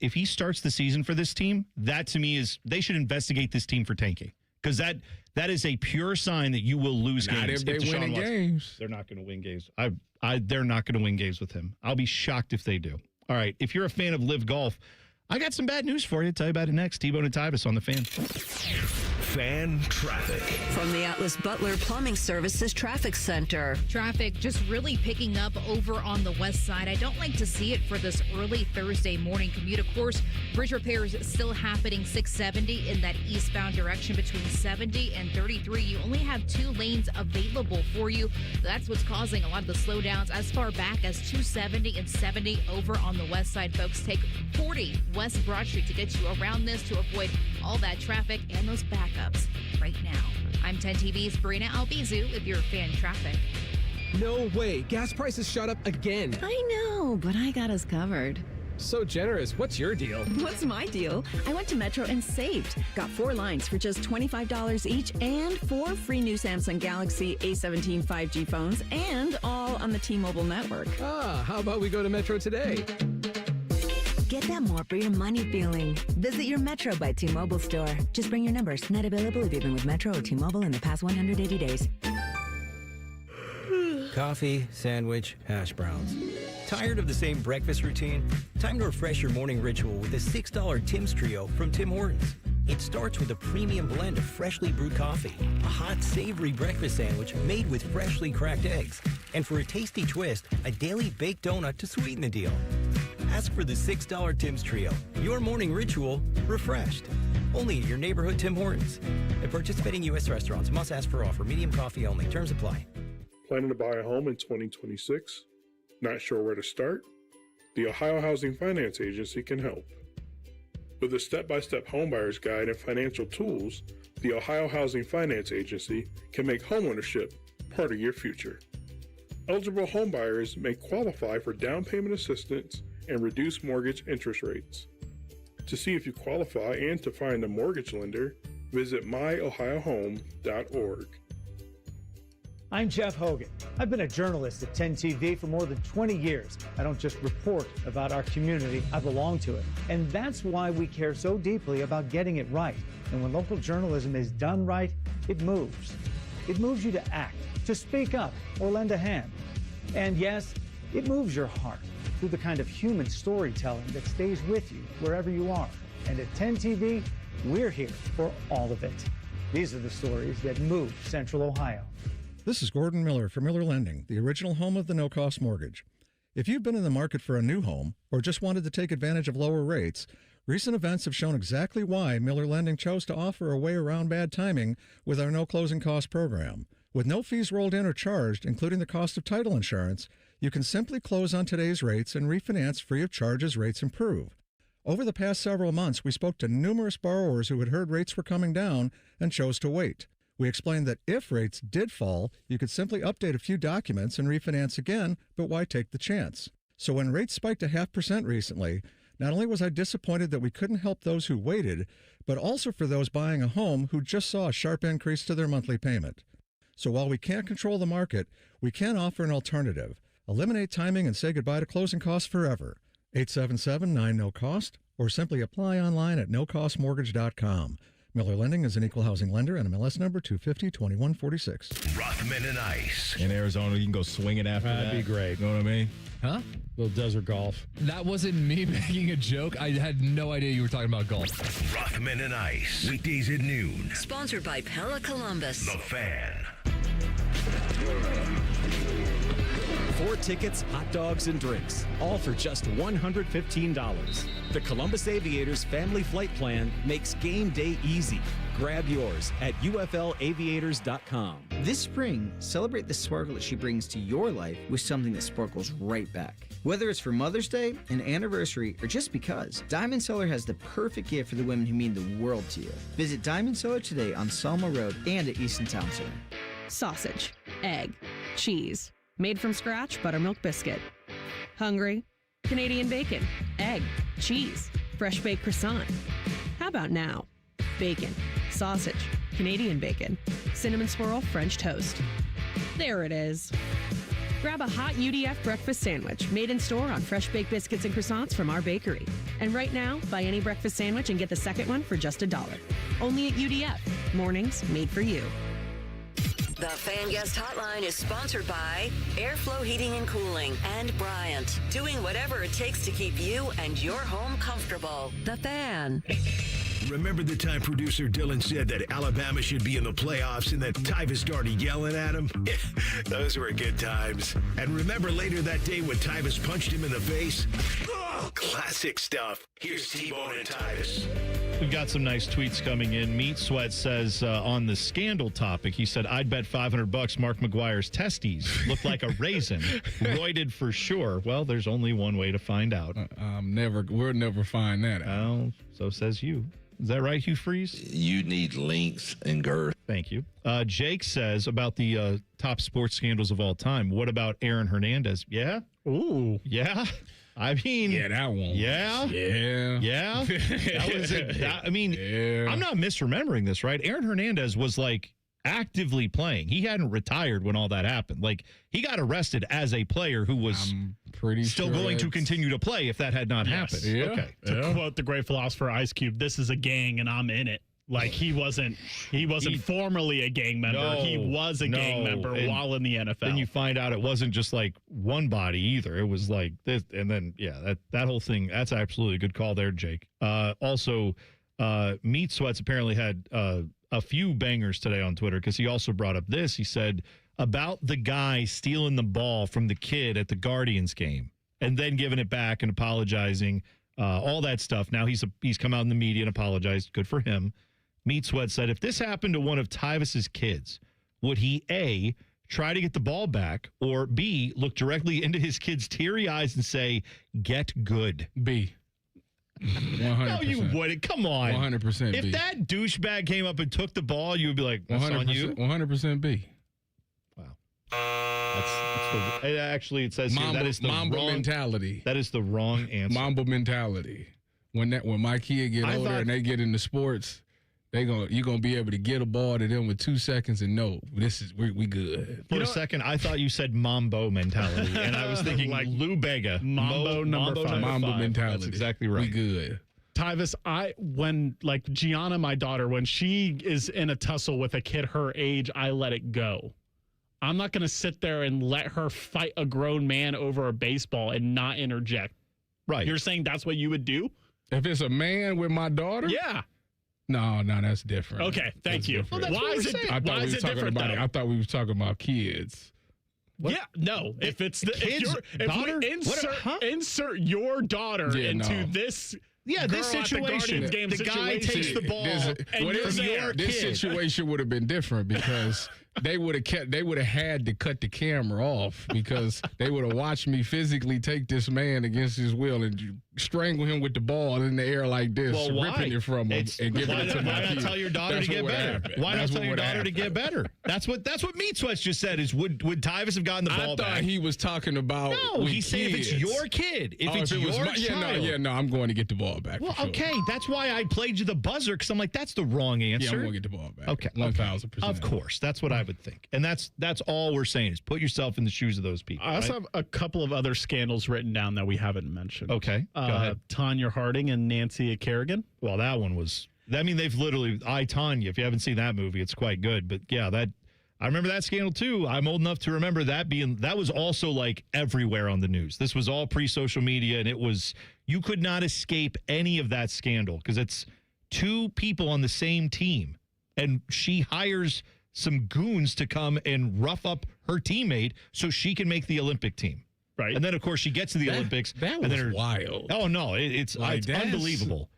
if he starts the season for this team, that to me is, they should investigate this team for tanking. Because that is a pure sign that you will lose games. Not if they win games. They're not going to win games. They're not going to win games with him. I'll be shocked if they do. All right. If you're a fan of Live Golf, I got some bad news for you. Tell you about it next. T-Bone and Tyvis on the Fan. Fan traffic. From the Atlas Butler Plumbing Services Traffic Center. Traffic just really picking up over on the west side. I don't like to see it for this early Thursday morning commute. Of course, bridge repairs still happening 670 in that eastbound direction between 70 and 33. You only have 2 lanes available for you. That's what's causing a lot of the slowdowns as far back as 270 and 70 over on the west side. Folks, take 40 West Broad Street to get you around this to avoid all that traffic and those backups right now. I'm 10 TV's Brina Albizu with your Fan Traffic. No way. Gas prices shot up again. I know, but I got us covered. So generous. What's your deal? What's my deal? I went to Metro and saved. Got 4 lines for just $25 each and 4 free new Samsung Galaxy A17 5G phones, and all on the T-Mobile network. How about we go to Metro today? Get that more for your money feeling. Visit your Metro by T-Mobile store. Just bring your numbers. Not available if you've been with Metro or T-Mobile in the past 180 days. Coffee, sandwich, hash browns. Tired of the same breakfast routine? Time to refresh your morning ritual with a $6 Tim's Trio from Tim Hortons. It starts with a premium blend of freshly brewed coffee, a hot, savory breakfast sandwich made with freshly cracked eggs, and for a tasty twist, a daily baked donut to sweeten the deal. Ask for the $6 Tim's Trio. Your morning ritual refreshed. Only at your neighborhood Tim Hortons. At participating U.S. restaurants, must ask for offer. Medium coffee only. Terms apply. Planning to buy a home in 2026? Not sure where to start? The Ohio Housing Finance Agency can help. With a step-by-step homebuyer's guide and financial tools, the Ohio Housing Finance Agency can make homeownership part of your future. Eligible homebuyers may qualify for down payment assistance and reduced mortgage interest rates. To see if you qualify and to find a mortgage lender, visit myohiohome.org. I'm Jeff Hogan. I've been a journalist at 10 TV for more than 20 years. I don't just report about our community, I belong to it. And that's why we care so deeply about getting it right. And when local journalism is done right, it moves. It moves you to act, to speak up, or lend a hand. And yes, it moves your heart through the kind of human storytelling that stays with you wherever you are. And at 10 TV, we're here for all of it. These are the stories that move Central Ohio. This is Gordon Miller for Miller Lending, the original home of the no-cost mortgage. If you've been in the market for a new home or just wanted to take advantage of lower rates, recent events have shown exactly why Miller Lending chose to offer a way around bad timing with our no-closing cost program. With no fees rolled in or charged, including the cost of title insurance, you can simply close on today's rates and refinance free of charge as rates improve. Over the past several months, we spoke to numerous borrowers who had heard rates were coming down and chose to wait. We explained that if rates did fall, you could simply update a few documents and refinance again, but why take the chance? So when rates spiked 0.5% recently, not only was I disappointed that we couldn't help those who waited, but also for those buying a home who just saw a sharp increase to their monthly payment. So while we can't control the market, we can offer an alternative. Eliminate timing and say goodbye to closing costs forever. 877-9-NO-COST, or simply apply online at nocostmortgage.com. Miller Lending is an equal housing lender and MLS number 250-2146. Rothman and Ice. In Arizona, you can go swinging after that. That'd be great. You know what I mean? Huh? Little desert golf. That wasn't me making a joke. I had no idea you were talking about golf. Rothman and Ice. Weekdays at noon. Sponsored by Pella Columbus. The Fan. 4 tickets, hot dogs, and drinks, all for just $115. The Columbus Aviators Family Flight Plan makes game day easy. Grab yours at uflaviators.com. This spring, celebrate the sparkle that she brings to your life with something that sparkles right back. Whether it's for Mother's Day, an anniversary, or just because, Diamond Cellar has the perfect gift for the women who mean the world to you. Visit Diamond Cellar today on Selma Road and at Easton Town Center. Sausage, egg, cheese, made from scratch buttermilk biscuit. Hungry? Canadian bacon, egg, cheese, fresh baked croissant. How about now? Bacon, sausage, Canadian bacon, cinnamon swirl French toast. There it is. Grab a hot UDF breakfast sandwich made in store on fresh baked biscuits and croissants from our bakery. And right now, buy any breakfast sandwich and get the second one for just $1. Only at UDF. Mornings made for you. The Fan Guest Hotline is sponsored by Airflow Heating and Cooling and Bryant, doing whatever it takes to keep you and your home comfortable. The Fan. Remember the time producer Dylan said that Alabama should be in the playoffs and that Tyvis started yelling at him? Those were good times. And remember later that day when Tyvis punched him in the face? Oh, classic stuff. Here's T-Bone and Tyvis. We've got some nice tweets coming in. Meat Sweat says on the scandal topic, he said, I'd bet $500 Mark McGuire's testes look like a raisin. Roided for sure. Well, there's only one way to find out. We'll never find that out. Well, so says you. Is that right, Hugh Freeze? You need length and girth. Thank you. Jake says about the top sports scandals of all time. What about Aaron Hernandez? Yeah? Ooh. Yeah? I mean, yeah, that one. Yeah. That was it. I'm not misremembering this, right? Aaron Hernandez was like actively playing. He hadn't retired when all that happened. Like, he got arrested as a player who was still going to continue to play if that had not happened. Yeah. Okay. To quote the great philosopher Ice Cube, this is a gang and I'm in it. Like, he wasn't formerly a gang member. No, he was a gang member while in the NFL. Then you find out it wasn't just like one body either. It was like this, and then that whole thing. That's absolutely a good call there, Jake. Also, Meat Sweats apparently had a few bangers today on Twitter because he also brought up this. He said about the guy stealing the ball from the kid at the Guardians game and then giving it back and apologizing, all that stuff. Now he's come out in the media and apologized. Good for him. Meat Sweat said, if this happened to one of Tyvis's kids, would he A, try to get the ball back, or B, look directly into his kid's teary eyes and say, get good? B. 100%. No, you wouldn't. Come on. 100% If B. that douchebag came up and took the ball, you would be like, that's on you? 100% B. It says here, that is the Mamba wrong mentality. That is the wrong answer. Mamba mentality. When my kid get older and they get into sports, you're gonna be able to get a ball to them with 2 seconds and know we good. For a second, I thought you said Mambo mentality, and I was thinking like Lou Bega. Mambo number 5. Mamba mentality. That's exactly right. We good. Tyvis, when Gianna, my daughter, when she is in a tussle with a kid her age, I let it go. I'm not going to sit there and let her fight a grown man over a baseball and not interject. Right. You're saying that's what you would do? If it's a man with my daughter? Yeah. No, that's different. Okay, thank you. Well, that's why is it I thought why we is were it talking different about though? I thought we were talking about kids. Yeah, no. If it's the kids, daughter? Insert your daughter into this. Yeah, this situation. The guy takes the ball This situation would have been different because they would have had to cut the camera off because they would have watched me physically take this man against his will and strangle him with the ball in the air like this, ripping it from him and giving it to my kid. Why not tell your daughter to get better? Why not tell your daughter to get better? That's what Meat Sweats just said. Is would Tyvis have gotten the ball back? I thought he was talking about he's saying if it's your kid, if it's your child. I'm going to get the ball back. Well, for sure. okay, that's why I played you the buzzer because I'm like, that's the wrong answer. Yeah, I'm going to get the ball back. Okay, 1,000%. Of course, that's what I would think, and that's all we're saying is put yourself in the shoes of those people. I also have a couple of other scandals written down that we haven't mentioned. Okay, go ahead. Tanya Harding and Nancy Kerrigan. Well, that one was. I mean, they've literally. Tanya. If you haven't seen that movie, it's quite good. But yeah, I remember that scandal too. I'm old enough to remember that was also like everywhere on the news. This was all pre-social media, and you could not escape any of that scandal because it's two people on the same team, and she hires some goons to come and rough up her teammate so she can make the Olympic team. Right. And then, of course, she gets to the Olympics. That was wild. Oh, no. It's unbelievable.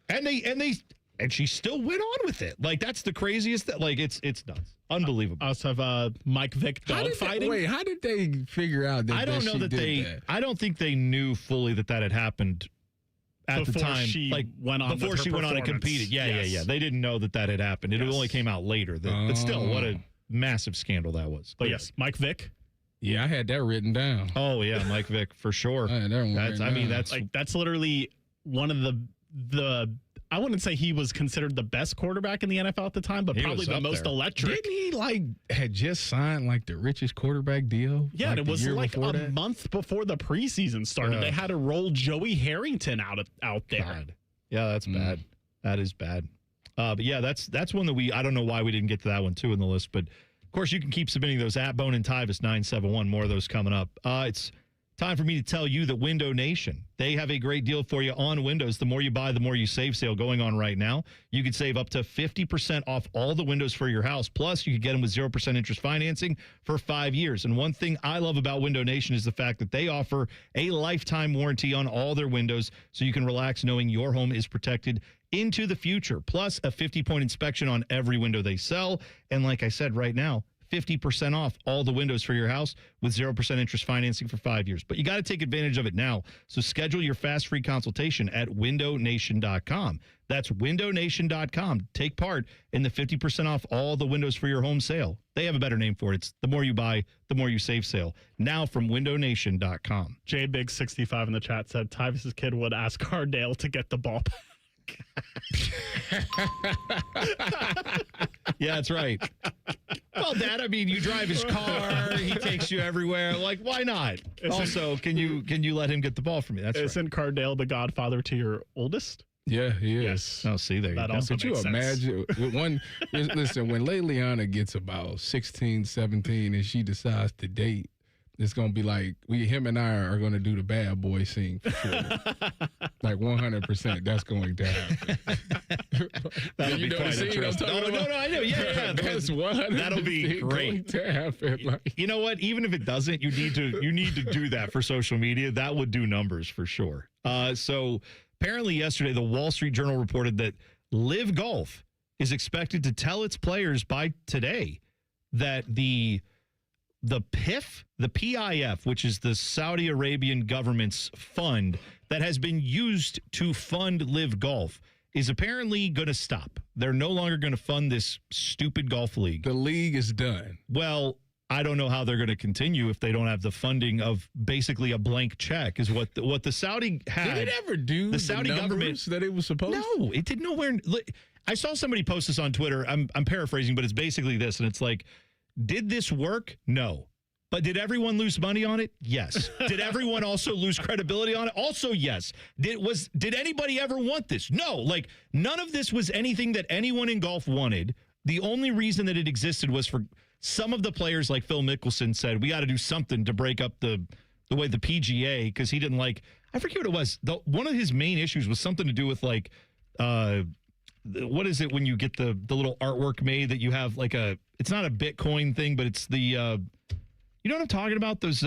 And she still went on with it. Like, that's the craziest. It's nuts. Unbelievable. I also have Mike Vick dogfighting. How did they figure out that I don't know that I don't think they knew fully that had happened at the time. Before she went on and competed. Yeah. They didn't know that had happened. It only came out later. But still, what a massive scandal that was. But yes, Mike Vick. Yeah, I had that written down. Oh yeah, Mike Vick for sure. That's literally one of the. I wouldn't say he was considered the best quarterback in the NFL at the time, but probably the most electric. Didn't he had just signed the richest quarterback deal? Yeah, and it was a month before the preseason started. They had to roll Joey Harrington out there. God. Yeah, that's bad. That is bad. But yeah, that's one that I don't know why we didn't get to that one too in the list, but of course you can keep submitting those at Bone and Tyvis 971. More of those coming up. It's time for me to tell you that Window Nation, they have a great deal for you on windows. The more you buy, the more you save sale going on right now. You could save up to 50% off all the windows for your house. Plus, you could get them with 0% interest financing for 5 years. And one thing I love about Window Nation is the fact that they offer a lifetime warranty on all their windows, so you can relax knowing your home is protected into the future. Plus, a 50-point inspection on every window they sell. And like I said, right now, 50% off all the windows for your house with 0% interest financing for 5 years. But you got to take advantage of it now. So schedule your fast free consultation at windownation.com. That's windownation.com. Take part in the 50% off all the windows for your home sale. They have a better name for it. It's the more you buy, the more you save sale. Now from windownation.com. JBig65 in the chat said Tyvis's kid would ask Cardale to get the ball back. Yeah, that's right. Well, Dad, I mean, you drive his car, he takes you everywhere. Like, why not? Also, can you let him get the ball from you? That's Isn't Cardale the godfather to your oldest? Yeah, he is. Yes. Oh, see, there you That go. also Could you makes sense. imagine listen, when Leliana gets about 16, 17 and she decides to date, it's going to be like him and I are going to do the bad boy scene for sure. Like 100% that's going to happen. That'll be quite interesting. No, I know. Yeah. That's 100% that'll be great. going to happen. Like, You know what? Even if it doesn't, you need to do that for social media. That would do numbers for sure. So apparently yesterday, the Wall Street Journal reported that Live Golf is expected to tell its players by today that the PIF, which is the Saudi Arabian government's fund that has been used to fund Live Golf, is apparently going to stop. They're no longer going to fund this stupid golf league. the league is done. Well, I don't know how they're going to continue if they don't have the funding of basically a blank check, is what the Saudi had. Did it ever do the Saudi government numbers that it was supposed to? No, it did nowhere. I saw somebody post this on Twitter. I'm paraphrasing, but it's basically this, and it's like, did this work? No. But did everyone lose money on it? Yes. Did everyone also lose credibility on it? Also, yes. Did anybody ever want this? No. Like, none of this was anything that anyone in golf wanted. The only reason that it existed was for some of the players, like Phil Mickelson said, we got to do something to break up the way the PGA, because he didn't like, I forget what it was. One of his main issues was something to do with like, what is it when you get the little artwork made that you have like it's not a Bitcoin thing, but it's the, you know what I'm talking about? Those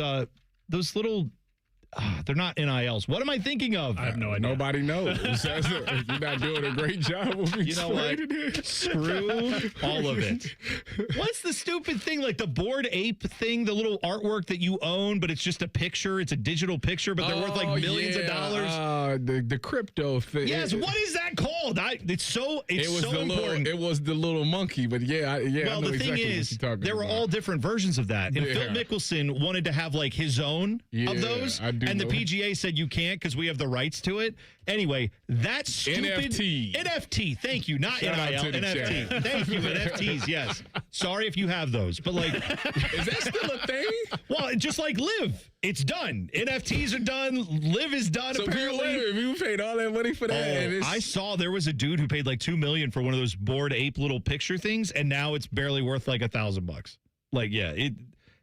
little, they're not NILs. What am I thinking of? I have no idea. Nobody knows. You're not doing a great job of You know what? explaining it. Screw all of it. What's the stupid thing? Like the Bored Ape thing, the little artwork that you own, but it's just a picture. It's a digital picture, but they're worth like millions of dollars. The crypto thing. Yes, what is that called? It's so important. It was the little monkey, but Well, I know the thing exactly is, what you're talking there were about. all different versions of that. And Phil Mickelson wanted to have like his own of those. And the PGA said you can't because we have the rights to it. Anyway, that stupid NFT. Thank you, not Shout out NIL. to the NFT. chat. Thank you, NFTs. Yes. Sorry if you have those, but like, is that still a thing? Well, just like Live, it's done. NFTs are done. Live is done. So apparently, if you paid all that money for that, and it's, I saw there was a dude who paid like $2 million for one of those Bored Ape little picture things, and now it's barely worth like $1,000. Like, yeah,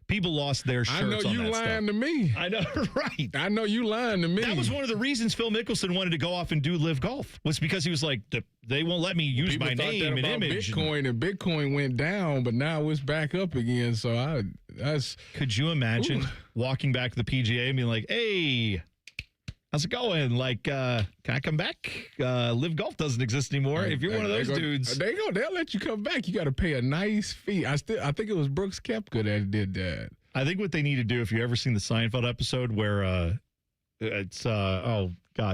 people lost their shirts. I know you on that lying stuff. to me. I know, right? I know you lying to me. That was one of the reasons Phil Mickelson wanted to go off and do Live Golf, was because he was like, they won't let me use People my thought name that and about image. Bitcoin, and Bitcoin went down, but now it's back up again. So Could you imagine walking back to the PGA and being like, hey, how's it going? Like, can I come back? Live Golf doesn't exist anymore. If you're one of those dudes. They'll let you come back. You got to pay a nice fee. I think it was Brooks Koepka that did that. I think what they need to do, if you ever seen the Seinfeld episode where it's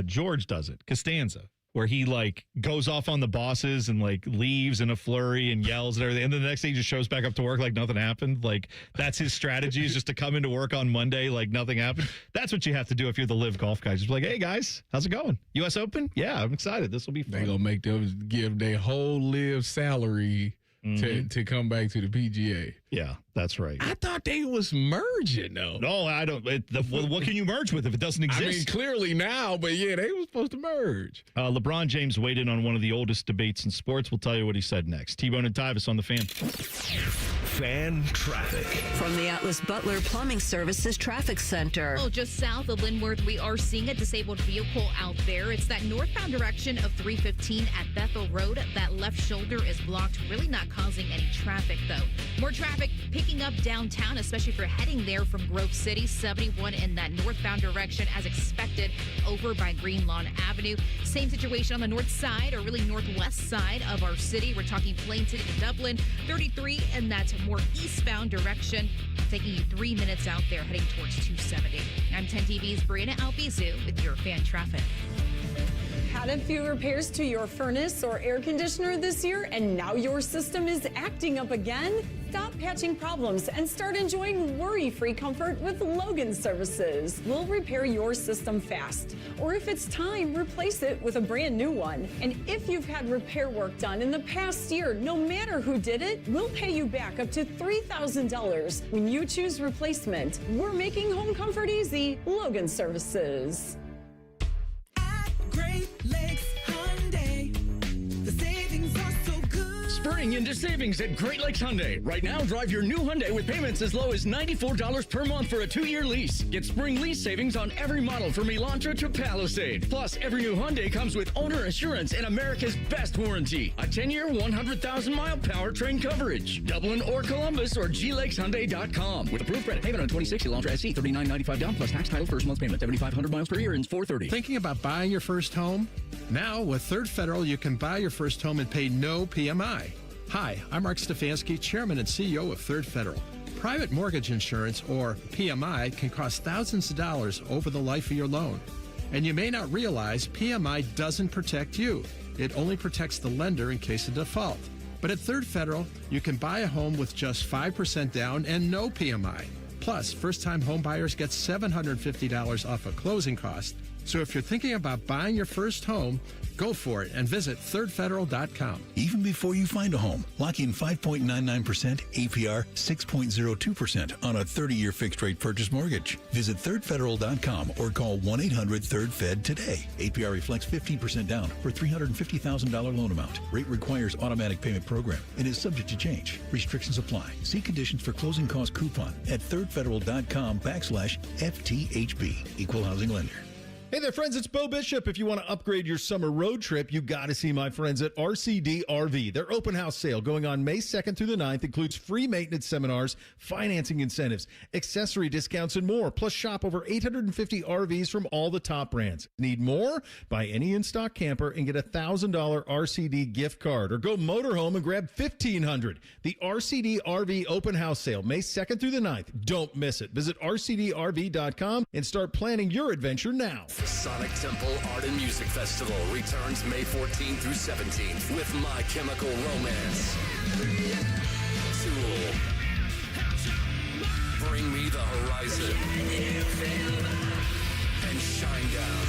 George does it, Costanza, where he like goes off on the bosses and like leaves in a flurry and yells and everything, and then the next day he just shows back up to work like nothing happened. Like, that's his strategy, is just to come into work on Monday like nothing happened. That's what you have to do if you're the Live Golf guys. Just be like, hey guys, how's it going? U.S. Open? Yeah, I'm excited. This will be fun. They gonna make them give their whole Live salary to come back to the PGA. Yeah, that's right. I thought they was merging though. No, I don't. What can you merge with if it doesn't exist? I mean, clearly now, but yeah, they were supposed to merge. LeBron James weighed in on one of the oldest debates in sports. We'll tell you what he said next. T-Bone and Tyvis on the Fan. Fan traffic. From the Atlas Butler Plumbing Services Traffic Center. Oh, just south of Linworth, we are seeing a disabled vehicle out there. It's that northbound direction of 315 at Bethel Road. That left shoulder is blocked, really not causing any traffic, though. More traffic picking up downtown, especially if you're heading there from Grove City. 71 in that northbound direction, as expected, over by Green Lawn Avenue. Same situation on the north side, or really northwest side of our city. We're talking Plain City to Dublin. 33, and that's more more eastbound direction, taking you 3 minutes out there heading towards 270. I'm 10 TV's Brianna Albizu with your fan traffic. Had a few repairs to your furnace or air conditioner this year, and now your system is acting up again? Stop patching problems and start enjoying worry-free comfort with Logan Services. We'll repair your system fast, or if it's time, replace it with a brand new one. And if you've had repair work done in the past year, no matter who did it, we'll pay you back up to $3,000 when you choose replacement. We're making home comfort easy. Logan Services. Great Lakes Hyundai. The savings are so good. Spring into savings at Great Lakes Hyundai. Right now, drive your new Hyundai with payments as low as $94 per month for a 2-year lease. Get spring lease savings on every model from Elantra to Palisade. Plus, every new Hyundai comes with owner assurance and America's best warranty. A 10-year, 100,000-mile powertrain coverage. Dublin or Columbus or glakeshyundai.com. With approved credit payment on 26 Elantra SE, $39.95 down plus tax title first month payment. 7,500 miles per year and $430. Thinking about buying your first home? Now, with Third Federal, you can buy your first home and pay no PMI. Hi, I'm Mark Stefanski, Chairman and CEO of Third Federal. Private mortgage insurance, or PMI, can cost thousands of dollars over the life of your loan. And you may not realize PMI doesn't protect you. It only protects the lender in case of default. But at Third Federal, you can buy a home with just 5% down and no PMI. Plus, first-time home buyers get $750 off a closing cost. So if you're thinking about buying your first home, go for it and visit thirdfederal.com. Even before you find a home, lock in 5.99% APR, 6.02% on a 30-year fixed-rate purchase mortgage. Visit thirdfederal.com or call 1-800-3rd-FED today. APR reflects 15% down for $350,000 loan amount. Rate requires automatic payment program and is subject to change. Restrictions apply. See conditions for closing cost coupon at thirdfederal.com/FTHB. Equal housing lender. Hey there, friends. It's Bo Bishop. If you want to upgrade your summer road trip, you got to see my friends at RCD RV. Their open house sale going on May 2nd through the 9th includes free maintenance seminars, financing incentives, accessory discounts, and more. Plus, shop over 850 RVs from all the top brands. Need more? Buy any in-stock camper and get a $1,000 RCD gift card. Or go motorhome and grab $1,500. The RCD RV open house sale, May 2nd through the 9th. Don't miss it. Visit rcdrv.com and start planning your adventure now. The Sonic Temple Art and Music Festival returns May 14th through 17th with My Chemical Romance, Tool, Bring Me the Horizon, and Shinedown.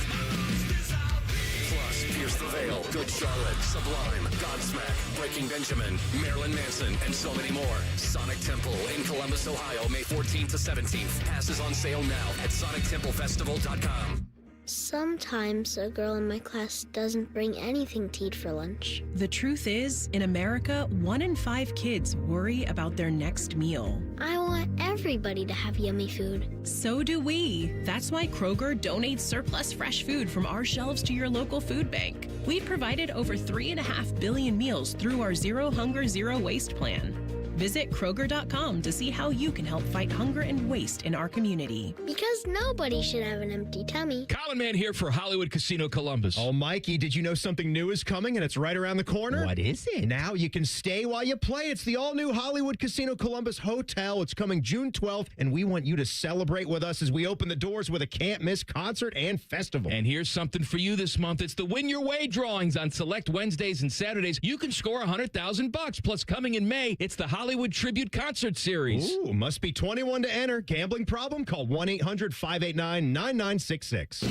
Plus, Pierce the Veil, Good Charlotte, Sublime, Godsmack, Breaking Benjamin, Marilyn Manson, and so many more. Sonic Temple in Columbus, Ohio, May 14th to 17th. Passes on sale now at sonictemplefestival.com. Sometimes a girl in my class doesn't bring anything to eat for lunch. The truth is, in America, 1 in 5 kids worry about their next meal. I want everybody to have yummy food. So do we. That's why Kroger donates surplus fresh food from our shelves to your local food bank. We've provided over 3.5 billion meals through our Zero Hunger, Zero Waste plan. Visit Kroger.com to see how you can help fight hunger and waste in our community. Because nobody should have an empty tummy. Colin Man here for Hollywood Casino Columbus. Oh, Mikey, did you know something new is coming and it's right around the corner? What is it? Now you can stay while you play. It's the all-new Hollywood Casino Columbus Hotel. It's coming June 12th, and we want you to celebrate with us as we open the doors with a can't-miss concert and festival. And here's something for you this month. It's the Win Your Way drawings on select Wednesdays and Saturdays. You can score $100,000. Plus, coming in May, it's the Hollywood Tribute Concert Series. Ooh, must be 21 to enter. Gambling problem? Call 1-800-589-9966.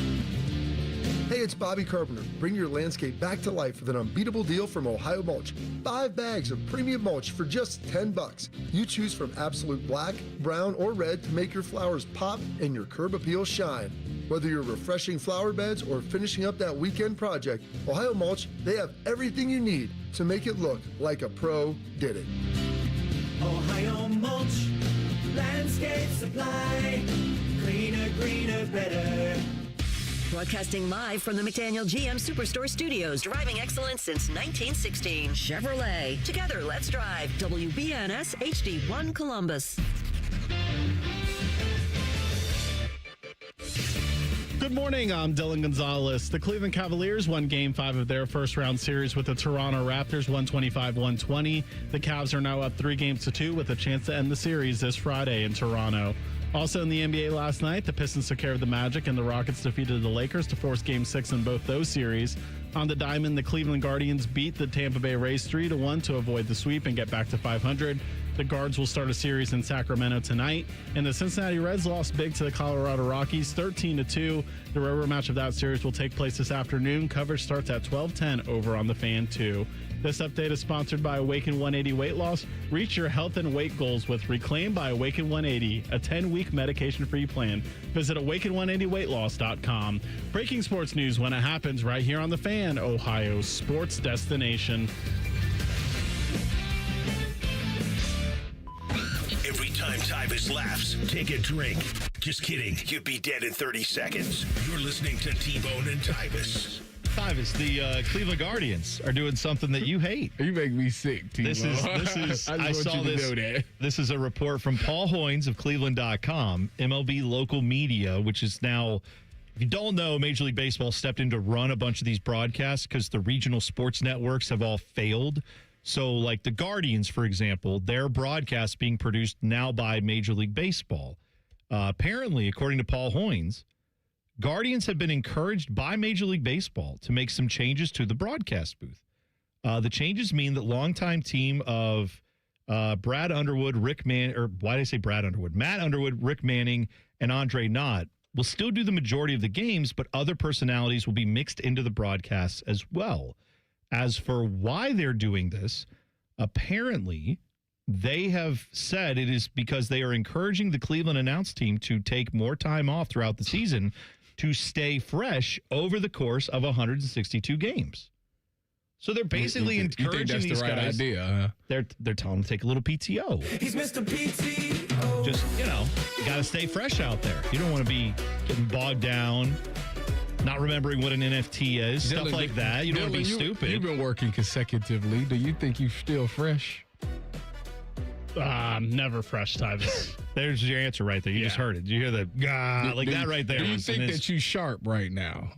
Hey, it's Bobby Carpenter. Bring your landscape back to life with an unbeatable deal from Ohio Mulch. 5 bags of premium mulch for just $10. You choose from absolute black, brown, or red to make your flowers pop and your curb appeal shine. Whether you're refreshing flower beds or finishing up that weekend project, Ohio Mulch, they have everything you need to make it look like a pro did it. Ohio Mulch, landscape supply, cleaner, greener, better. Broadcasting live from the McDaniel GM Superstore Studios. Driving excellence since 1916. Chevrolet. Together, let's drive. WBNS HD1 Columbus. Good morning, I'm Dylan Gonzalez. The Cleveland Cavaliers won Game 5 of their first-round series with the Toronto Raptors, 125-120. The Cavs are now up 3-2 with a chance to end the series this Friday in Toronto. Also in the NBA last night, the Pistons took care of the Magic and the Rockets defeated the Lakers to force Game 6 in both those series. On the diamond, the Cleveland Guardians beat the Tampa Bay Rays 3-1 to avoid the sweep and get back to 500. The Guards will start a series in Sacramento tonight, and the Cincinnati Reds lost big to the Colorado Rockies 13-2. The rubber match of that series will take place this afternoon. Coverage starts at 12:10 over on the Fan 2. This update is sponsored by Awaken 180 Weight Loss. Reach your health and weight goals with Reclaim by Awaken 180, a 10-week medication-free plan. Visit awaken180weightloss.com. Breaking sports news when it happens right here on the Fan, Ohio's sports destination. Every time Tyvis laughs, take a drink. Just kidding. You'd be dead in 30 seconds. You're listening to T-Bone and Tyvis. Tyvis, the Cleveland Guardians are doing something that you hate. You make me sick, T-Bone. This is I saw this. That. This is a report from Paul Hoynes of Cleveland.com, MLB local media, which is now, if you don't know, Major League Baseball stepped in to run a bunch of these broadcasts because the regional sports networks have all failed. So, like the Guardians, for example, their broadcasts being produced now by Major League Baseball. Apparently, according to Paul Hoynes, Guardians have been encouraged by Major League Baseball to make some changes to the broadcast booth. The changes mean that longtime team of Matt Underwood, Rick Manning, and Andre Knott will still do the majority of the games, but other personalities will be mixed into the broadcasts as well. As for why they're doing this, apparently they have said it is because they are encouraging the Cleveland announce team to take more time off throughout the season to stay fresh over the course of 162 games. So they're basically encouraging these right guys. Idea, They're telling them to take a little PTO. He's Mr. PTO. Just, you got to stay fresh out there. You don't want to be getting bogged down, not remembering what an NFT is, stuff like that. You don't want to be stupid. You've been working consecutively. Do you think you're still fresh? Never fresh, Tyvis. There's your answer right there. You just heard it. Did you hear the that right there? Do you think that you sharp right now?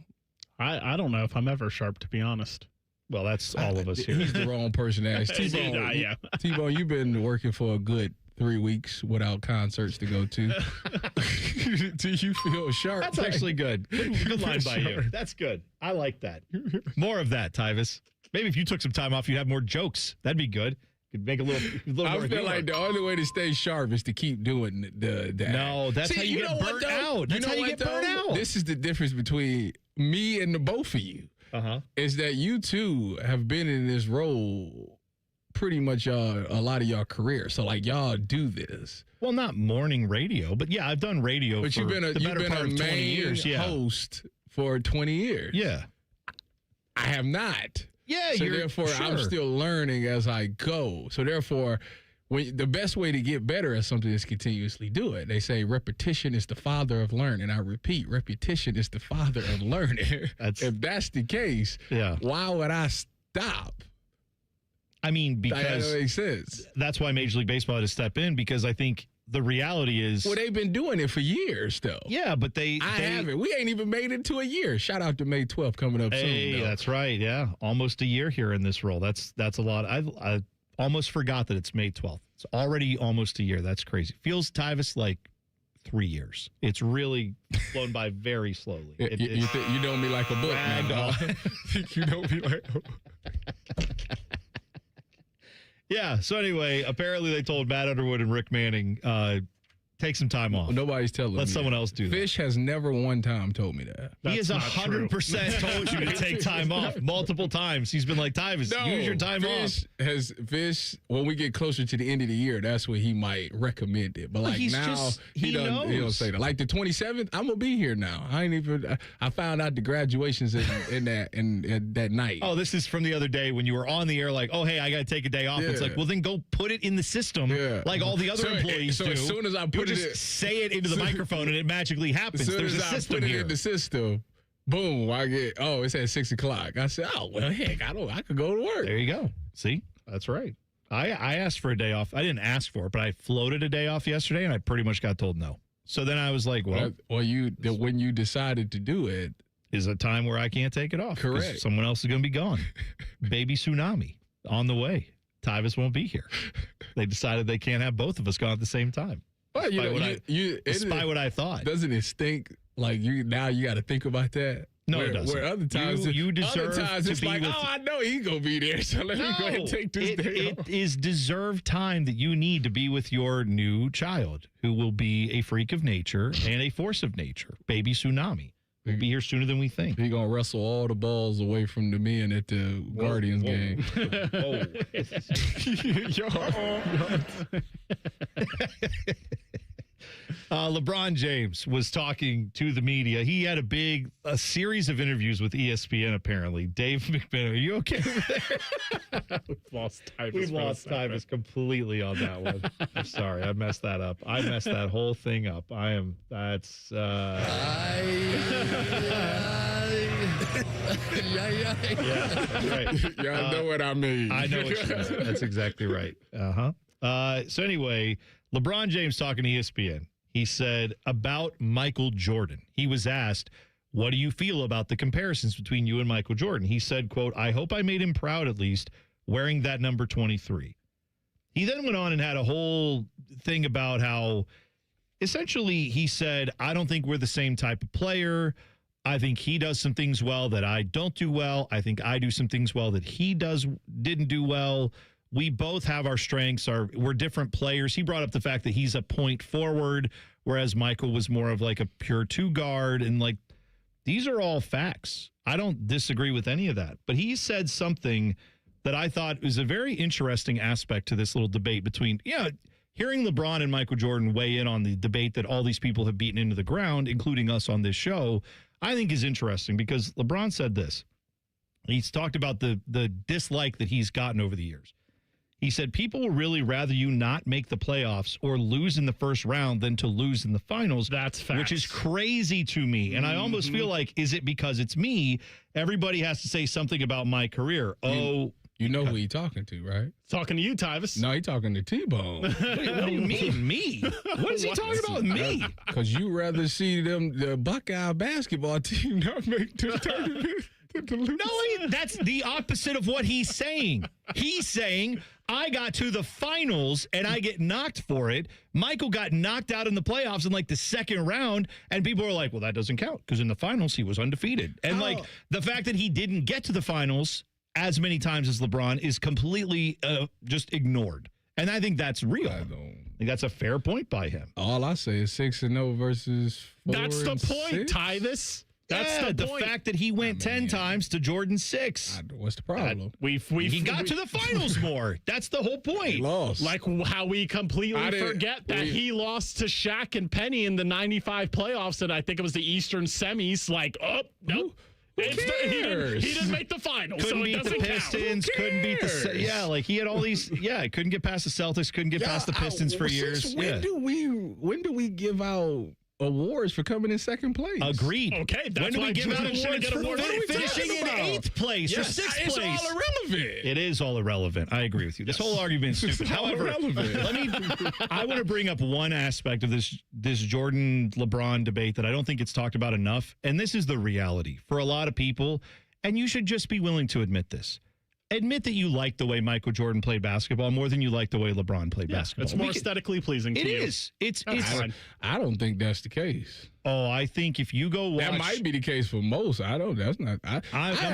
I don't know if I'm ever sharp, to be honest. Well, that's all of us here. He's the wrong person to ask. T-Bone, yeah. T-Bone, you've been working for a good 3 weeks without concerts to go to. Do you feel sharp? That's actually good. Good line by you. That's good. I like that. More of that, Tyvis. Maybe if you took some time off, you'd have more jokes. That'd be good. Could make a little I more feel humor. like the only way to stay sharp is to keep doing the No, that's how you get burnt out. That's how you get burnt out. This is the difference between me and the both of you. Is that you two have been in this role pretty much a lot of your career. So like y'all do this. Well, not morning radio, but yeah, I've done radio but for you've been a main years. Host for 20 years. Yeah. I have not. Yeah, so therefore I'm still learning as I go. So therefore, the best way to get better at something is continuously do it. They say repetition is the father of learning. I repeat, repetition is the father of learning. If that's the case, why would I stop? I mean, because that makes sense. That's why Major League Baseball had to step in, because I think the reality is... Well, they've been doing it for years, though. Yeah, but I haven't. We ain't even made it to a year. Shout out to May 12th coming up soon. Hey, that's right. Yeah, almost a year here in this role. That's a lot. I almost forgot that it's May 12th. It's already almost a year. That's crazy. Feels, Tyvis, like 3 years. It's really flown by very slowly. You know me like a book, man, dog. You know me like a book. Yeah, so anyway, apparently they told Matt Underwood and Rick Manning, take some time off. Nobody's telling me. Let someone else do that. Fish has never one time told me that. He has 100% told you to take time off multiple times. He's been like, Tyvis, use your time off. Fish, when we get closer to the end of the year, that's when he might recommend it. But like now, he don't say that. Like the 27th, I'm gonna be here now. I found out the graduations in that night. Oh, this is from the other day when you were on the air like, oh, hey, I got to take a day off. Yeah. It's like, well, then go put it in the system like all the other employees do. So as soon as I put just say it into the microphone and it magically happens. There's a system put it here. in the system, boom, I get, it's at 6 o'clock. I said, oh, well, heck, I could go to work. There you go. See? That's right. I asked for a day off. I didn't ask for it, but I floated a day off yesterday, and I pretty much got told no. So then I was like, well, when you decided to do it is a time where I can't take it off. Correct. Someone else is going to be gone. Baby tsunami on the way. Tyvis won't be here. They decided they can't have both of us gone at the same time. Well, despite what I thought. Doesn't it stink? Like you got to think about that. No, it doesn't. Where other times you deserve it's to be like, with, I know he's gonna be there, so let me go ahead and take this day off. off. It is deserved time that you need to be with your new child, who will be a freak of nature and a force of nature. Baby tsunami will be here sooner than we think. He's gonna wrestle all the balls away from the men at the Guardians game. LeBron James was talking to the media. He had a series of interviews with ESPN, apparently. Dave McMahon, are you okay over there? We've lost Tyvis completely on that one. I'm sorry. I messed that up. I messed that whole thing up. I right. Y'all know what I mean. I know what you mean. That's exactly right. So anyway, LeBron James talking to ESPN. He said about Michael Jordan. He was asked, what do you feel about the comparisons between you and Michael Jordan? He said, quote, I hope I made him proud at least wearing that number 23. He then went on and had a whole thing about how essentially he said, I don't think we're the same type of player. I think he does some things well that I don't do well. I think I do some things well that he didn't do well. We both have our strengths. We're different players. He brought up the fact that he's a point forward, whereas Michael was more of like a pure two guard. And like, these are all facts. I don't disagree with any of that. But he said something that I thought was a very interesting aspect to this little debate between, hearing LeBron and Michael Jordan weigh in on the debate that all these people have beaten into the ground, including us on this show, I think is interesting because LeBron said this. He's talked about the dislike that he's gotten over the years. He said, people will really rather you not make the playoffs or lose in the first round than to lose in the finals. That's facts. Which is crazy to me. And I almost feel like, is it because it's me? Everybody has to say something about my career. You know who he talking to, right? Talking to you, Tyvis. No, he talking to T-Bone. Wait, what do you mean, me? What is he talking about with me? Because you rather see the Buckeye basketball team not make the tournament. No, that's the opposite of what he's saying. He's saying, I got to the finals and I get knocked for it. Michael got knocked out in the playoffs in like the second round, and people are like, well, that doesn't count because in the finals he was undefeated. And like the fact that he didn't get to the finals as many times as LeBron is completely just ignored. And I think that's real. I think that's a fair point by him. All I say is 6-0 versus 4-6. That's the point, Tyvis. That's the point. Fact that he went 10 times to Jordan's 6. What's the problem? He got to the finals more. That's the whole point. He lost. Like how we completely forget that he lost to Shaq and Penny in the 95 playoffs, and I think it was the Eastern semis. Like, nope. He didn't make the finals. Couldn't so beat the Pistons. Couldn't beat the like he had all these. Yeah, couldn't get past the Celtics. Couldn't get past the Pistons for years. When do we give out awards for coming in second place? Agreed. Okay, that's when do why we give out awards for finishing in 8th place or 6th place? It's all irrelevant. It is all irrelevant. I agree with you. This whole argument is stupid. However, I want to bring up one aspect of this Jordan LeBron debate that I don't think it's talked about enough, and this is the reality for a lot of people, and you should just be willing to admit this. Admit that you like the way Michael Jordan played basketball more than you like the way LeBron played basketball. It's more aesthetically pleasing to you. It is. It's I don't think that's the case. Oh, I think if you go watch... That might be the case for most. I have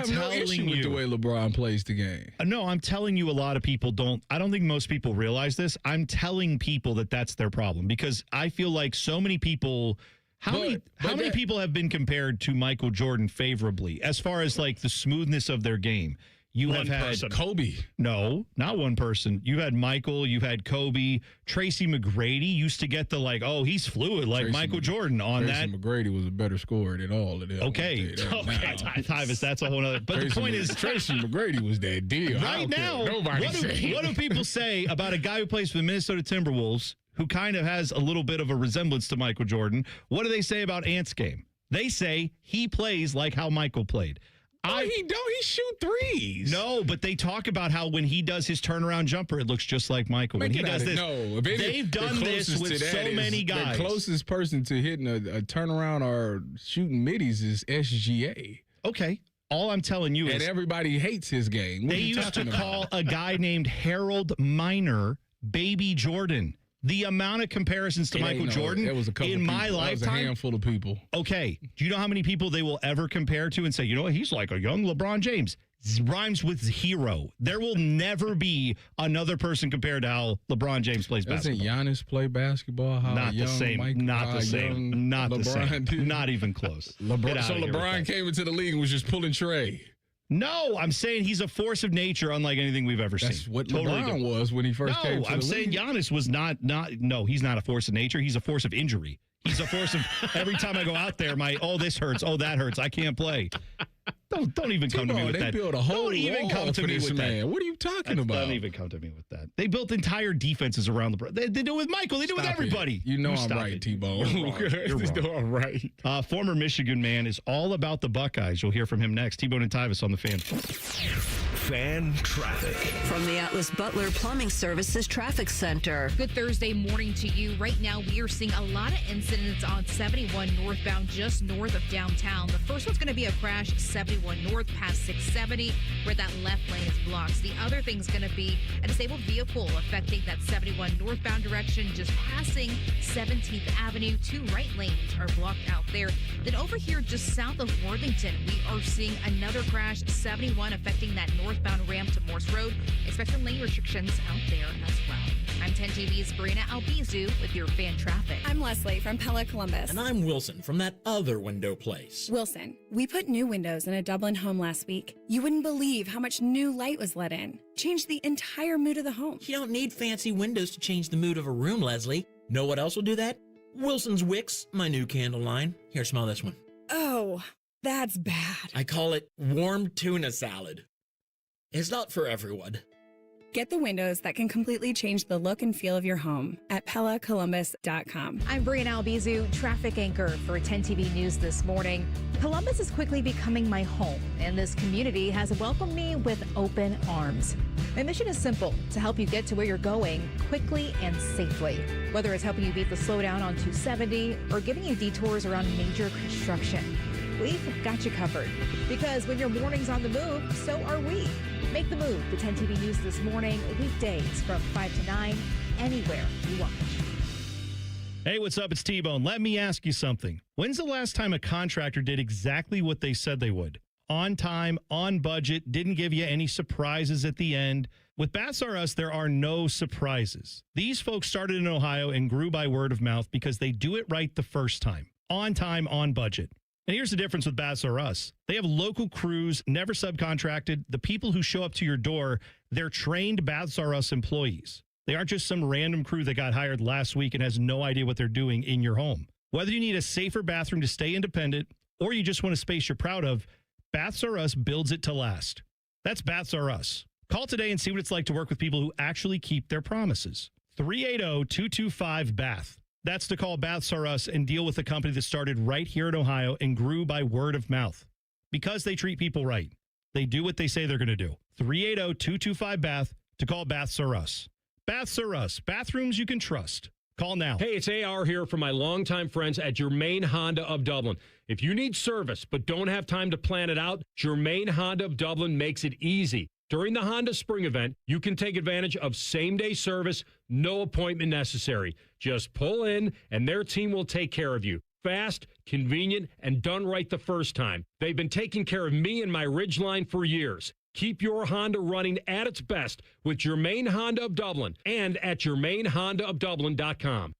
no issue with the way LeBron plays the game. No, I'm telling you a lot of people don't... I don't think most people realize this. I'm telling people that that's their problem because I feel like so many people... How many people have been compared to Michael Jordan favorably as far as like the smoothness of their game? You have had Kobe. No, not one person. You've had Michael. You've had Kobe. Tracy McGrady used to get the he's fluid like Michael Jordan on Tracy that. McGrady was a better scorer than all of them. Okay, Tyvis, that's a whole other. But the point is, Tracy McGrady was that deal. Right now, what do people say about a guy who plays for the Minnesota Timberwolves who kind of has a little bit of a resemblance to Michael Jordan? What do they say about Ant's game? They say he plays like how Michael played. He don't. He shoot threes. No, but they talk about how when he does his turnaround jumper, it looks just like Michael. When he does this, they've done this with so many guys. The closest person to hitting a turnaround or shooting middies is SGA. Okay. All I'm telling you is... And everybody hates his game. They used to call a guy named Harold Miner Baby Jordan. The amount of comparisons to Michael Jordan in my lifetime. That was a handful of people. Okay. Do you know how many people they will ever compare to and say, you know what, he's like a young LeBron James? Rhymes with hero. There will never be another person compared to how LeBron James plays basketball. Doesn't Giannis play basketball? Not the same. Not the same. Not the same. Not even close. So LeBron came into the league and was just pulling Trey. No, I'm saying he's a force of nature unlike anything we've ever seen. That's what LeBron was when he first came to the league. No, I'm saying Giannis was not, he's not a force of nature. He's a force of injury. He's a force of every time I go out there, this hurts. Oh, that hurts. I can't play. Don't even come to me with that. They built a whole Don't even wall come to for me this with man. that. What are you talking about? Don't even come to me with that. They built entire defenses around the. They do it with Michael. They do it with everybody. You know I'm right, T-Bone. You're wrong. I'm right. Former Michigan man is all about the Buckeyes. You'll hear from him next. T-Bone and Tyvis on the Fan. Fan traffic. From the Atlas Butler Plumbing Services Traffic Center. Good Thursday morning to you. Right now, we are seeing a lot of incidents on 71 northbound, just north of downtown. The first one's going to be a crash 71 north past 670, where that left lane is blocked. The other thing's going to be a disabled vehicle affecting that 71 northbound direction, just passing 17th Avenue. 2 right lanes are blocked out there. Then over here, just south of Worthington, we are seeing another crash 71 affecting that northbound ramp to Morse Road. Expect lane restrictions out there as well. I'm 10 TV's Brina Albizu with your fan traffic. I'm Leslie from Pella Columbus. And I'm Wilson from that other window place. Wilson, we put new windows in a Dublin home last week. You wouldn't believe how much new light was let in. Changed the entire mood of the home. You don't need fancy windows to change the mood of a room, Leslie. Know what else will do that? Wilson's Wicks, my new candle line. Here, smell this one. Oh, that's bad. I call it warm tuna salad. It's not for everyone. Get the windows that can completely change the look and feel of your home at PellaColumbus.com. I'm Brian Albizu, traffic anchor for 10 TV News this morning. Columbus is quickly becoming my home, and this community has welcomed me with open arms. My mission is simple, to help you get to where you're going quickly and safely. Whether it's helping you beat the slowdown on 270 or giving you detours around major construction, we've got you covered. Because when your morning's on the move, so are we. Make the move to 10 TV News this morning, weekdays from 5 to 9, anywhere you watch. Hey, what's up? It's T-Bone. Let me ask you something. When's the last time a contractor did exactly what they said they would? On time, on budget, didn't give you any surprises at the end. With Baths R Us, there are no surprises. These folks started in Ohio and grew by word of mouth because they do it right the first time. On time, on budget. And here's the difference with Baths R Us. They have local crews, never subcontracted. The people who show up to your door, they're trained Baths R Us employees. They aren't just some random crew that got hired last week and has no idea what they're doing in your home. Whether you need a safer bathroom to stay independent or you just want a space you're proud of, Baths R Us builds it to last. That's Baths R Us. Call today and see what it's like to work with people who actually keep their promises. 380-225-BATH. That's to call Baths R Us and deal with a company that started right here in Ohio and grew by word of mouth. Because they treat people right. They do what they say they're going to do. 380-225-BATH to call Baths R Us. Baths R Us. Bathrooms you can trust. Call now. Hey, it's AR here from my longtime friends at Germain Honda of Dublin. If you need service but don't have time to plan it out, Germain Honda of Dublin makes it easy. During the Honda Spring event, you can take advantage of same-day service, no appointment necessary. Just pull in, and their team will take care of you. Fast, convenient, and done right the first time. They've been taking care of me and my Ridgeline for years. Keep your Honda running at its best with Germain Honda of Dublin and at GermainHondaofDublin.com.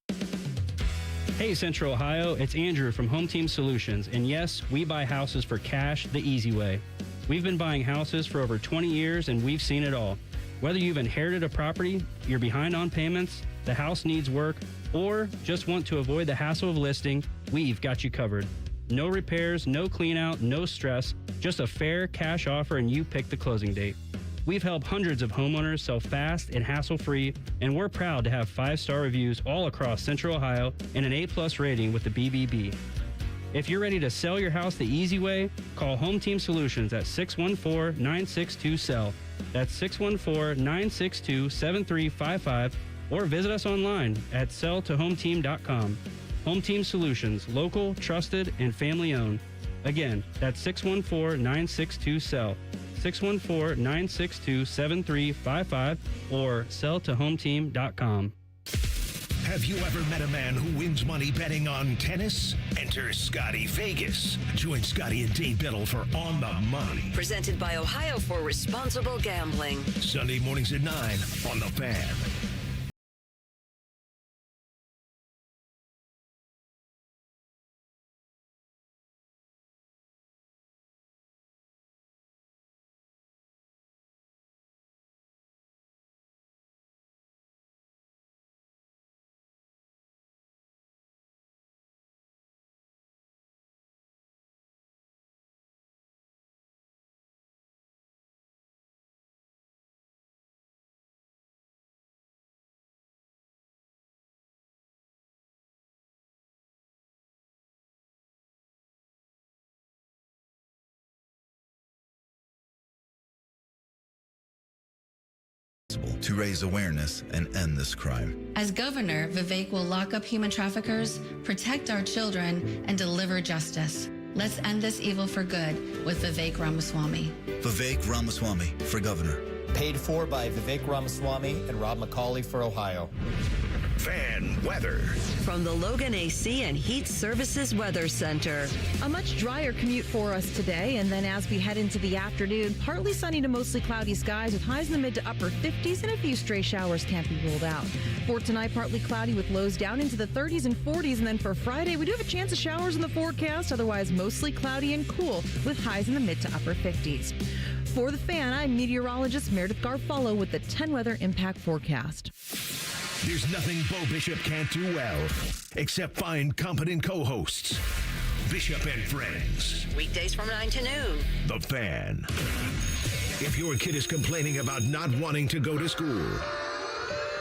Hey, Central Ohio, it's Andrew from Home Team Solutions, and yes, we buy houses for cash the easy way. We've been buying houses for over 20 years, and we've seen it all. Whether you've inherited a property, you're behind on payments, the house needs work, or just want to avoid the hassle of listing, we've got you covered. No repairs, no clean out, no stress, just a fair cash offer and you pick the closing date. We've helped hundreds of homeowners sell fast and hassle-free, and we're proud to have 5-star reviews all across Central Ohio and an A+ rating with the BBB. If you're ready to sell your house the easy way, call Home Team Solutions at 614-962-SELL. That's 614-962-7355, or visit us online at selltohometeam.com. Home Team Solutions, local, trusted, and family owned. Again, that's 614-962-SELL. 614-962-7355 or selltohometeam.com. Have you ever met a man who wins money betting on tennis? Enter Scotty Vegas. Join Scotty and Dave Biddle for On the Money. Presented by Ohio for Responsible Gambling. Sunday mornings at 9 on The Fan. To raise awareness and end this crime. As governor, Vivek will lock up human traffickers, protect our children, and deliver justice. Let's end this evil for good with Vivek Ramaswamy. Vivek Ramaswamy for governor. Paid for by Vivek Ramaswamy and Rob McCauley for Ohio. Fan weather. From the Logan AC and Heat Services Weather Center. A much drier commute for us today, and then as we head into the afternoon, partly sunny to mostly cloudy skies with highs in the mid to upper 50s, and a few stray showers can't be ruled out. For tonight, partly cloudy with lows down into the 30s and 40s, and then for Friday, we do have a chance of showers in the forecast, otherwise mostly cloudy and cool with highs in the mid to upper 50s. For The Fan, I'm meteorologist Meredith Garfalo with the 10 Weather Impact Forecast. There's nothing Bo Bishop can't do well, except find competent co-hosts. Bishop and Friends. Weekdays from 9 to noon. The Fan. If your kid is complaining about not wanting to go to school,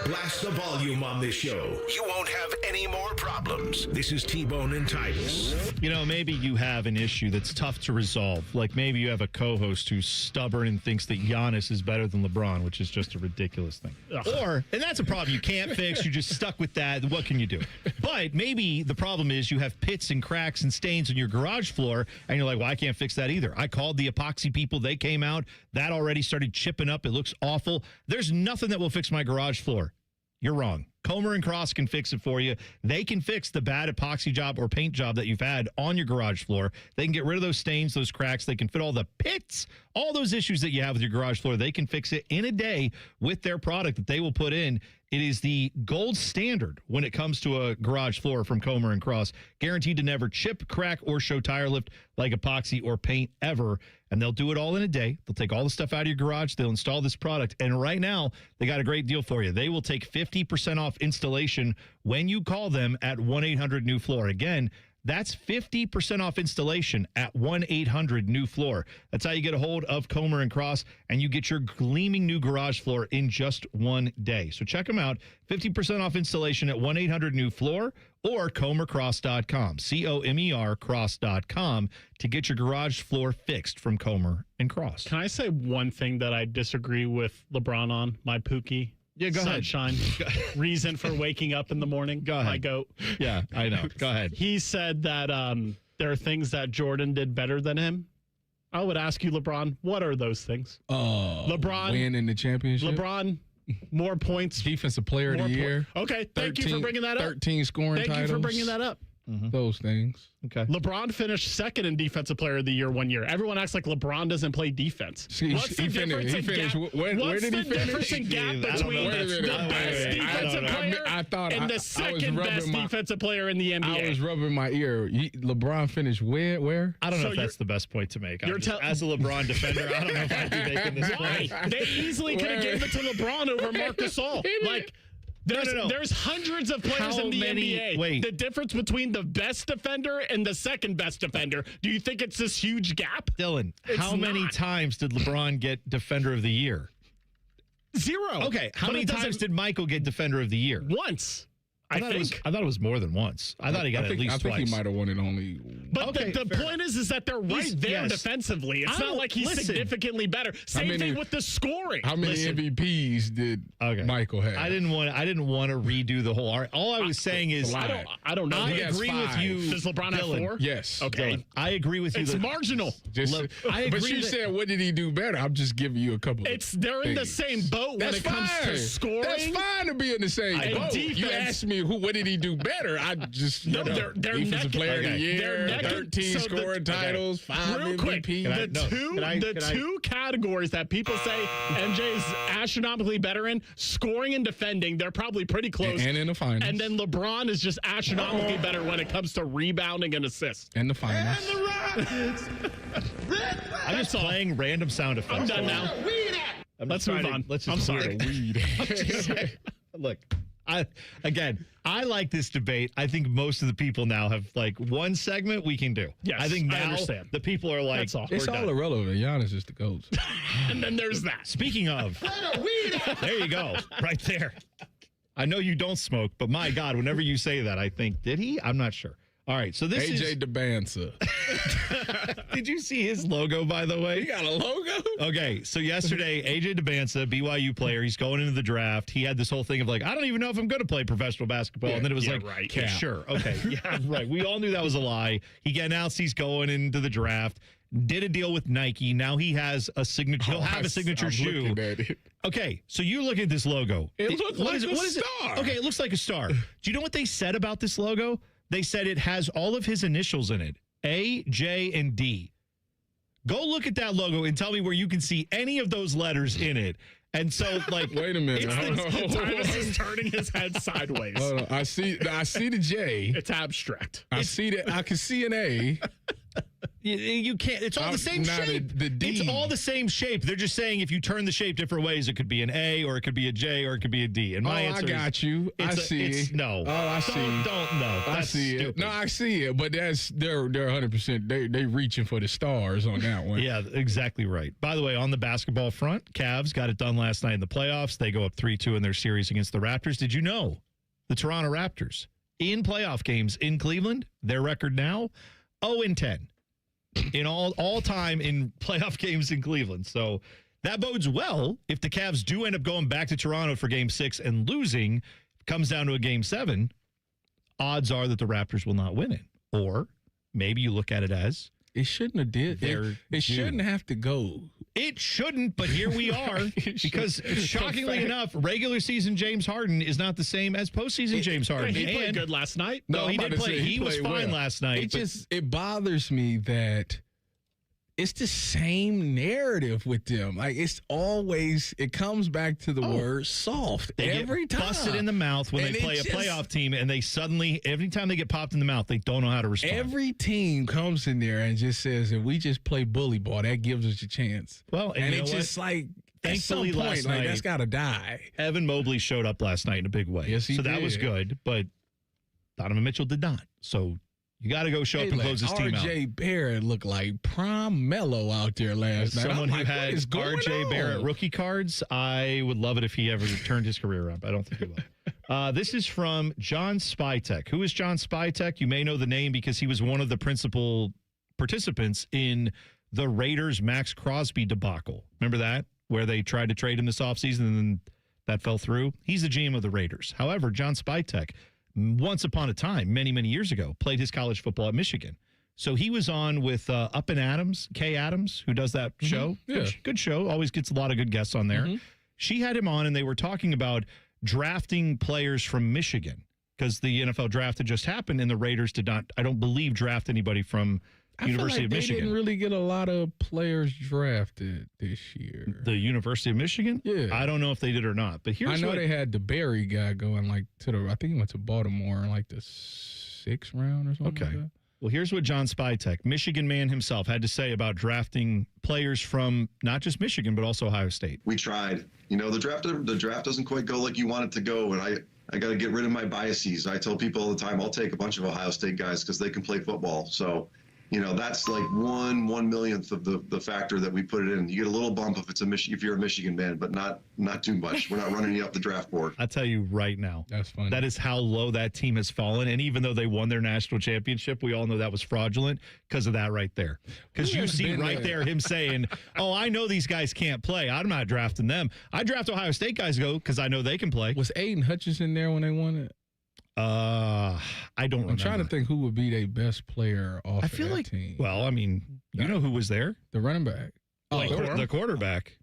blast the volume on this show. You won't have any more problems. This is T-Bone and Tyvis. You know, maybe you have an issue that's tough to resolve. Like maybe you have a co-host who's stubborn and thinks that Giannis is better than LeBron, which is just a ridiculous thing. Or, and that's a problem you can't fix. You're just stuck with that. What can you do? But maybe the problem is you have pits and cracks and stains on your garage floor, and you're like, well, I can't fix that either. I called the epoxy people. They came out. That already started chipping up. It looks awful. There's nothing that will fix my garage floor. You're wrong. Comer and Cross can fix it for you. They can fix the bad epoxy job or paint job that you've had on your garage floor. They can get rid of those stains, those cracks. They can fit all the pits, all those issues that you have with your garage floor. They can fix it in a day with their product that they will put in. It is the gold standard when it comes to a garage floor from Comer and Cross. Guaranteed to never chip, crack, or show tire lift like epoxy or paint ever. And they'll do it all in a day. They'll take all the stuff out of your garage. They'll install this product. And right now, they got a great deal for you. They will take 50% off installation when you call them at 1-800-NEW-FLOOR. Again, that's 50% off installation at 1-800-NEW-FLOOR. That's how you get a hold of Comer and Cross, and you get your gleaming new garage floor in just one day. So check them out. 50% off installation at 1-800-NEW-FLOOR or comercross.com, COMER cross.com, to get your garage floor fixed from Comer and Cross. Can I say one thing that I disagree with LeBron on? My Pookie. Yeah, go Sunshine. Reason for waking up in the morning. Go ahead. My goat. Yeah, I know. Go ahead. He said that there are things that Jordan did better than him. I would ask you, LeBron, what are those things? LeBron win in the championship. LeBron, more points. Defensive player of the year. Okay, thank you for bringing that up. 13 scoring titles. Thank you for bringing that up. Those things. Okay. LeBron finished second in Defensive Player of the Year one year. Everyone acts like LeBron doesn't play defense. What's the difference in gap between the best defensive player and the second best defensive player in the NBA? I was rubbing my ear. LeBron finished where? I don't know if that's the best point to make. As a LeBron defender, I don't know if I'd be making this point. They easily could have given it to LeBron over Marc Gasol. Like, There's hundreds of players in the NBA. Wait. The difference between the best defender and the second best defender. Do you think it's this huge gap? Dylan, how many times did LeBron get Defender of the Year? 0. Okay. How many times did Michael get Defender of the Year? Once. I thought it was more than once. I thought he got it at least twice. I think he might have won it only But the point is that they're right there defensively. It's not like he's significantly better. Same thing with the scoring. How many MVPs did Michael have? I didn't want to redo the whole art. All I was saying is I don't know. I agree with you. Does LeBron have 4? Yes. Okay. Dylan. I agree with you. It's marginal. I agree. But you said, what did he do better? I'm just giving you a couple. They're in the same boat when it comes to scoring. That's fine to be in the same boat. Defense. You asked me what did he do better? I just they're defensive player of the year, they're 13 scoring titles, 5 real quick, MVP. The two categories that people say MJ is astronomically better in, scoring and defending, they're probably pretty close. And in the finals. And then LeBron is just astronomically better when it comes to rebounding and assists. And the finals. I'm just playing random sound effects. I'm done now. Let's move on. I'm sorry. Look, I like this debate. I think most of the people now have one segment we can do. Yes, I think now I understand. The people are like, That's all. It's all irrelevant. Giannis is the GOAT. And then there's that. Speaking of, there you go, right there. I know you don't smoke, but my God, whenever you say that, I think, did he? I'm not sure. All right, so this is AJ DeBanza. Did you see his logo, by the way? He got a logo? Okay, so yesterday, AJ DeBanza, BYU player, he's going into the draft. He had this whole thing of I don't even know if I'm going to play professional basketball. And then it was right. Yeah, sure. Okay, yeah, right. We all knew that was a lie. He announced he's going into the draft. Did a deal with Nike. Now he has a signature. He'll have a signature shoe. Okay, so you look at this logo. It looks like a star. Okay, it looks like a star. Do you know what they said about this logo? They said it has all of his initials in it, A, J, and D. Go look at that logo and tell me where you can see any of those letters in it. And so, wait a minute. Tyvis is turning his head sideways. Hold on. I see the J. It's abstract. I can see an A. You can't. It's all the same shape. The D. It's all the same shape. They're just saying if you turn the shape different ways, it could be an A, or it could be a J, or it could be a D. And my answer I got you. I see. No. Oh, I see. Don't no. I see it. No, I see it. But they're 100%. They reaching for the stars on that one. Yeah, exactly right. By the way, on the basketball front, Cavs got it done last night in the playoffs. They go up 3-2 in their series against the Raptors. Did you know the Toronto Raptors in playoff games in Cleveland, their record now 0-10. In all time in playoff games in Cleveland. So that bodes well if the Cavs do end up going back to Toronto for game 6 and losing, comes down to a game 7, odds are that the Raptors will not win it. Or maybe you look at it as it shouldn't have did. It shouldn't have to go. It shouldn't, but here we are. Because shockingly enough, regular season James Harden is not the same as postseason James Harden. He played good last night. No, he did play. He was fine last night. It bothers me that it's the same narrative with them. It comes back to the word soft. They every get time. busted in the mouth when they play a playoff team, and they suddenly, every time they get popped in the mouth, they don't know how to respond. Every team comes in there and just says, if we just play bully ball, that gives us a chance. Well, and it's just thankfully at some point, last night, that's got to die. Evan Mobley showed up last night in a big way. Yes, he so did. That was good, but Donovan Mitchell did not. So you got to go show up and close this team out. R.J. Barrett looked like prime Mello out there last night. Someone who had R.J. Barrett rookie cards, I would love it if he ever turned his career around. I don't think he will. This is from John Spytek. Who is John Spytek? You may know the name because he was one of the principal participants in the Raiders' Max Crosby debacle. Remember that? Where they tried to trade him this offseason and then that fell through? He's the GM of the Raiders. However, John Spytek, once upon a time, many, many years ago, played his college football at Michigan. So he was on with Up and Adams, Kay Adams, who does that show. Yeah. Good show. Always gets a lot of good guests on there. She had him on, and they were talking about drafting players from Michigan because the NFL draft had just happened, and the Raiders did not, I don't believe, draft anybody from University of Michigan. They didn't really get a lot of players drafted this year. The University of Michigan? Yeah. I don't know if they did or not, but here's I know they had the Barry guy going I think he went to Baltimore in the 6th round or something. Okay. Like that. Well, here's what John Spytek, Michigan man himself, had to say about drafting players from not just Michigan, but also Ohio State. We tried. The draft doesn't quite go like you want it to go, and I got to get rid of my biases. I tell people all the time, I'll take a bunch of Ohio State guys because they can play football. So That's like 1/millionth of the factor that we put it in. You get a little bump if you're a Michigan man, but not too much. We're not running you up the draft board. I'll tell you right now. That's funny. That is how low that team has fallen. And even though they won their national championship, we all know that was fraudulent because of that right there. Because you see right there him saying, oh, I know these guys can't play. I'm not drafting them. I draft Ohio State guys because I know they can play. Was Aiden Hutchinson there when they won it? I don't remember. I'm trying to think who would be their best player off I feel that like, team. Well, I mean, you know who was there? The running back. The quarterback.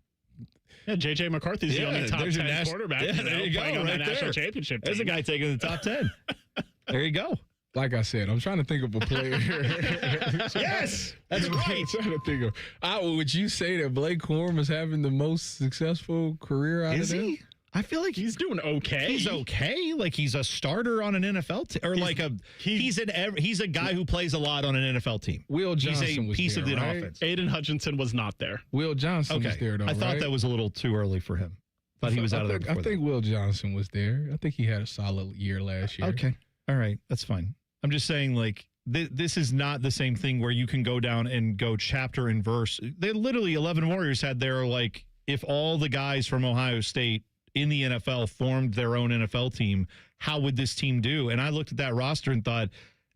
Yeah, J.J. McCarthy's the only top 10 quarterback there you go, playing on right that there. national championship team. There's a guy taking the top 10. There you go. Like I said, I'm trying to think of a player. Yes, that's right. I'm trying to think of. Would you say that Blake Corum is having the most successful career out of them? Is he? I feel like he's doing okay. He's okay. Like he's a starter on an NFL team, or he's a guy who plays a lot on an NFL team. Will Johnson he's a was piece there, of the right? offense. Aiden Hutchinson was not there. Will Johnson was there, though. I thought that was a little too early for him. Thought he was out of there before I think Will Johnson was there. I think he had a solid year last year. Okay. All right. That's fine. I'm just saying, like, this is not the same thing where you can go down and go chapter and verse. They literally, 11 Warriors had their, like, if all the guys from Ohio State in the NFL formed their own NFL team, how would this team do? And I looked at that roster and thought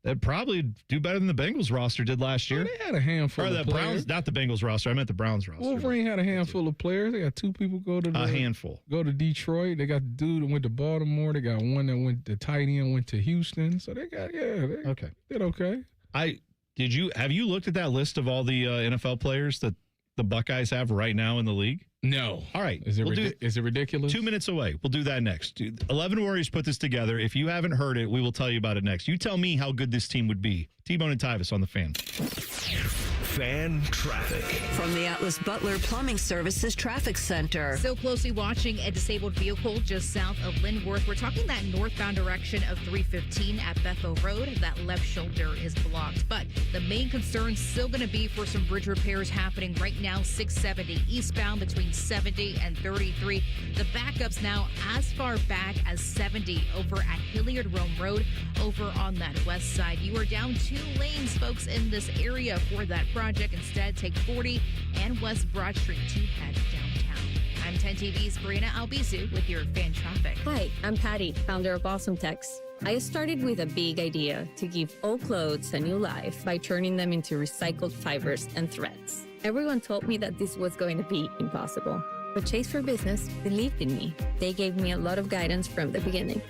they'd probably do better than the Bengals roster did last year. They had a handful or of the players. Browns, not the Bengals roster. I meant the Browns roster. Wolverine had a handful of players. They got two people go to a handful. Go to Detroit. They got the dude that went to Baltimore. They got one that went to tight end, went to Houston. So they got okay. Did okay. Have you looked at that list of all the NFL players that the Buckeyes have right now in the league? No. All right. Is it ridiculous? 2 minutes away. We'll do that next. 11 Warriors put this together. If you haven't heard it, we will tell you about it next. You tell me how good this team would be. T-Bone and Tyvis on the Fan. Fan traffic. From the Atlas Butler Plumbing Services Traffic Center. Still closely watching a disabled vehicle just south of Linworth. We're talking that northbound direction of 315 at Bethel Road. That left shoulder is blocked. But the main concern still going to be for some bridge repairs happening right now, 670 eastbound between 70 and 33. The backup's now as far back as 70 over at Hilliard Rome Road over on that west side. You are down 2 lanes, folks, in this area for that project. Instead, take 40 and West Broad Street to head downtown. I'm 10 TV's Brianna Albizu with your fan traffic. Hi, I'm Patty, founder of Awesome Tex. I started with a big idea to give old clothes a new life by turning them into recycled fibers and threads. Everyone told me that this was going to be impossible, but Chase for Business believed in me. They gave me a lot of guidance from the beginning.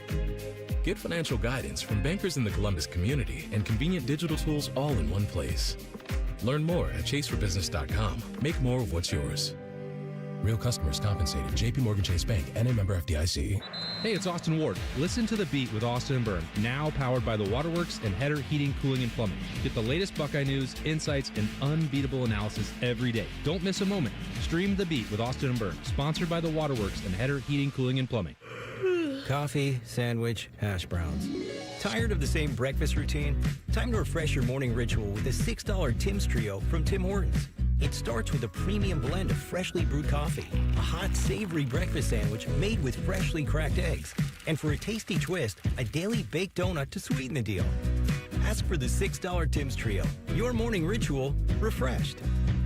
Get financial guidance from bankers in the Columbus community and convenient digital tools all in one place. Learn more at chaseforbusiness.com. Make more of what's yours. Real customers compensated. JP Morgan Chase Bank, NA member FDIC. Hey, it's Austin Ward. Listen to The Beat with Austin and Byrne, now powered by the Waterworks and Header Heating, Cooling, and Plumbing. Get the latest Buckeye news, insights, and unbeatable analysis every day. Don't miss a moment. Stream The Beat with Austin and Byrne, sponsored by the Waterworks and Header Heating, Cooling, and Plumbing. Coffee, sandwich, hash browns. Tired of the same breakfast routine? Time to refresh your morning ritual with a $6 Tim's Trio from Tim Hortons. It starts with a premium blend of freshly brewed coffee, a hot, savory breakfast sandwich made with freshly cracked eggs, and for a tasty twist, a daily baked donut to sweeten the deal. Ask for the $6 Tim's Trio. Your morning ritual refreshed.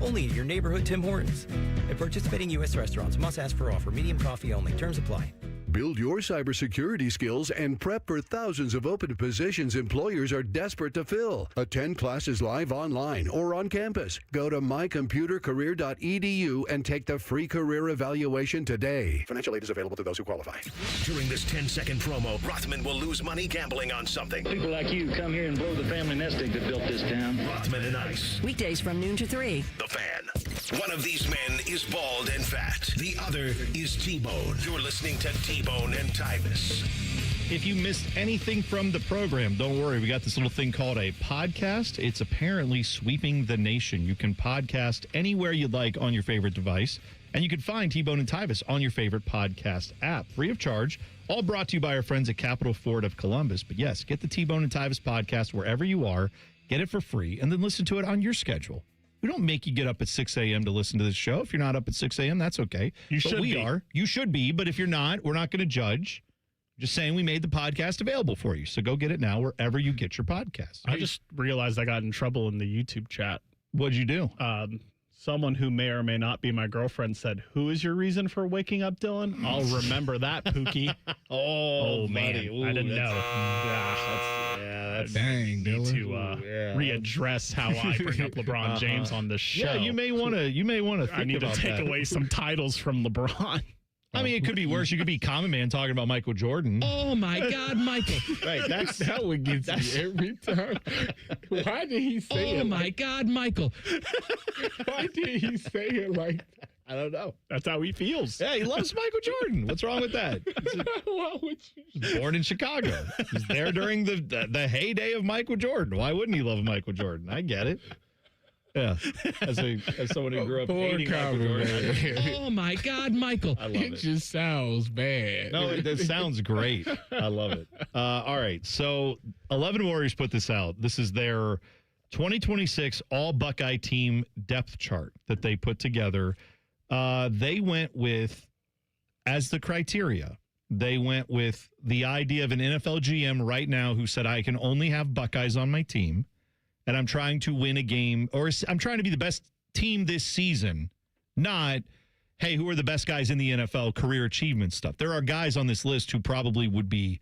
Only at your neighborhood Tim Hortons. At participating U.S. restaurants, must ask for offer. Medium coffee only. Terms apply. Build your cybersecurity skills and prep for thousands of open positions employers are desperate to fill. Attend classes live online or on campus. Go to mycomputercareer.edu and take the free career evaluation today. Financial aid is available to those who qualify. During this 10-second promo, Rothman will lose money gambling on something. People like you come here and blow the family nest egg that built this town. Rothman and Ice. Weekdays from noon to 3. The Fan. One of these men is bald and fat. The other is T-Bone. You're listening to T-Bone and Tyvis. If you missed anything from the program, don't worry. We got this little thing called a podcast. It's apparently sweeping the nation. You can podcast anywhere you'd like on your favorite device. And you can find T-Bone and Tyvis on your favorite podcast app, free of charge. All brought to you by our friends at Capital Ford of Columbus. But yes, get the T-Bone and Tyvis podcast wherever you are. Get it for free, and then listen to it on your schedule. We don't make you get up at 6 a.m. to listen to this show. If you're not up at 6 a.m., that's okay. You should be. You should be, but if you're not, we're not going to judge. Just saying we made the podcast available for you. So go get it now wherever you get your podcasts. I just realized I got in trouble in the YouTube chat. What'd you do? Someone who may or may not be my girlfriend said, "Who is your reason for waking up, Dylan?" I'll remember that, Pookie. Oh man. Ooh, I didn't know. That's dang, need Dylan. to readdress how I bring up LeBron James on this show. Yeah, you may want to think I need to about take that. away some titles from LeBron. I mean, it could be worse. You could be Common Man talking about Michael Jordan. Oh, my God, Michael. Right, That one gets me every time. Why did he say it? Oh, my God, Michael. Why did he say it like that? I don't know. That's how he feels. Yeah, he loves Michael Jordan. What's wrong with that? Why would you? He's born in Chicago. He was there during the heyday of Michael Jordan. Why wouldn't he love Michael Jordan? I get it. Yeah, as someone who grew up Poor hating Michael Common Jordan. Man. Oh, my God, Michael. I love It it. just sounds bad. No, it sounds great. I love it. All right, so 11 Warriors put this out. This is their 2026 All Buckeye Team depth chart that they put together. They went with, as the criteria, they went with the idea of an NFL GM right now who said, I can only have Buckeyes on my team, and I'm trying to win a game, or I'm trying to be the best team this season, not, hey, who are the best guys in the NFL, career achievement stuff. There are guys on this list who probably would be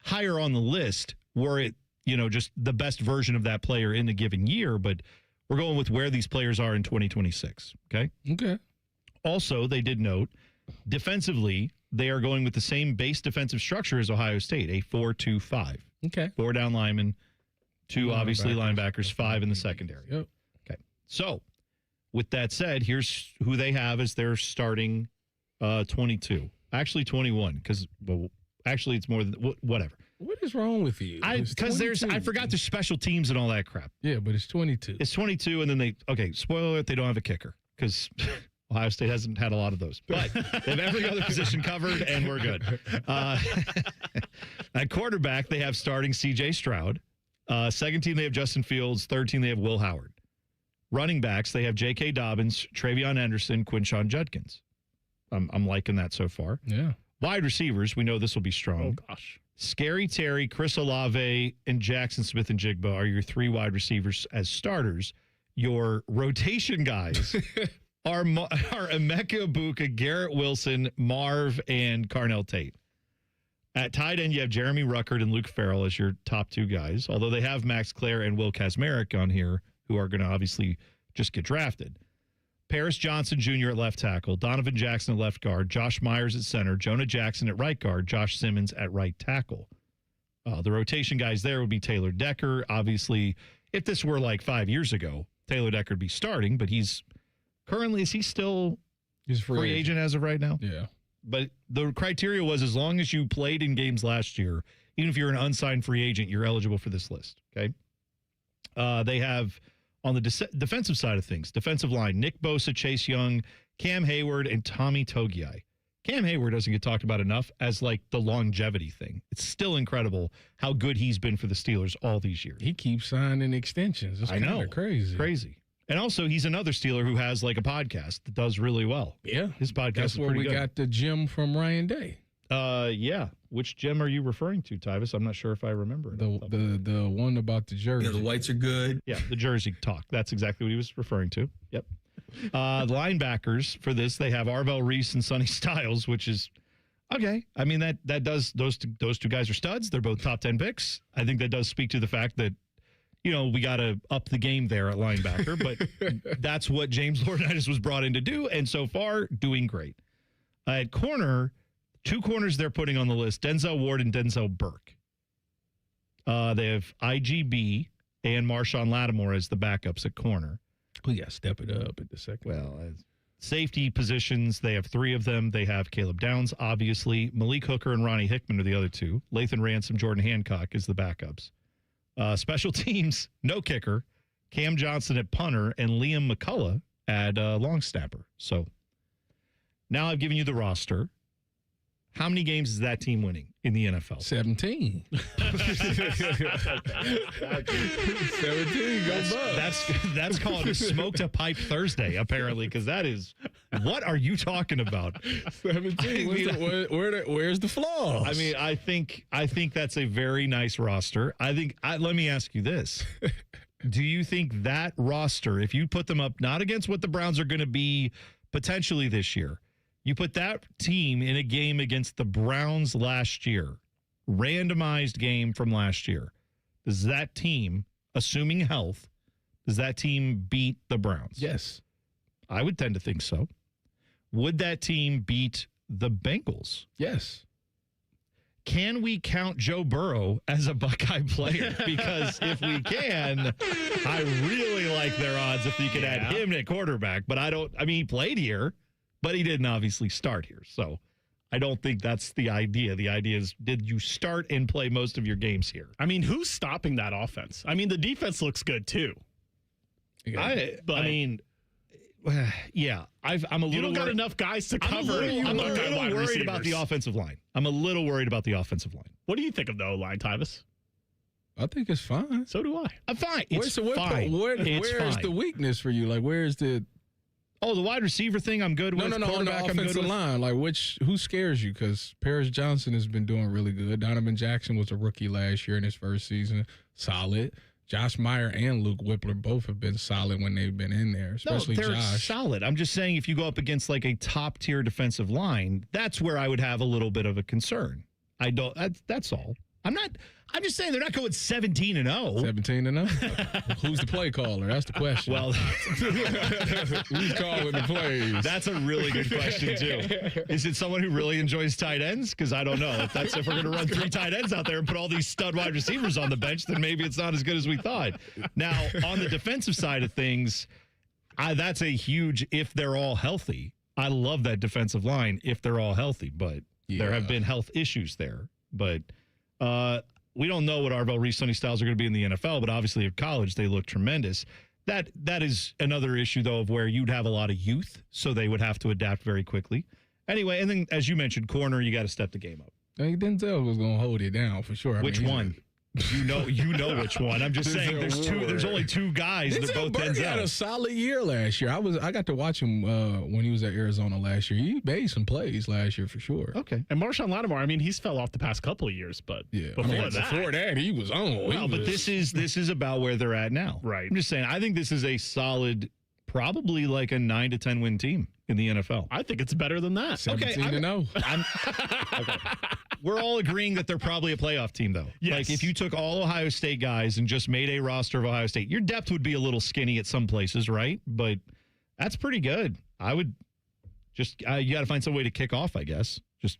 higher on the list were it, just the best version of that player in a given year, but we're going with where these players are in 2026, okay? Okay. Also, they did note, defensively, they are going with the same base defensive structure as Ohio State, a 4-2-5. Okay. 4 down linemen, 2 obviously linebackers, 5 in the secondary. Yep. Okay. So, with that said, here's who they have as their starting 22. Actually 21, because, actually it's more than, whatever. What is wrong with you? Because I forgot there's special teams and all that crap. Yeah, but it's 22. It's 22, and then spoiler alert, they don't have a kicker, because Ohio State hasn't had a lot of those. But they have every other position covered, and we're good. At quarterback, they have starting C.J. Stroud. Second team, they have Justin Fields. Third team, they have Will Howard. Running backs, they have J.K. Dobbins, Travion Henderson, Quinshon Judkins. I'm liking that so far. Yeah. Wide receivers, we know this will be strong. Oh, gosh. Scary Terry, Chris Olave, and Jackson Smith and Jigba are your 3 wide receivers as starters. Your rotation guys are Emeka Ibuka, Garrett Wilson, Marv, and Carnell Tate. At tight end, you have Jeremy Ruckert and Luke Farrell as your top 2 guys, although they have Max Clare and Will Kazmarek on here, who are going to obviously just get drafted. Paris Johnson Jr. at left tackle, Donovan Jackson at left guard, Josh Myers at center, Jonah Jackson at right guard, Josh Simmons at right tackle. The rotation guys there would be Taylor Decker. Obviously, if this were like 5 years ago, Taylor Decker would be starting, but he's still free agent as of right now? Yeah. But the criteria was as long as you played in games last year, even if you're an unsigned free agent, you're eligible for this list, okay? They have, on the defensive side of things, defensive line, Nick Bosa, Chase Young, Cam Hayward, and Tommy Togiai. Cam Hayward doesn't get talked about enough as like the longevity thing. It's still incredible how good he's been for the Steelers all these years. He keeps signing extensions. It's I know. Crazy. Crazy. And also, he's another Steeler who has like a podcast that does really well. Yeah. His podcast That's is where pretty we good. got the gym from Ryan Day. Yeah. Which gem are you referring to, Tyvis? I'm not sure if I remember it. The one about the jersey. the whites are good. Yeah, the jersey talk. That's exactly what he was referring to. Yep. The linebackers for this, they have Arvell Reese and Sonny Styles, which is okay. I mean, that does those two guys are studs. They're both top 10 picks. I think that does speak to the fact that, we got to up the game there at linebacker, but that's what James Laurinaitis was brought in to do, and so far, doing great. At corner, 2 corners they're putting on the list, Denzel Ward and Denzel Burke. They have IGB and Marshawn Lattimore as the backups at corner. We got to step it up at the second. Well, safety positions, they have 3 of them. They have Caleb Downs, obviously. Malik Hooker and Ronnie Hickman are the other 2. Lathan Ransom, Jordan Hancock is the backups. Special teams, no kicker. Cam Johnson at punter and Liam McCullough at long snapper. So now I've given you the roster. How many games is that team winning in the NFL? 17. 17, go Bucks. That's called a Smoke to Pipe Thursday, apparently, because that is, what are you talking about? 17. Where's the flaws? I mean, I think that's a very nice roster. Let me ask you this. Do you think that roster, if you put them up, not against what the Browns are going to be potentially this year, you put that team in a game against the Browns last year, randomized game from last year, does that team, assuming health, does that team beat the Browns? Yes. I would tend to think so. Would that team beat the Bengals? Yes. Can we count Joe Burrow as a Buckeye player? Because if we can, I really like their odds if you could add him at quarterback. But he played here, but he didn't obviously start here. So I don't think that's the idea. The idea is, did you start and play most of your games here? I mean, who's stopping that offense? I mean, the defense looks good too. I'm a little. You don't got enough guys to cover. I'm a little worried about the offensive line. What do you think of the O-line, Tyvis? I think it's fine. So do I. I'm fine. It's fine. Where's the weakness for you? Like, where's the? Oh, the wide receiver thing, I'm good with. No, on the offensive line. Like, who scares you? Because Paris Johnson has been doing really good. Donovan Jackson was a rookie last year in his first season. Solid. Josh Meyer and Luke Whippler both have been solid when they've been in there, especially they're Josh. Solid. I'm just saying, if you go up against like a top-tier defensive line, that's where I would have a little bit of a concern. That's all. I'm just saying they're not going 17-0. 17-0? Who's the play caller? That's the question. Well, who's calling the plays? That's a really good question, too. Is it someone who really enjoys tight ends? Because I don't know. If we're going to run 3 tight ends out there and put all these stud wide receivers on the bench, then maybe it's not as good as we thought. Now, on the defensive side of things, that's a huge if they're all healthy. I love that defensive line if they're all healthy, but there have been health issues there. But we don't know what Arvell Reese, Sonny Styles are going to be in the NFL, but obviously at college they look tremendous. That is another issue, though, of where you'd have a lot of youth, so they would have to adapt very quickly. Anyway, and then as you mentioned, corner, you got to step the game up. I think Denzel was going to hold it down for sure. Which one? You know which one. I'm just saying there's only 2 guys. They're both Denzel. He had a solid year last year. I got to watch him when he was at Arizona last year. He made some plays last year for sure. Okay. And Marshawn Lattimore, I mean, he's fell off the past couple of years, but before that he was on. Well, but this is about where they're at now. Right. I'm just saying, I think this is a solid, probably like a 9 to 10 win team in the NFL. I think it's better than that. 17-0. Okay. We're all agreeing that they're probably a playoff team, though. Yes. Like, if you took all Ohio State guys and just made a roster of Ohio State, your depth would be a little skinny at some places, right? But that's pretty good. I would just, you got to find some way to kick off, I guess. Just,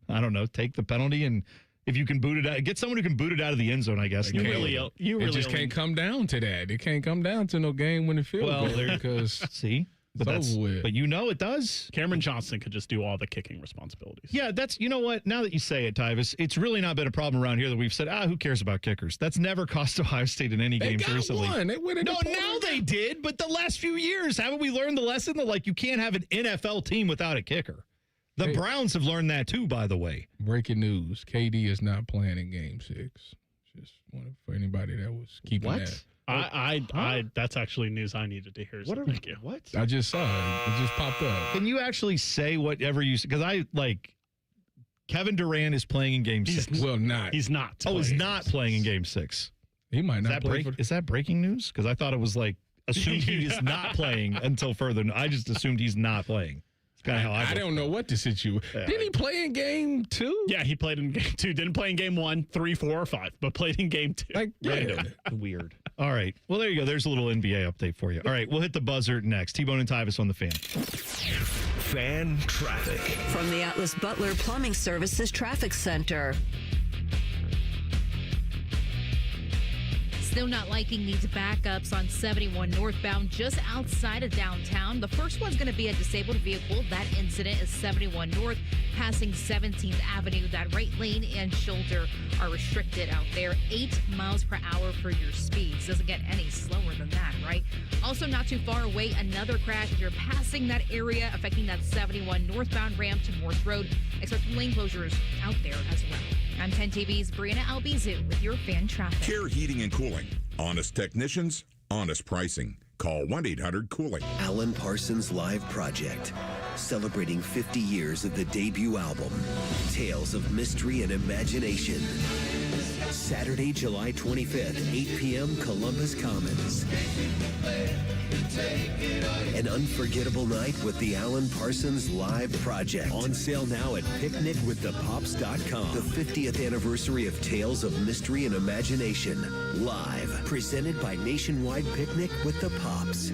I don't know, take the penalty, and if you can boot it out, get someone who can boot it out of the end zone, I guess. It just can't come down to that. It can't come down to no game winning field goal because see. But it does. Cameron Johnson could just do all the kicking responsibilities. Yeah, you know what? Now that you say it, Tyvis, it's really not been a problem around here that we've said, who cares about kickers? That's never cost Ohio State in any games recently. They went in now they did, but the last few years, haven't we learned the lesson that you can't have an NFL team without a kicker? The Browns have learned that too, by the way. Breaking news: KD is not playing in Game 6. Just wanted for anybody that was keeping that. That's actually news I needed to hear. So thank you. What? I just saw it. It just popped up. Can you actually say whatever you? Because Kevin Durant is playing in Game 6. Well, not. He's not. He's not playing in Game 6. He might not play. Is that breaking news? Because I thought it was assumed he is not playing until further. I just assumed he's not playing. Kind of how I don't know what the situation. Didn't he play in Game 2? Yeah, he played in Game 2. Didn't play in Game 1, 3, 4, or 5, but played in Game 2. Random. Weird. All right. Well, there you go. There's a little NBA update for you. All right. We'll hit the buzzer next. T-Bone and Tyvis on the Fan. Fan traffic. From the Atlas Butler Plumbing Services Traffic Center. Still not liking these backups on 71 northbound just outside of downtown. The first one's going to be a disabled vehicle. That incident is 71 north, passing 17th Avenue. That right lane and shoulder are restricted out there. 8 miles per hour for your speeds. Doesn't get any slower than that, right? Also not too far away, another crash as you're passing that area, affecting that 71 northbound ramp to Morse Road. Expect lane closures out there as well. I'm 10 TV's Brianna Albizu with your fan traffic. Care Heating and Cooling. Honest technicians, honest pricing. Call 1-800-COOLING. Alan Parsons Live Project, celebrating 50 years of the debut album, Tales of Mystery and Imagination. Saturday, July 25th, 8 p.m., Columbus Commons. An unforgettable night with the Alan Parsons Live Project. On sale now at picnicwiththepops.com. The 50th anniversary of Tales of Mystery and Imagination. Live. Presented by Nationwide Picnic with the Pops.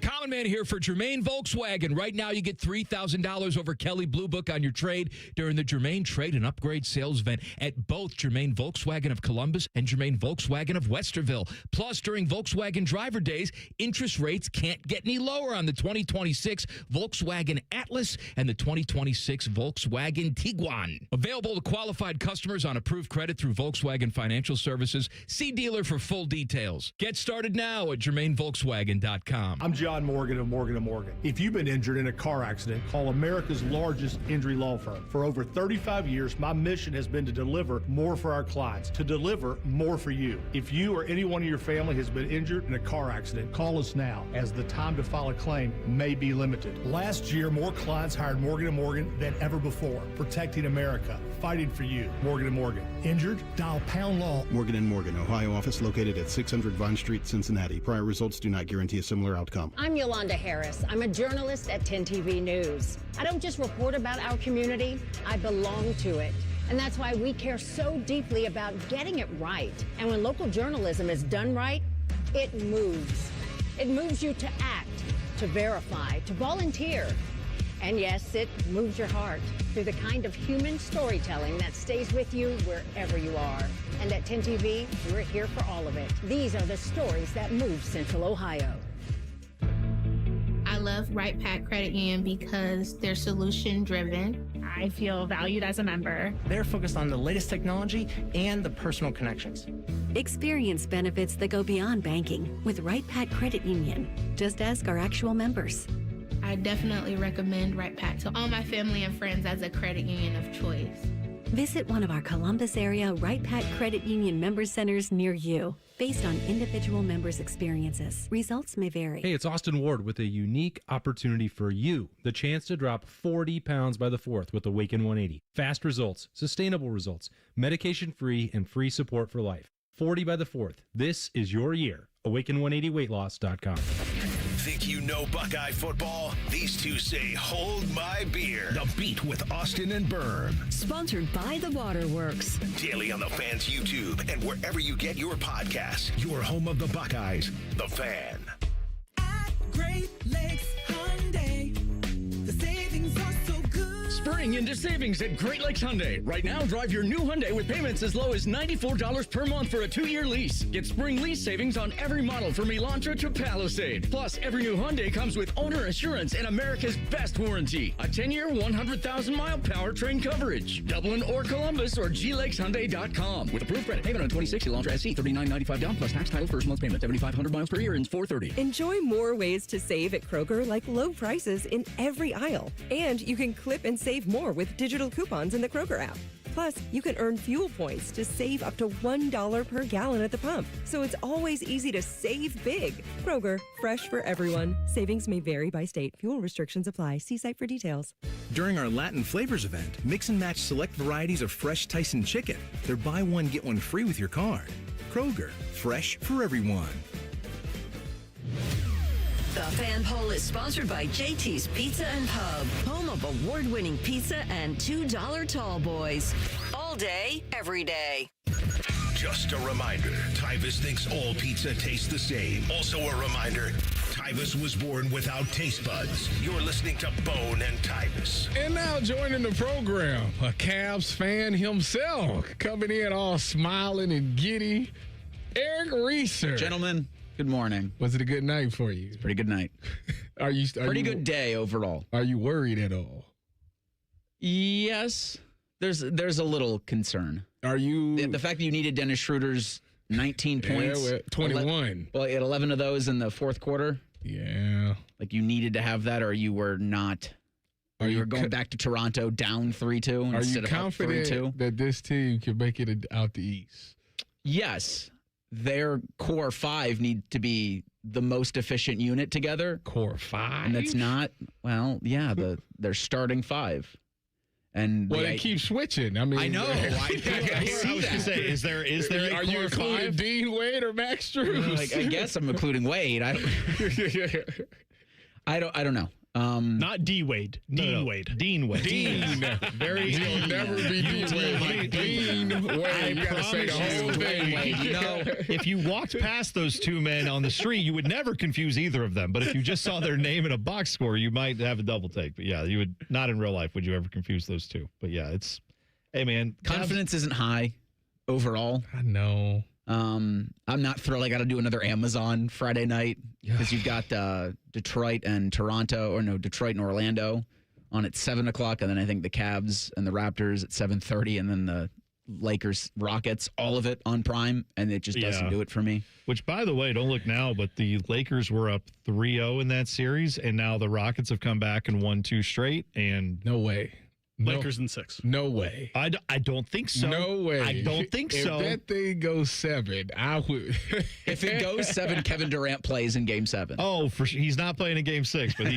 Common Man here for Germain Volkswagen. Right now, you get $3,000 over Kelly Blue Book on your trade during the Germain Trade and Upgrade Sales Event at both Germain Volkswagen of Columbus and Germain Volkswagen of Westerville. Plus, during Volkswagen Driver Days, interest rates can't get any lower on the 2026 Volkswagen Atlas and the 2026 Volkswagen Tiguan. Available to qualified customers on approved credit through Volkswagen Financial Services. See dealer for full details. Get started now at GermainVolkswagen.com. I'm John Morgan of Morgan & Morgan. If you've been injured in a car accident, call America's largest injury law firm. For over 35 years, my mission has been to deliver more for our clients, to deliver more for you. If you or anyone in your family has been injured in a car accident, call us now, as the time to file a claim may be limited. Last year, more clients hired Morgan & Morgan than ever before, protecting America, fighting for you. Morgan & Morgan. Injured? Dial pound law. Morgan & Morgan, Ohio office located at 600 Vine Street, Cincinnati. Prior results do not guarantee a similar outcome. I'm Yolanda Harris. I'm a journalist at 10 TV News. I don't just report about our community, I belong to it. And that's why we care so deeply about getting it right. And when local journalism is done right, it moves. It moves you to act, to verify, to volunteer. And yes, it moves your heart through the kind of human storytelling that stays with you wherever you are. And at 10 TV, we're here for all of it. These are the stories that move Central Ohio. I love Right Pack Credit Union because they're solution driven. I feel valued as a member. They're focused on the latest technology and the personal connections. Experience benefits that go beyond banking with Right Pack Credit Union. Just ask our actual members. I definitely recommend Right Pack to all my family and friends as a credit union of choice. Visit one of our Columbus area Right Pack Credit Union member centers near you. Based on individual members' experiences, results may vary. Hey, it's Austin Ward with a unique opportunity for you. The chance to drop 40 pounds by the 4th with Awaken 180. Fast results, sustainable results, medication-free, and free support for life. 40 by the 4th. This is your year. Awaken180weightloss.com. Think you know Buckeye football? These two say, hold my beer. The Beat with Austin and Byrne. Sponsored by the Waterworks. Daily on the Fan's YouTube and wherever you get your podcasts. Your home of the Buckeyes, The Fan. At Great Lakes Hyundai, the savings are so good. Spring into savings at Great Lakes Hyundai. Right now, drive your new Hyundai with payments as low as $94 per month for a 2-year lease. Get spring lease savings on every model from Elantra to Palisade. Plus, every new Hyundai comes with owner assurance and America's best warranty. A 10-year, 100,000-mile powertrain coverage. Dublin or Columbus or glakeshyundai.com. With approved credit payment on 26 Elantra SC, $39.95 down plus tax title first month payment. 7,500 miles per year and $430. Enjoy more ways to save at Kroger, like low prices in every aisle. And you can clip and save more with digital coupons in the Kroger app. Plus, you can earn fuel points to save up to $1 per gallon at the pump. So it's always easy to save big. Kroger, fresh for everyone. Savings may vary by state. Fuel restrictions apply. See site for details. During our Latin Flavors event, mix and match select varieties of fresh Tyson chicken. They're buy one, get one free with your card. Kroger, fresh for everyone. The Fan Poll is sponsored by JT's Pizza and Pub, home of award-winning pizza and $2 tall boys. All day, every day. Just a reminder, Tyvis thinks all pizza tastes the same. Also a reminder, Tyvis was born without taste buds. You're listening to Bone and Tyvis. And now joining the program, a Cavs fan himself, coming in all smiling and giddy. Eric Reeser. Gentlemen, good morning. Was it a good night for you? Pretty good night. Pretty good day overall. Are you worried at all? Yes. There's a little concern. Are you the fact that you needed Dennis Schroeder's 19 points, 21. Well, he had 11 of those in the fourth quarter. Yeah. Like you needed to have that, or you were not. Or you were going back to Toronto down 3-2 instead of up 3-2. Are you confident that this team can make it out the East? Yes. Their core five need to be the most efficient unit together. Core five? And that's not, their starting five. And they keep switching. I mean, I know. I was going to say, is there are you including Dean Wade or Max Strus? I guess I'm including Wade. I don't know. Not D Wade. Dean Wade. Dean Wade. Dean. Very. He'll never be Dean Wade. Dean Wade. You got to say the whole thing. If you walked past those two men on the street, you would never confuse either of them. But if you just saw their name in a box score, you might have a double take. But yeah, you would not in real life would you ever confuse those two. But yeah, hey man, confidence isn't high overall. I know. I'm not thrilled. I got to do another Amazon Friday night because you've got Detroit and Orlando on at 7:00, and then I think the Cavs and the Raptors at 7:30, and then the Lakers Rockets, all of it on Prime, and it just doesn't do it for me. Which, by the way, don't look now, but the Lakers were up 3-0 in that series, and now the Rockets have come back and won 2 straight. And no way. Lakers in 6. No way. I don't think so. No way. I don't think so. If that thing goes 7, I would. If it goes 7, Kevin Durant plays in Game 7. Oh, he's not playing in Game 6, but